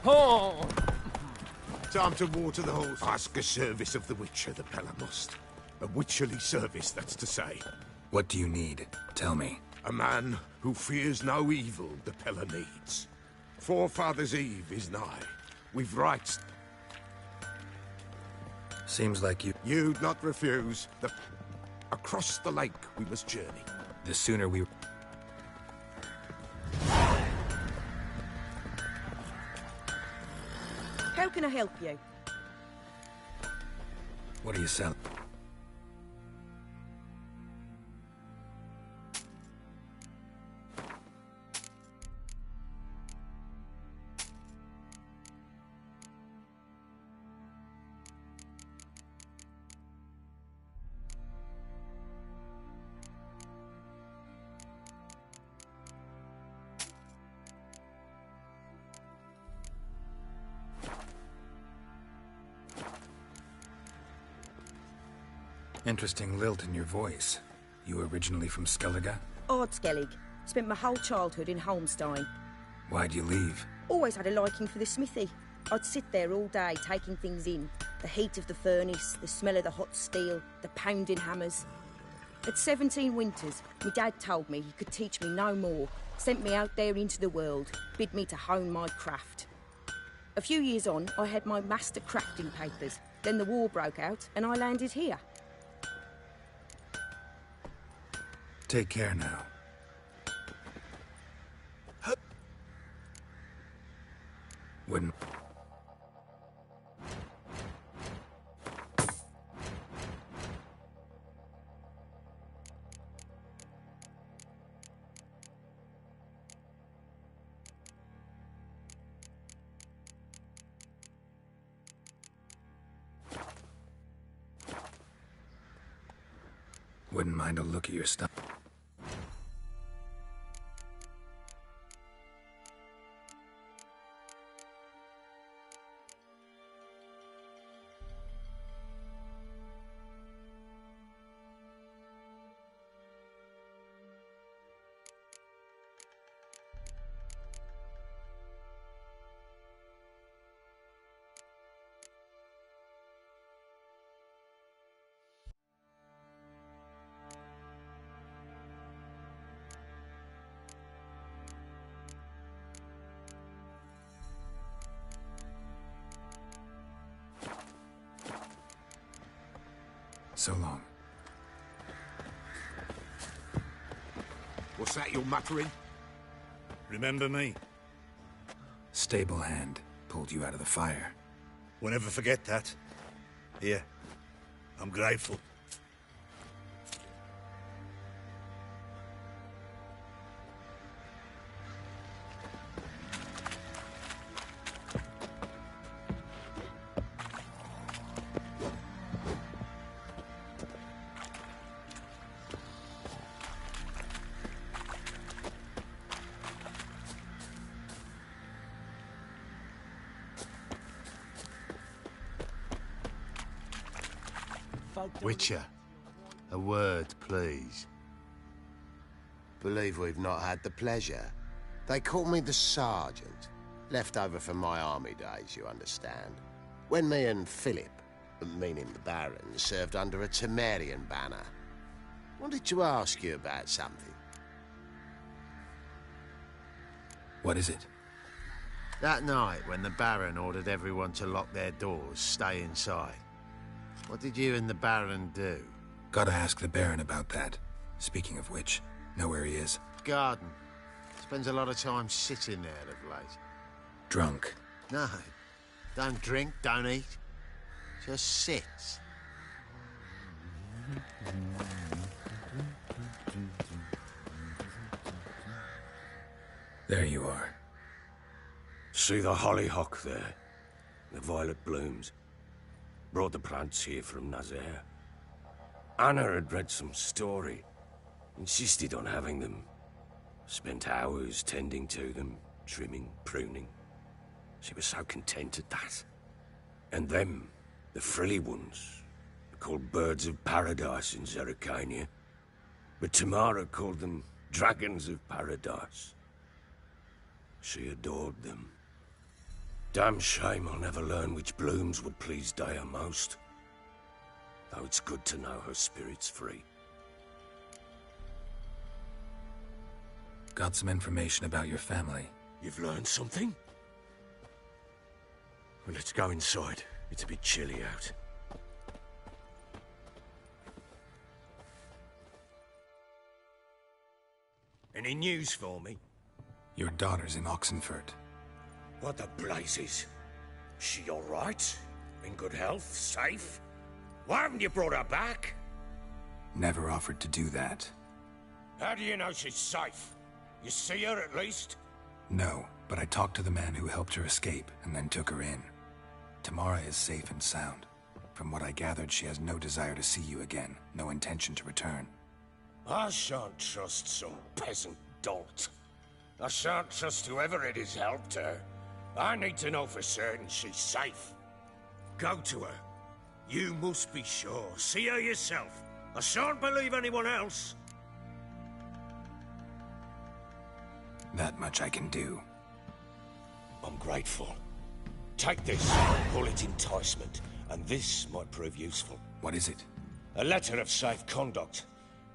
Oh! Time to water the horse. Ask a service of the Witcher, the Pella must. A witcherly service, that's to say. What do you need? Tell me. A man who fears no evil the Pella needs. Forefathers' Eve is nigh. We've rights. Seems like you... You'd not refuse. Across the lake we must journey. The sooner we... How can I help you? What are you selling? Interesting lilt in your voice. You originally from Skellige? Ardskellig. Spent my whole childhood in Holmstein. Why'd you leave? Always had a liking for the smithy. I'd sit there all day taking things in. The heat of the furnace, the smell of the hot steel, the pounding hammers. At 17 winters, my dad told me he could teach me no more. Sent me out there into the world, bid me to hone my craft. A few years on, I had my master crafting papers. Then the war broke out and I landed here. Take care now. Wouldn't... Wouldn't mind a look at your stuff. So long. What's that you're muttering? Remember me? Stable hand pulled you out of the fire. Won't ever forget that. Here, I'm grateful. Witcher, a word, please. Believe we've not had the pleasure. They call me the Sergeant. Left over from my army days, you understand. When me and Philip, meaning the Baron, served under a Temerian banner. Wanted to ask you about something. What is it? That night when the Baron ordered everyone to lock their doors, stay inside. What did you and the Baron do? Gotta ask the Baron about that. Speaking of which, know where he is? Garden. Spends a lot of time sitting there of late. Drunk. No. Don't drink, don't eat. Just sits. There you are. See the hollyhock there? The violet blooms. Brought the plants here from Nazaire. Anna had read some story. Insisted on having them. Spent hours tending to them, trimming, pruning. She was so content at that. And them, the frilly ones, are called birds of paradise in Zerrikania. But Tamara called them dragons of paradise. She adored them. Damn shame I'll never learn which blooms would please Daya most. Though it's good to know her spirit's free. Got some information about your family. You've learned something? Well, let's go inside. It's a bit chilly out. Any news for me? Your daughter's in Oxenfurt. What the blazes? She all right? In good health? Safe? Why haven't you brought her back? Never offered to do that. How do you know she's safe? You see her at least? No, but I talked to the man who helped her escape and then took her in. Tamara is safe and sound. From what I gathered, she has no desire to see you again, no intention to return. I shan't trust some peasant dolt. I shan't trust whoever it is helped her. I need to know for certain she's safe. Go to her. You must be sure. See her yourself. I shan't believe anyone else. That much I can do. I'm grateful. Take this, call it enticement, and this might prove useful. What is it? A letter of safe conduct.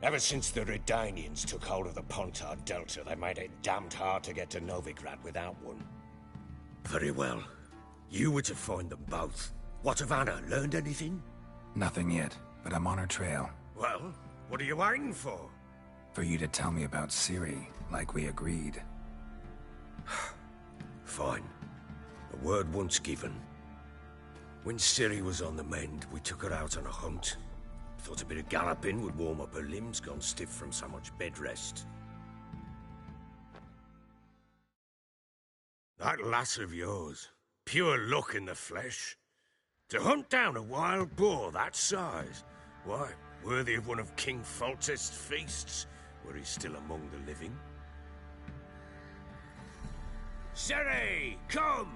Ever since the Redanians took hold of the Pontard Delta, they made it damned hard to get to Novigrad without one. Very well. You were to find them both. What of Anna? Learned anything? Nothing yet, but I'm on her trail. Well, what are you waiting for? For you to tell me about Ciri, like we agreed. Fine. A word once given. When Ciri was on the mend, we took her out on a hunt. Thought a bit of galloping would warm up her limbs, gone stiff from so much bed rest. That lass of yours, pure luck in the flesh. To hunt down a wild boar that size, why, worthy of one of King Foltest's feasts, were he still among the living. Ciri, come!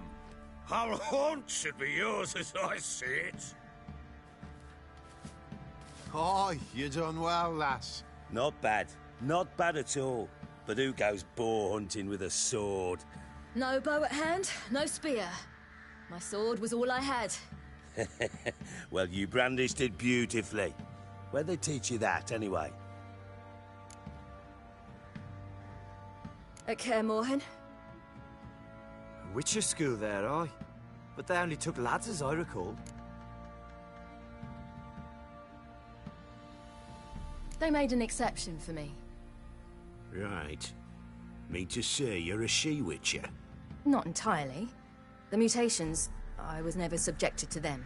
Our haunt should be yours as I see it. Oh, you done well, lass. Not bad. Not bad at all. But who goes boar hunting with a sword? No bow at hand, no spear. My sword was all I had. Well, you brandished it beautifully. Where'd they teach you that, anyway? At Kaer Morhen. Witcher school there, aye. But they only took lads, as I recall. They made an exception for me. Right. Mean to say you're a she-witcher? Not entirely. The mutations, I was never subjected to them.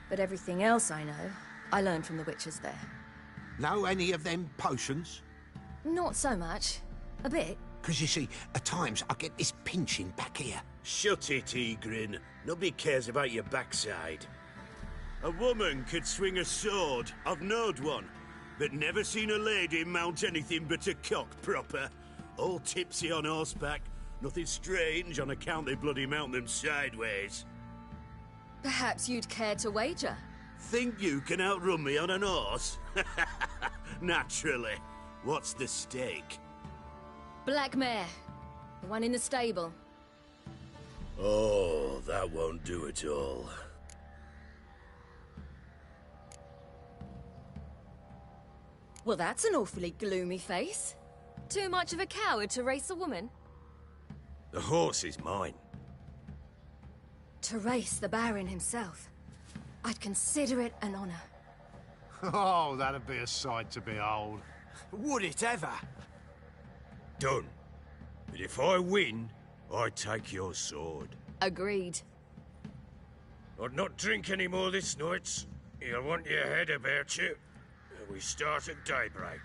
But everything else I know, I learned from the witches there. Know any of them potions? Not so much. A bit. Because you see, at times I get this pinching back here. Shut it, Egrin. Nobody cares about your backside. A woman could swing a sword. I've knowed one. But never seen a lady mount anything but a cock proper. All tipsy on horseback. Nothing strange on account they bloody mount them sideways. Perhaps you'd care to wager? Think you can outrun me on an horse? Naturally. What's the stake? Black mare. The one in the stable. Oh, that won't do at all. Well, that's an awfully gloomy face. Too much of a coward to race a woman? The horse is mine. To race the Baron himself. I'd consider it an honor. Oh, that'd be a sight to behold. Would it ever? Done. But if I win, I take your sword. Agreed. I'd not drink any more this night. You'll want your head about you. We start at daybreak.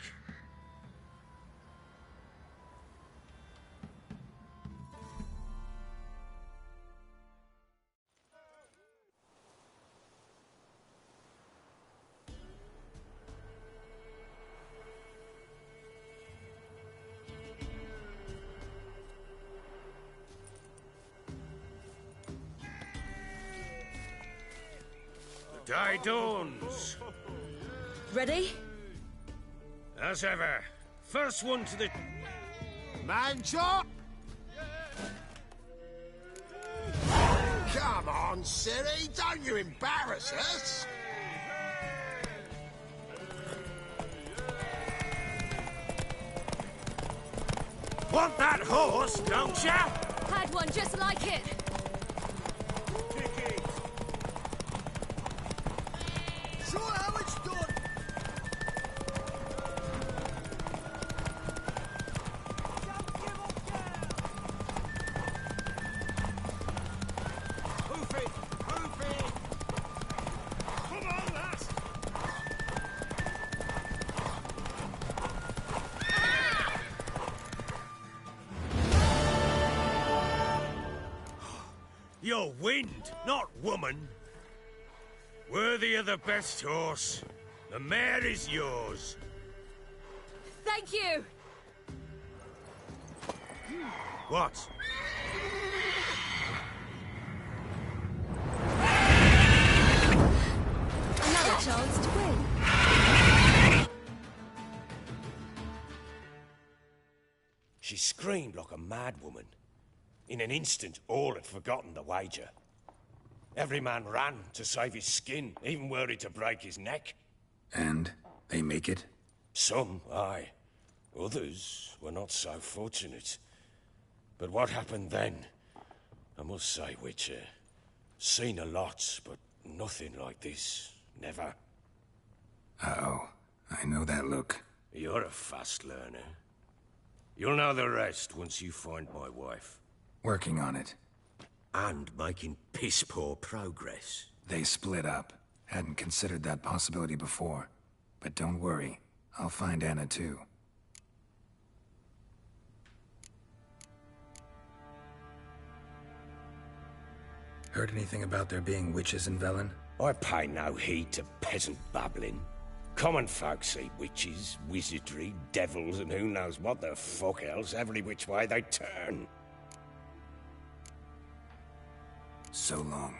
Day dawns. Ready? As ever. First one to the... Man chop! Come on, Siri, don't you embarrass us! Want that horse, don't ya? Had one just like it. Show how it's done. Hoof it! Hoof it! Come on, lass! You're wind, not woman. Worthy of the best horse. The mare is yours. Thank you. What? Another chance to win. She screamed like a mad woman. In an instant, all had forgotten the wager. Every man ran to save his skin, even were he to break his neck. And they make it? Some, aye. Others were not so fortunate. But what happened then? I must say, Witcher, seen a lot, but nothing like this. Never. Uh-oh. I know that look. You're a fast learner. You'll know the rest once you find my wife. Working on it. And making piss-poor progress. They split up. Hadn't considered that possibility before. But don't worry. I'll find Anna too. Heard anything about there being witches in Velen? I pay no heed to peasant babbling. Common folk see witches, wizardry, devils, and who knows what the fuck else every which way they turn. So long.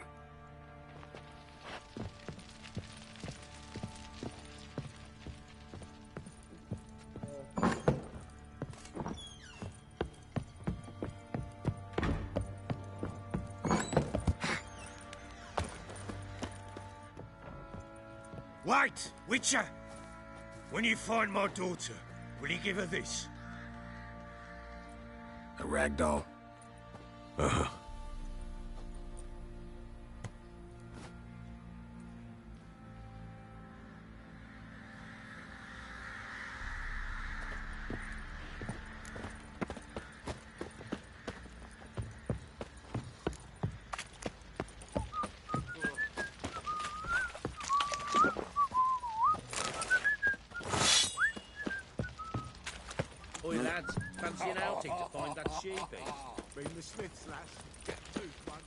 Wait, Witcher! When you find my daughter, will you give her this? A ragdoll? Uh-huh. Oi lads, fancy an outing to find that sheepy? Bring the Smiths, lass. Get two, one.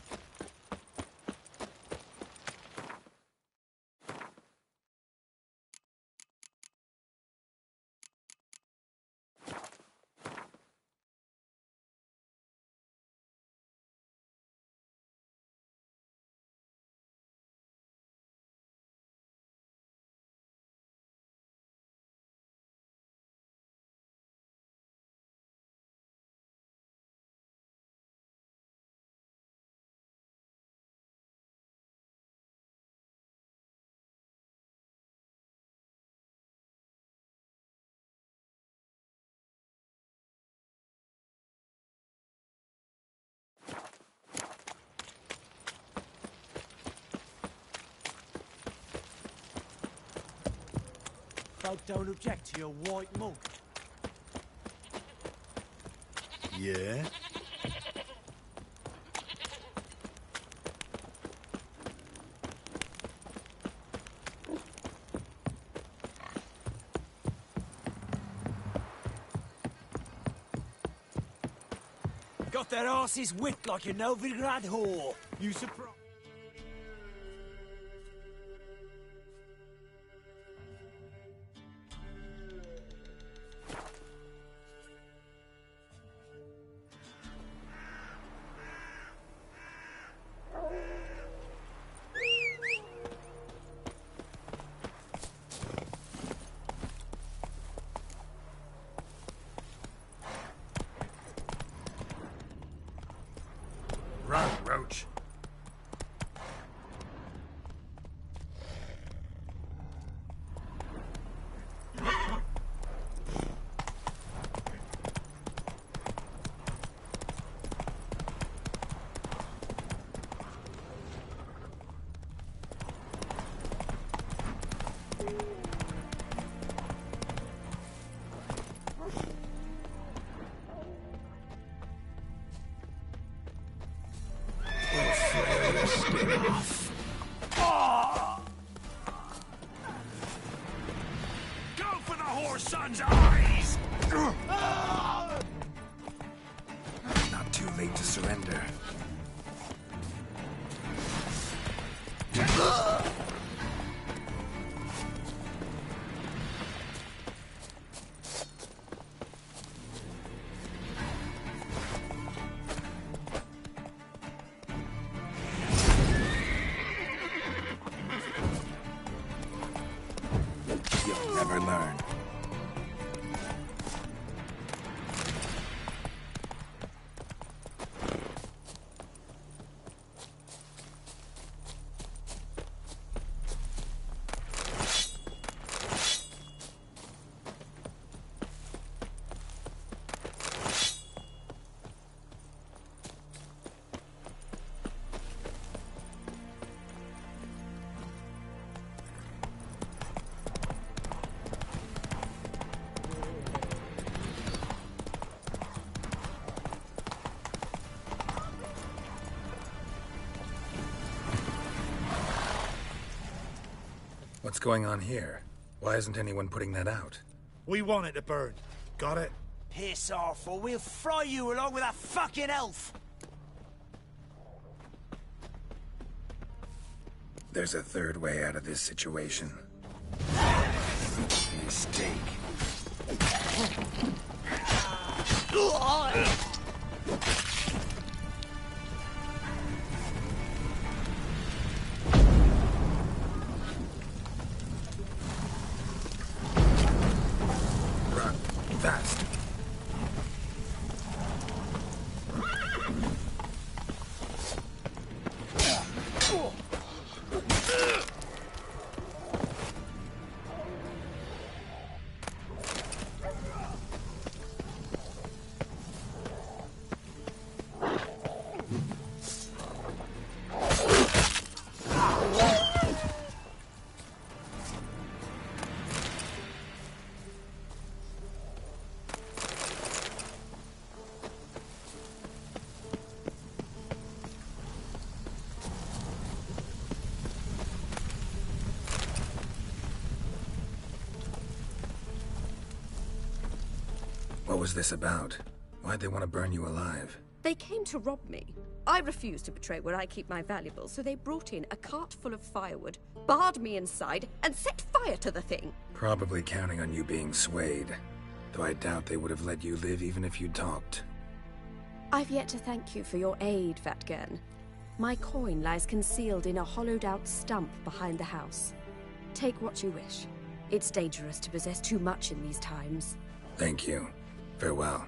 Folk don't object to your white mug. Yeah? Got their asses whipped like a Novigrad whore. You surprised? approach. Son's eyes! Not too late to surrender. You'll never learn. What's going on here? Why isn't anyone putting that out? We want it to burn. Got it? Piss off, or we'll fry you along with a fucking elf! There's a third way out of this situation. Mistake. Run. Fast. What was this about? Why'd they want to burn you alive? They came to rob me. I refused to betray where I keep my valuables, so they brought in a cart full of firewood, barred me inside, and set fire to the thing. Probably counting on you being swayed. Though I doubt they would have let you live even if you talked. I've yet to thank you for your aid, Vatgern. My coin lies concealed in a hollowed-out stump behind the house. Take what you wish. It's dangerous to possess too much in these times. Thank you. Farewell.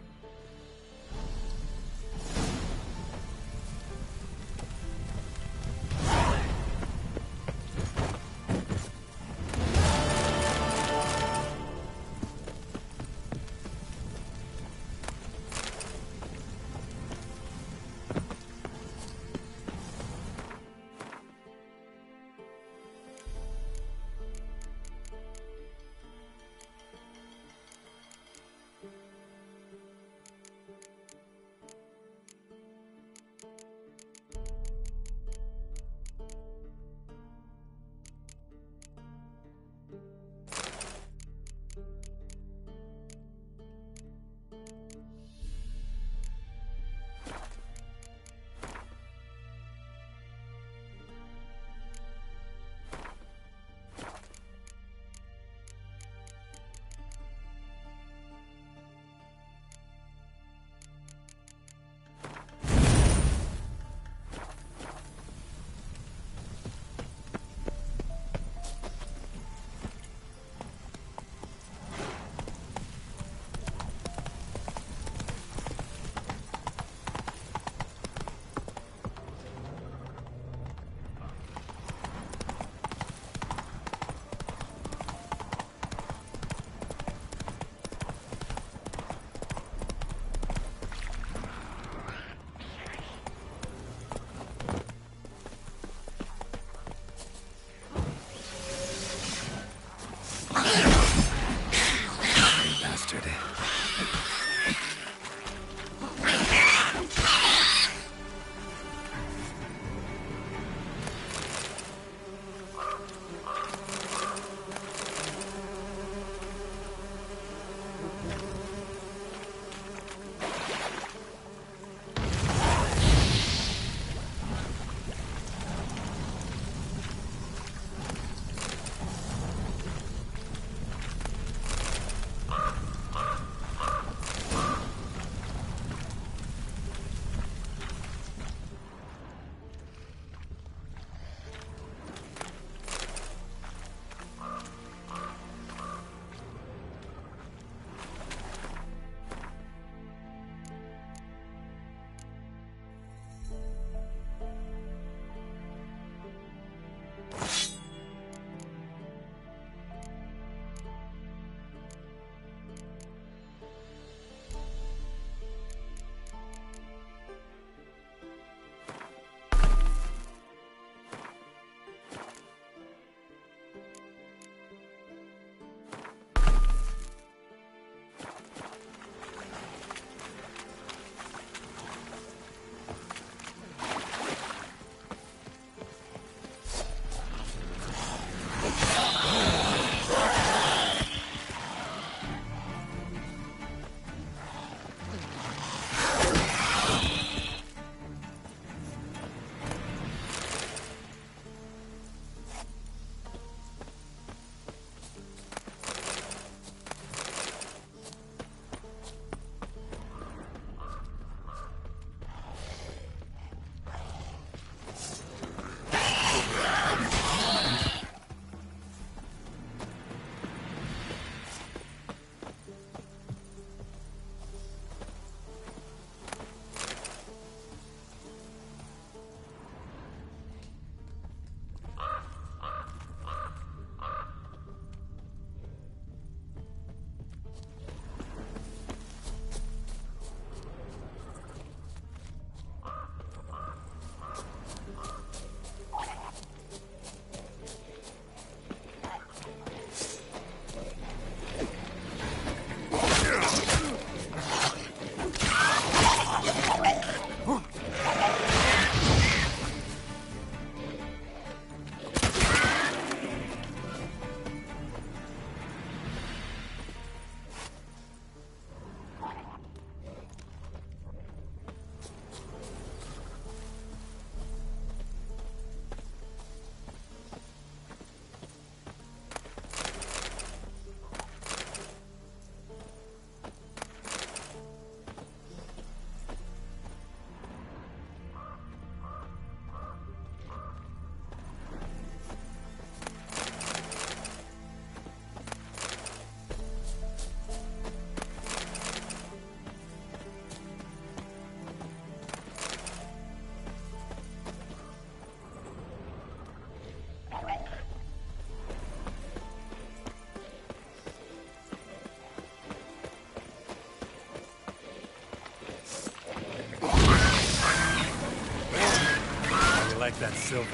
like that silver.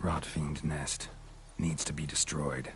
Rotfiend nest. Needs to be destroyed.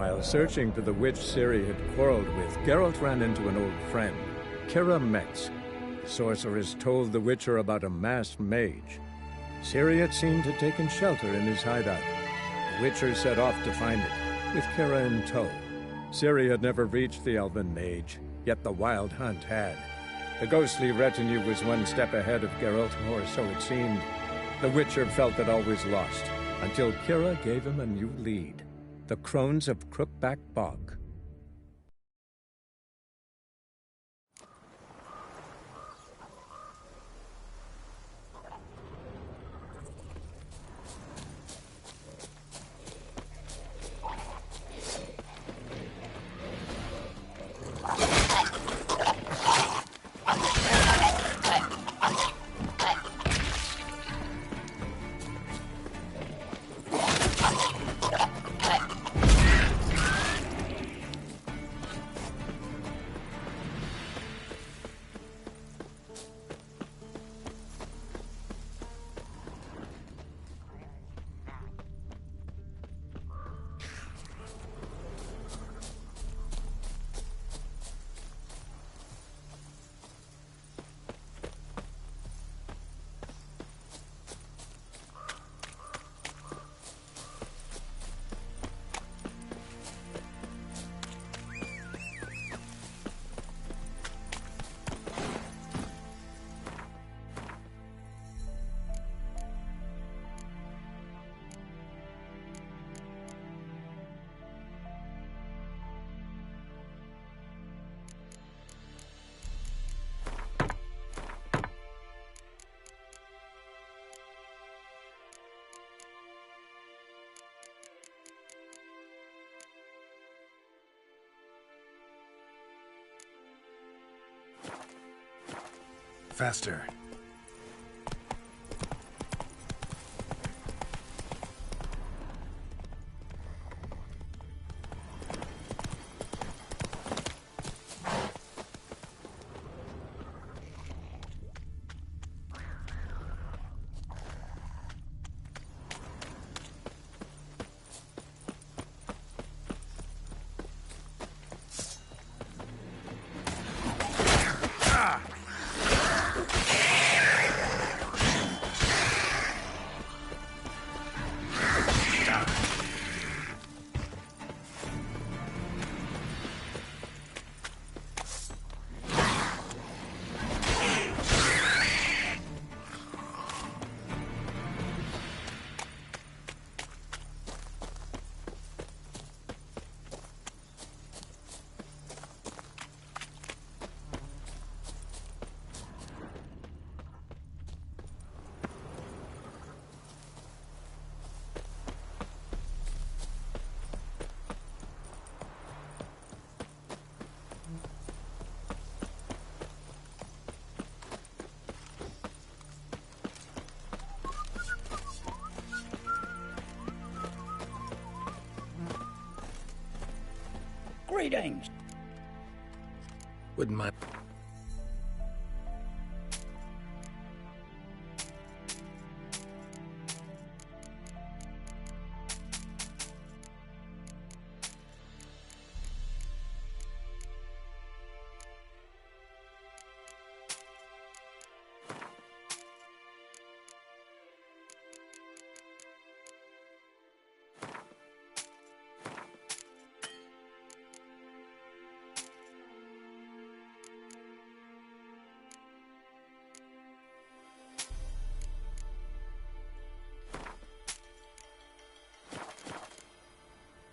While searching for the witch Ciri had quarreled with, Geralt ran into an old friend, Kira Metz. The sorceress told the Witcher about a masked mage. Ciri had seemed to have taken shelter in his hideout. The Witcher set off to find it, with Kira in tow. Ciri had never reached the elven mage, yet the Wild Hunt had. The ghostly retinue was one step ahead of Geralt, or so it seemed. The Witcher felt that all was lost, until Kira gave him a new lead. The Crones of Crookback Bog. Faster. Greetings. Wouldn't mind.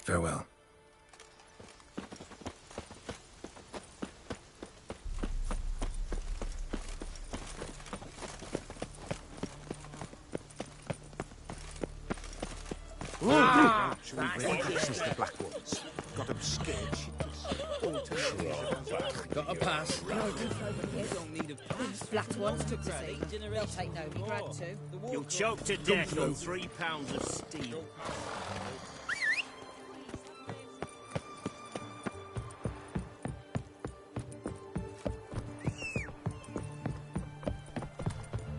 Farewell. This is the black ones. Got them scared. Got a pass. Flat ones took to sea. They'll take no, we grad too. You'll choke to death on 3 pounds of steel.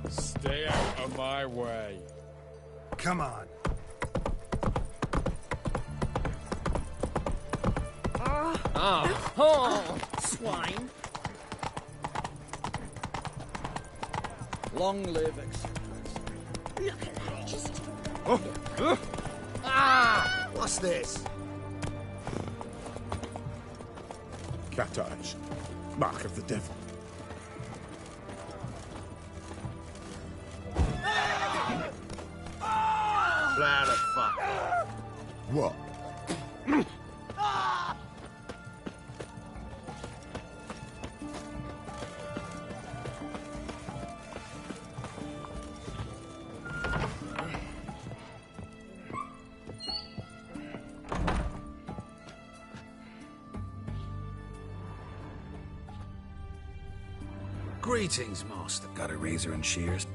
Stay out of my way. Come on. Oh, swine. Long live etc. Look at that, just... Ah! What's this? Cat eyes. Mark of the devil. Blood of fuck. What? Greetings, master. Got a razor and shears?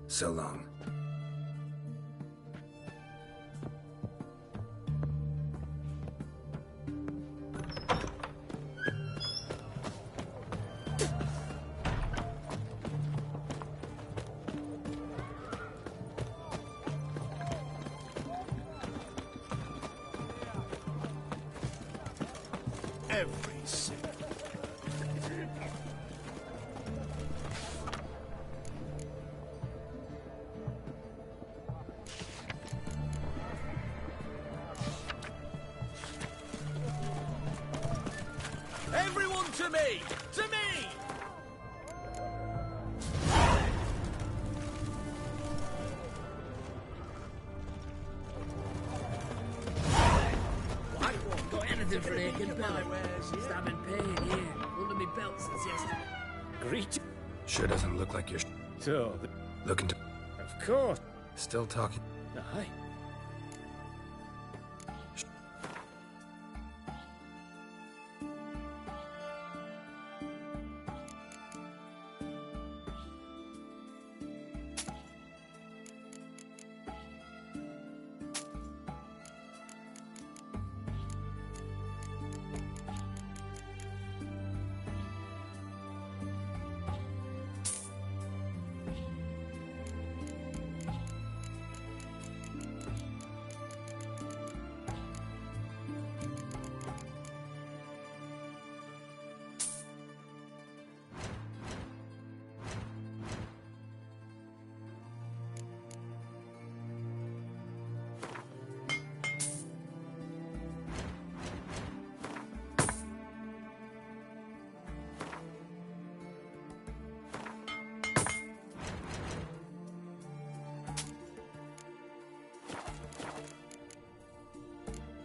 So long. Every single. Everyone to me! To me! What? Got anything for aching belly? Stabbing pain here, under me belt since yesterday. Greet. Sure doesn't look like you're So, looking to... of course. Still talking. Aye.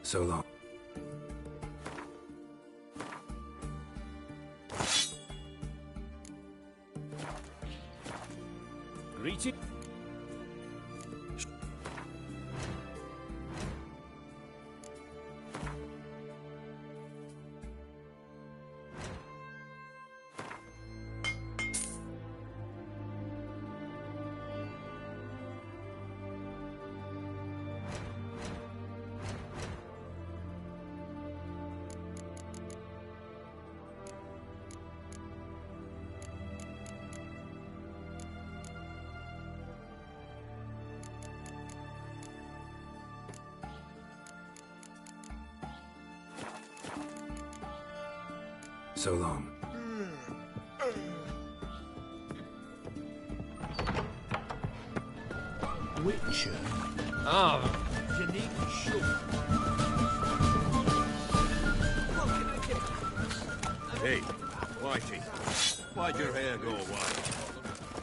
So long. Greeting. So long. Witcher. Ah, You need to shoot. Hey, Whitey, why'd your hair go white?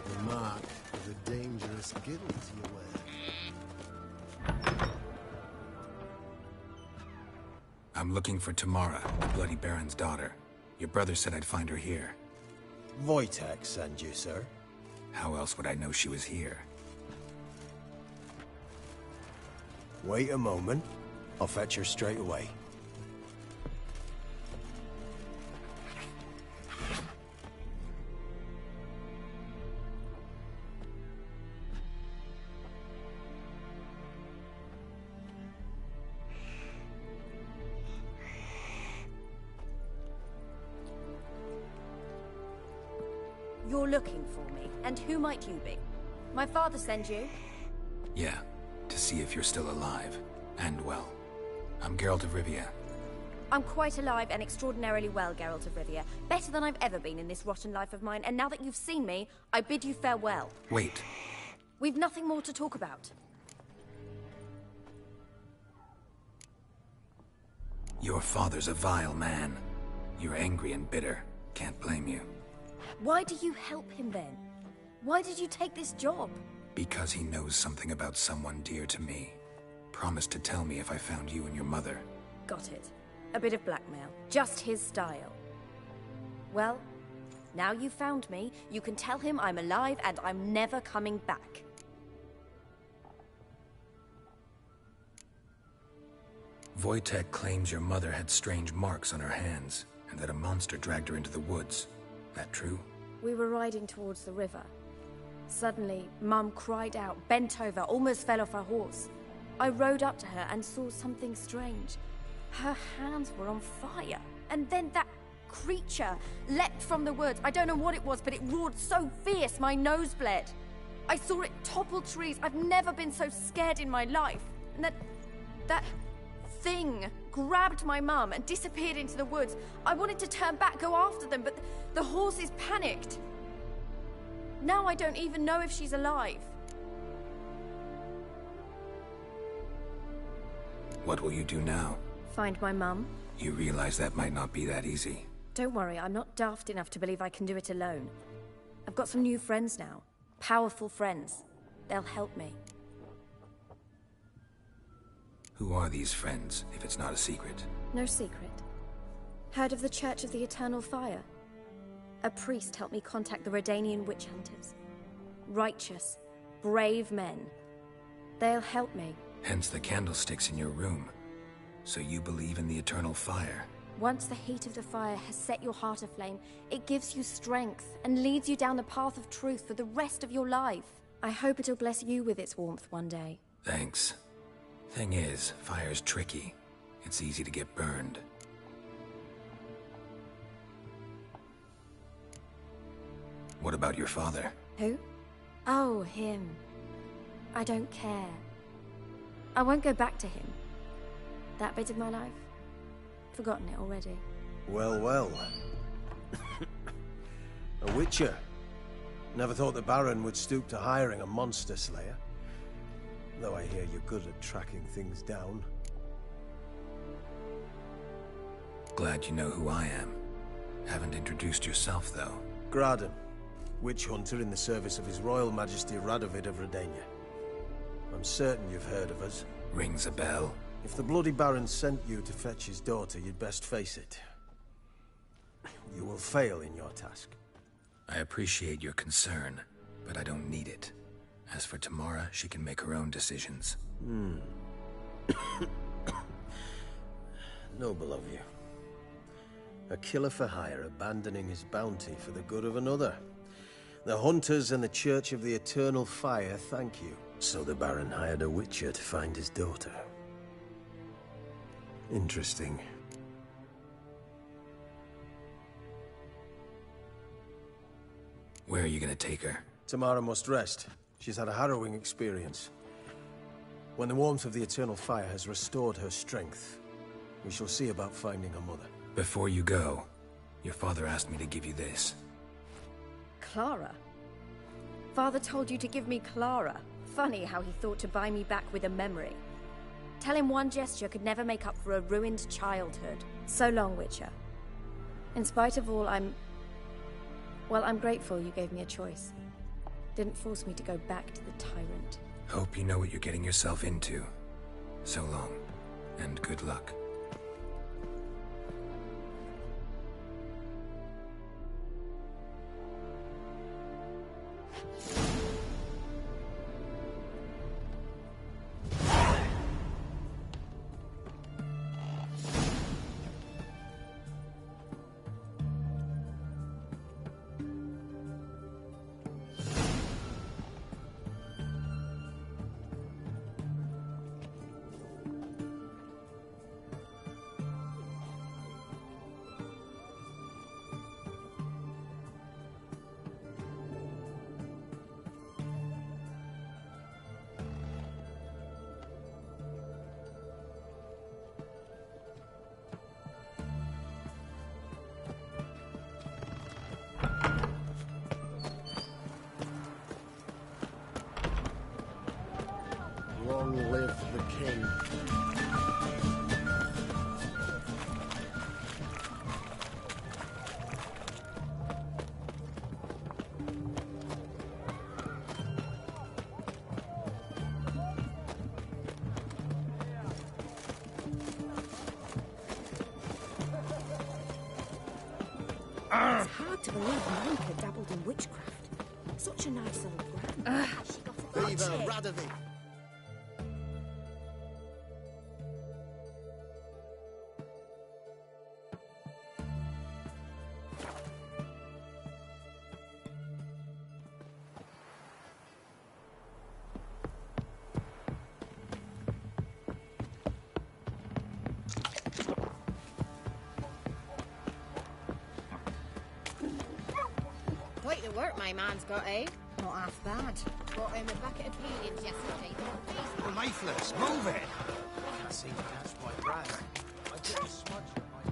The mark of a dangerous guild you wear. I'm looking for Tamara, the Bloody Baron's daughter. Your brother said I'd find her here. Wojtek sent you, sir. How else would I know she was here? Wait a moment. I'll fetch her straight away. You're looking for me, and who might you be? My father sent you? Yeah, to see if you're still alive. And well. I'm Geralt of Rivia. I'm quite alive and extraordinarily well, Geralt of Rivia. Better than I've ever been in this rotten life of mine, and now that you've seen me, I bid you farewell. Wait. We've nothing more to talk about. Your father's a vile man. You're angry and bitter. Can't blame you. Why do you help him then? Why did you take this job? Because he knows something about someone dear to me. Promised to tell me if I found you and your mother. Got it. A bit of blackmail. Just his style. Well, now you've found me, you can tell him I'm alive and I'm never coming back. Wojtek claims your mother had strange marks on her hands, and that a monster dragged her into the woods. That true? We were riding towards the river. Suddenly, Mum cried out, bent over, almost fell off her horse. I rode up to her and saw something strange. Her hands were on fire. And then that creature leapt from the woods. I don't know what it was, but it roared so fierce my nose bled. I saw it topple trees. I've never been so scared in my life. And that thing grabbed my mum and disappeared into the woods. I wanted to turn back, go after them, but the horses panicked. Now I don't even know if she's alive. What will you do now? Find my mum. You realize that might not be that easy. Don't worry, I'm not daft enough to believe I can do it alone. I've got some new friends now. Powerful friends. They'll help me. Who are these friends, if it's not a secret? No secret. Heard of the Church of the Eternal Fire? A priest helped me contact the Redanian witch hunters. Righteous, brave men. They'll help me. Hence the candlesticks in your room. So you believe in the eternal fire? Once the heat of the fire has set your heart aflame, it gives you strength and leads you down the path of truth for the rest of your life. I hope it'll bless you with its warmth one day. Thanks. Thing is, fire's tricky. It's easy to get burned. What about your father? Who? Oh, him. I don't care. I won't go back to him. That bit of my life? Forgotten it already. Well, well. A witcher. Never thought the Baron would stoop to hiring a monster slayer. Though I hear you're good at tracking things down. Glad you know who I am. Haven't introduced yourself, though. Graden, witch hunter in the service of His Royal Majesty Radovid of Redania. I'm certain you've heard of us. Rings a bell. If the Bloody Baron sent you to fetch his daughter, you'd best face it. You will fail in your task. I appreciate your concern, but I don't need it. As for Tamara, she can make her own decisions. Noble of you. A killer for hire abandoning his bounty for the good of another. The hunters and the Church of the Eternal Fire thank you. So the Baron hired a witcher to find his daughter. Interesting. Where are you gonna take her? Tamara must rest. She's had a harrowing experience. When the warmth of the Eternal Fire has restored her strength, we shall see about finding her mother. Before you go, your father asked me to give you this. Clara? Father told you to give me Clara. Funny how he thought to buy me back with a memory. Tell him one gesture could never make up for a ruined childhood. So long, Witcher. In spite of all, I'm grateful you gave me a choice. Didn't force me to go back to the tyrant. Hope you know what you're getting yourself into. So long, and good luck. Long live the king. It's hard to believe Monica dabbled in witchcraft. Such a nice old gran. She got a Viva budget. Radovid! Quite the work my man's got, eh? Not half bad. Brought him a bucket of peelings yesterday. You're lifeless. Move it. Can't seem to catch my breath. I get a smudge on my...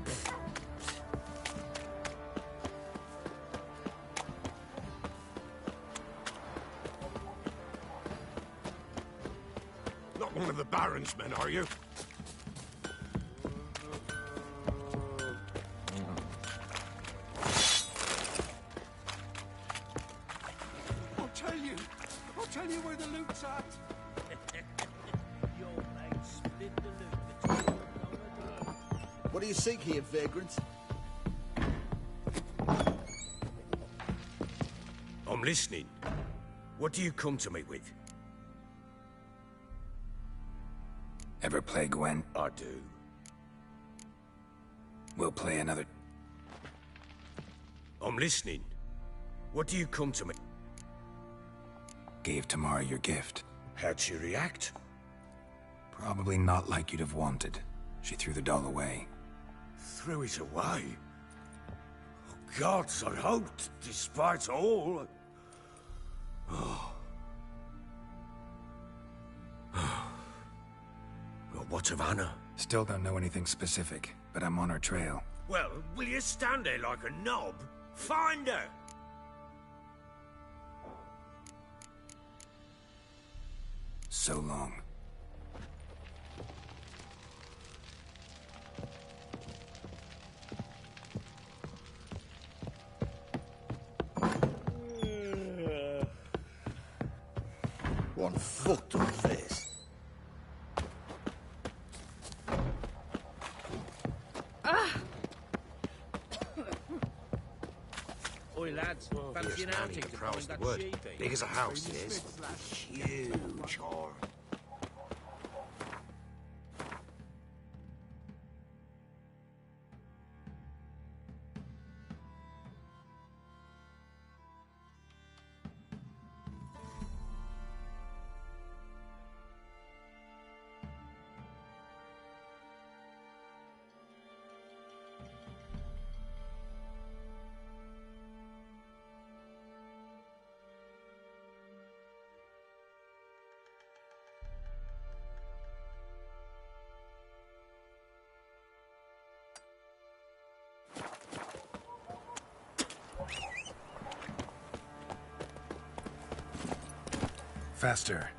Not one of the Baron's men, are you? I'll tell you where the loot's at. Your mate split the loot between them. What do you seek here, vagrant? I'm listening. What do you come to me with? Ever play Gwen? I do. We'll play another. I'm listening. What do you come to me? Gave Tamara your gift. How'd she react? Probably not like you'd have wanted. She threw the doll away. Threw it away? Oh, gods, I hoped, despite all... Oh. Well, what of Anna? Still don't know anything specific, but I'm on her trail. Well, will you stand there like a knob? Find her! So long. One fucked up face. Oi, lads, fancy an outing to find that sheep? Big as a house, it is. Huge horn. Faster.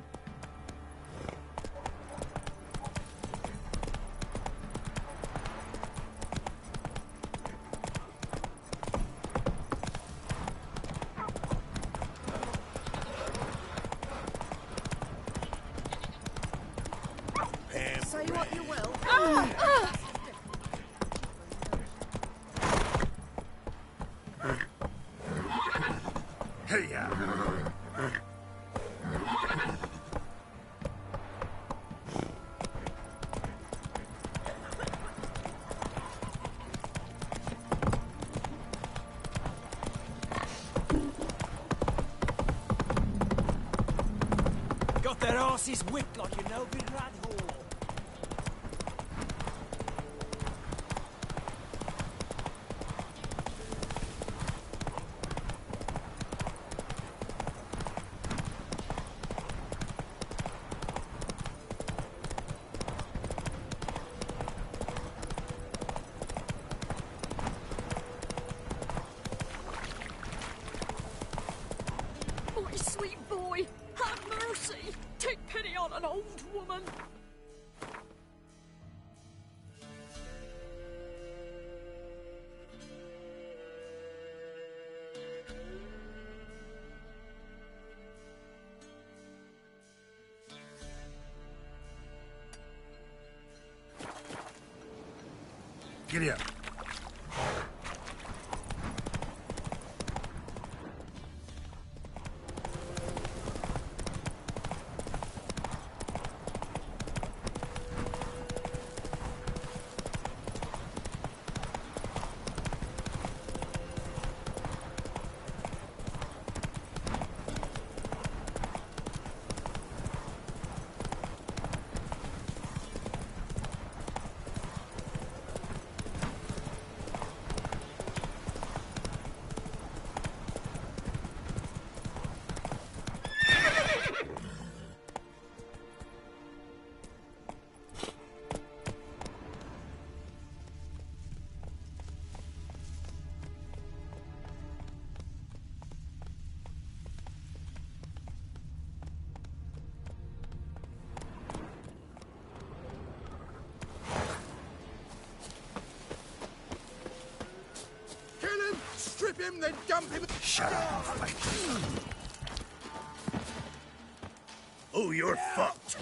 Say what you will. Hey, Got their asses whipped like a no big rat whore. My sweet boy, have mercy. Take pity on an old woman. Giddy up. Strip him, then dump him. Shut up, fake. Oh, you're fucked.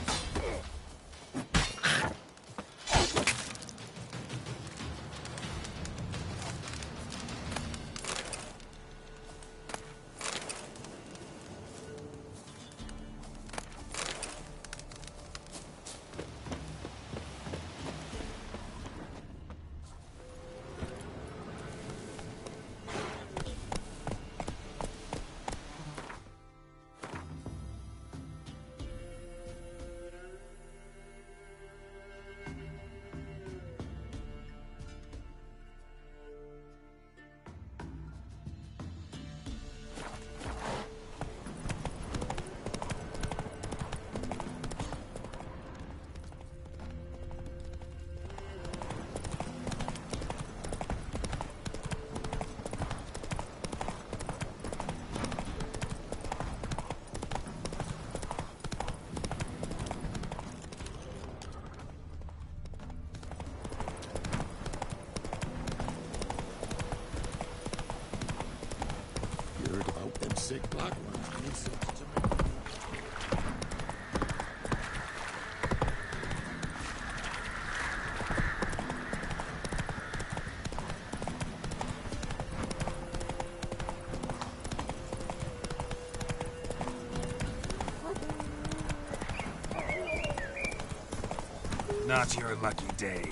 Sick black ones mean something to me. Not your lucky day.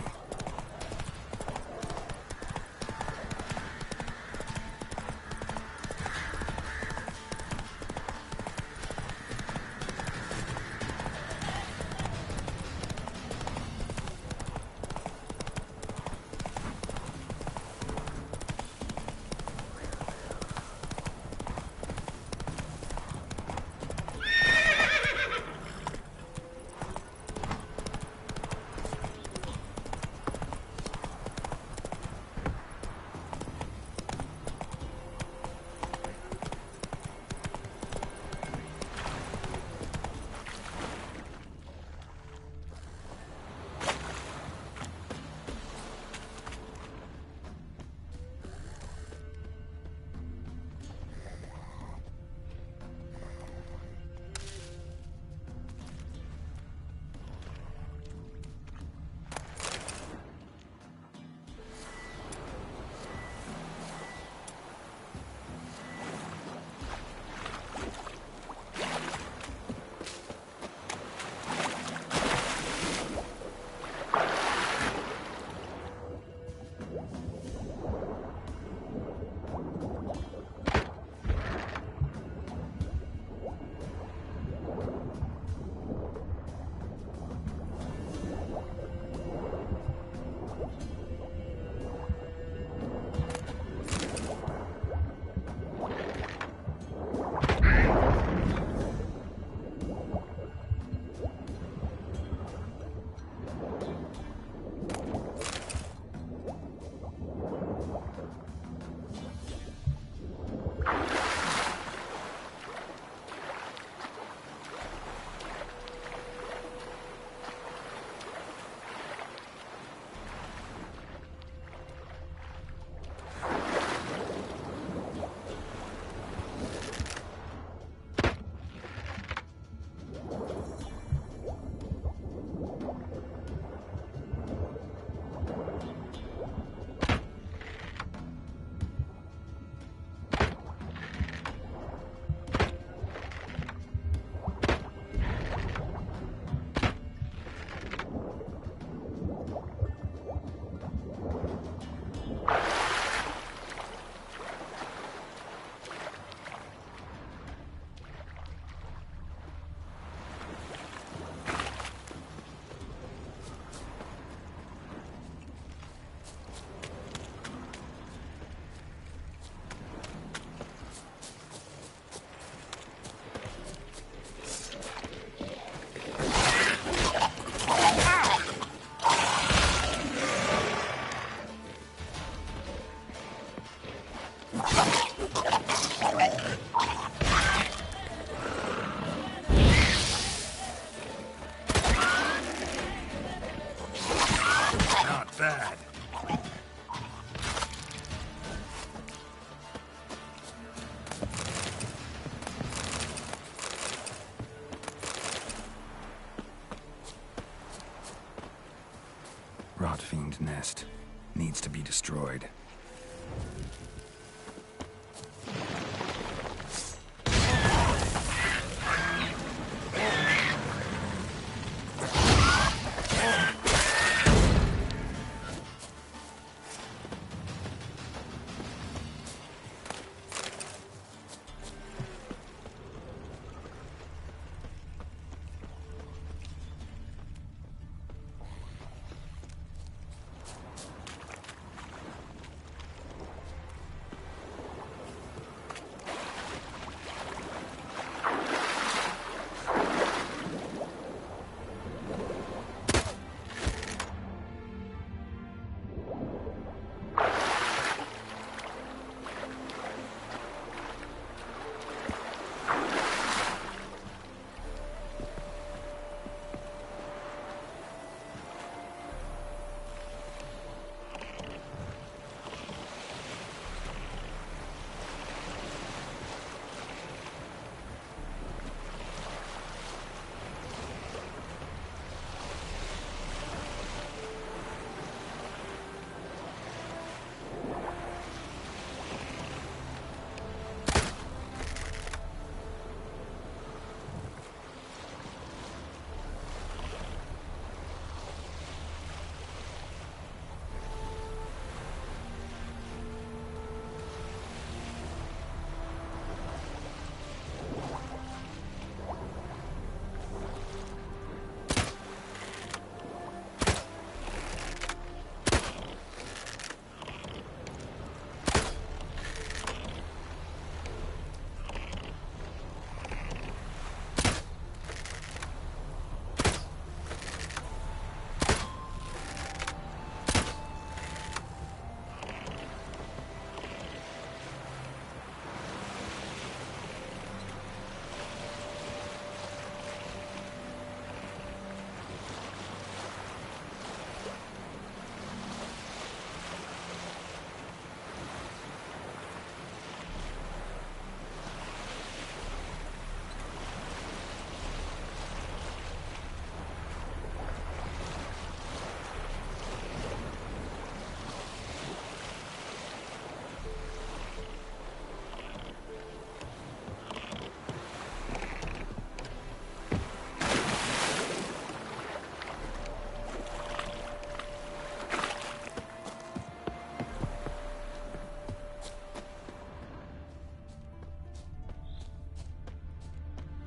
to be destroyed.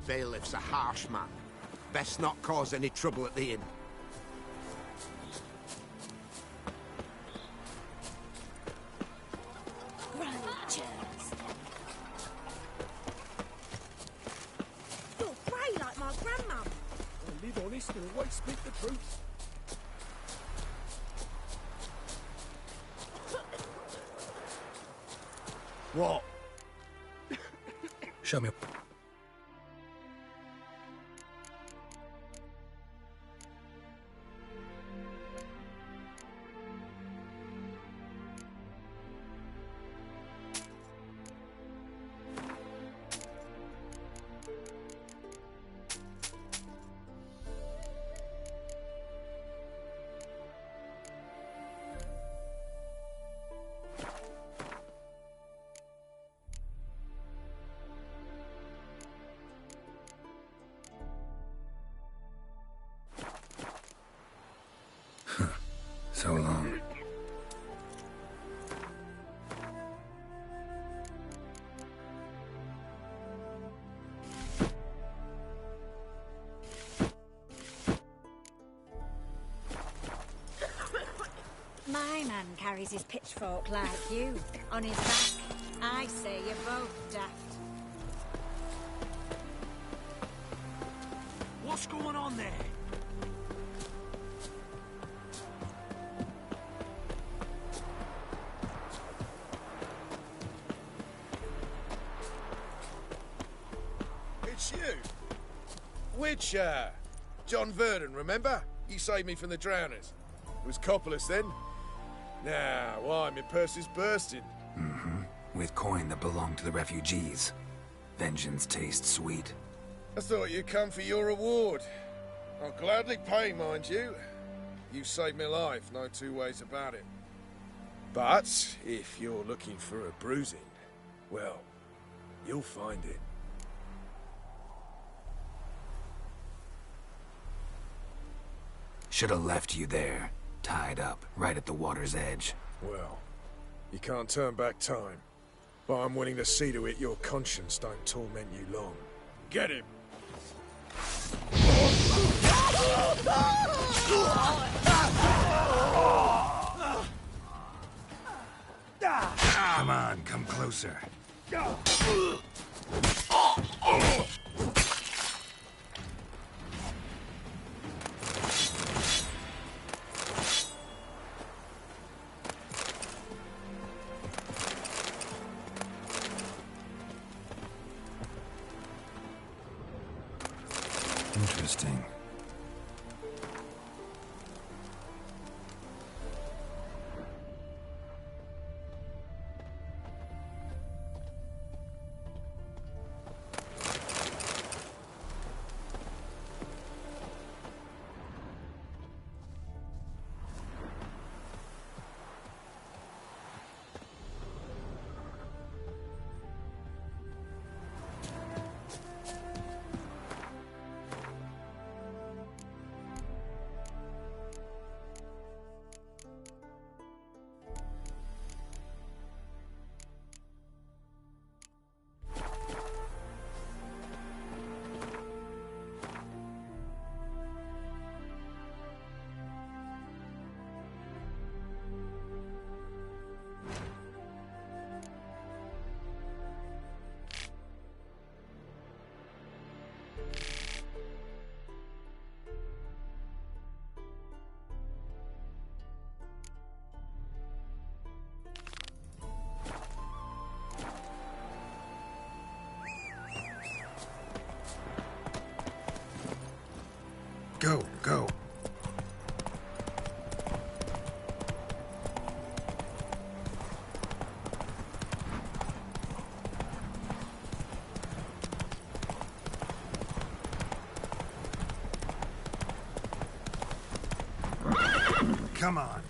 Bailiff's a harsh man. Best not cause any trouble at the inn. You're grey like my grandmum. I live honest and always speak the truth. What? Show me. So long. My man carries his pitchfork like you, on his back. I say you're both daft. What's going on there? It's you. Witcher. John Verdon, remember? You saved me from the drowners. It was Coppolis then. Now, why, my purse is bursting. Mm-hmm. With coin that belonged to the refugees. Vengeance tastes sweet. I thought you'd come for your reward. I'll gladly pay, mind you. You saved my life, no two ways about it. But if you're looking for a bruising, well, you'll find it. Should have left you there, tied up, right at the water's edge. Well, you can't turn back time. But I'm willing to see to it your conscience don't torment you long. Get him! Come on, come closer. Interesting. Go, go. Come on.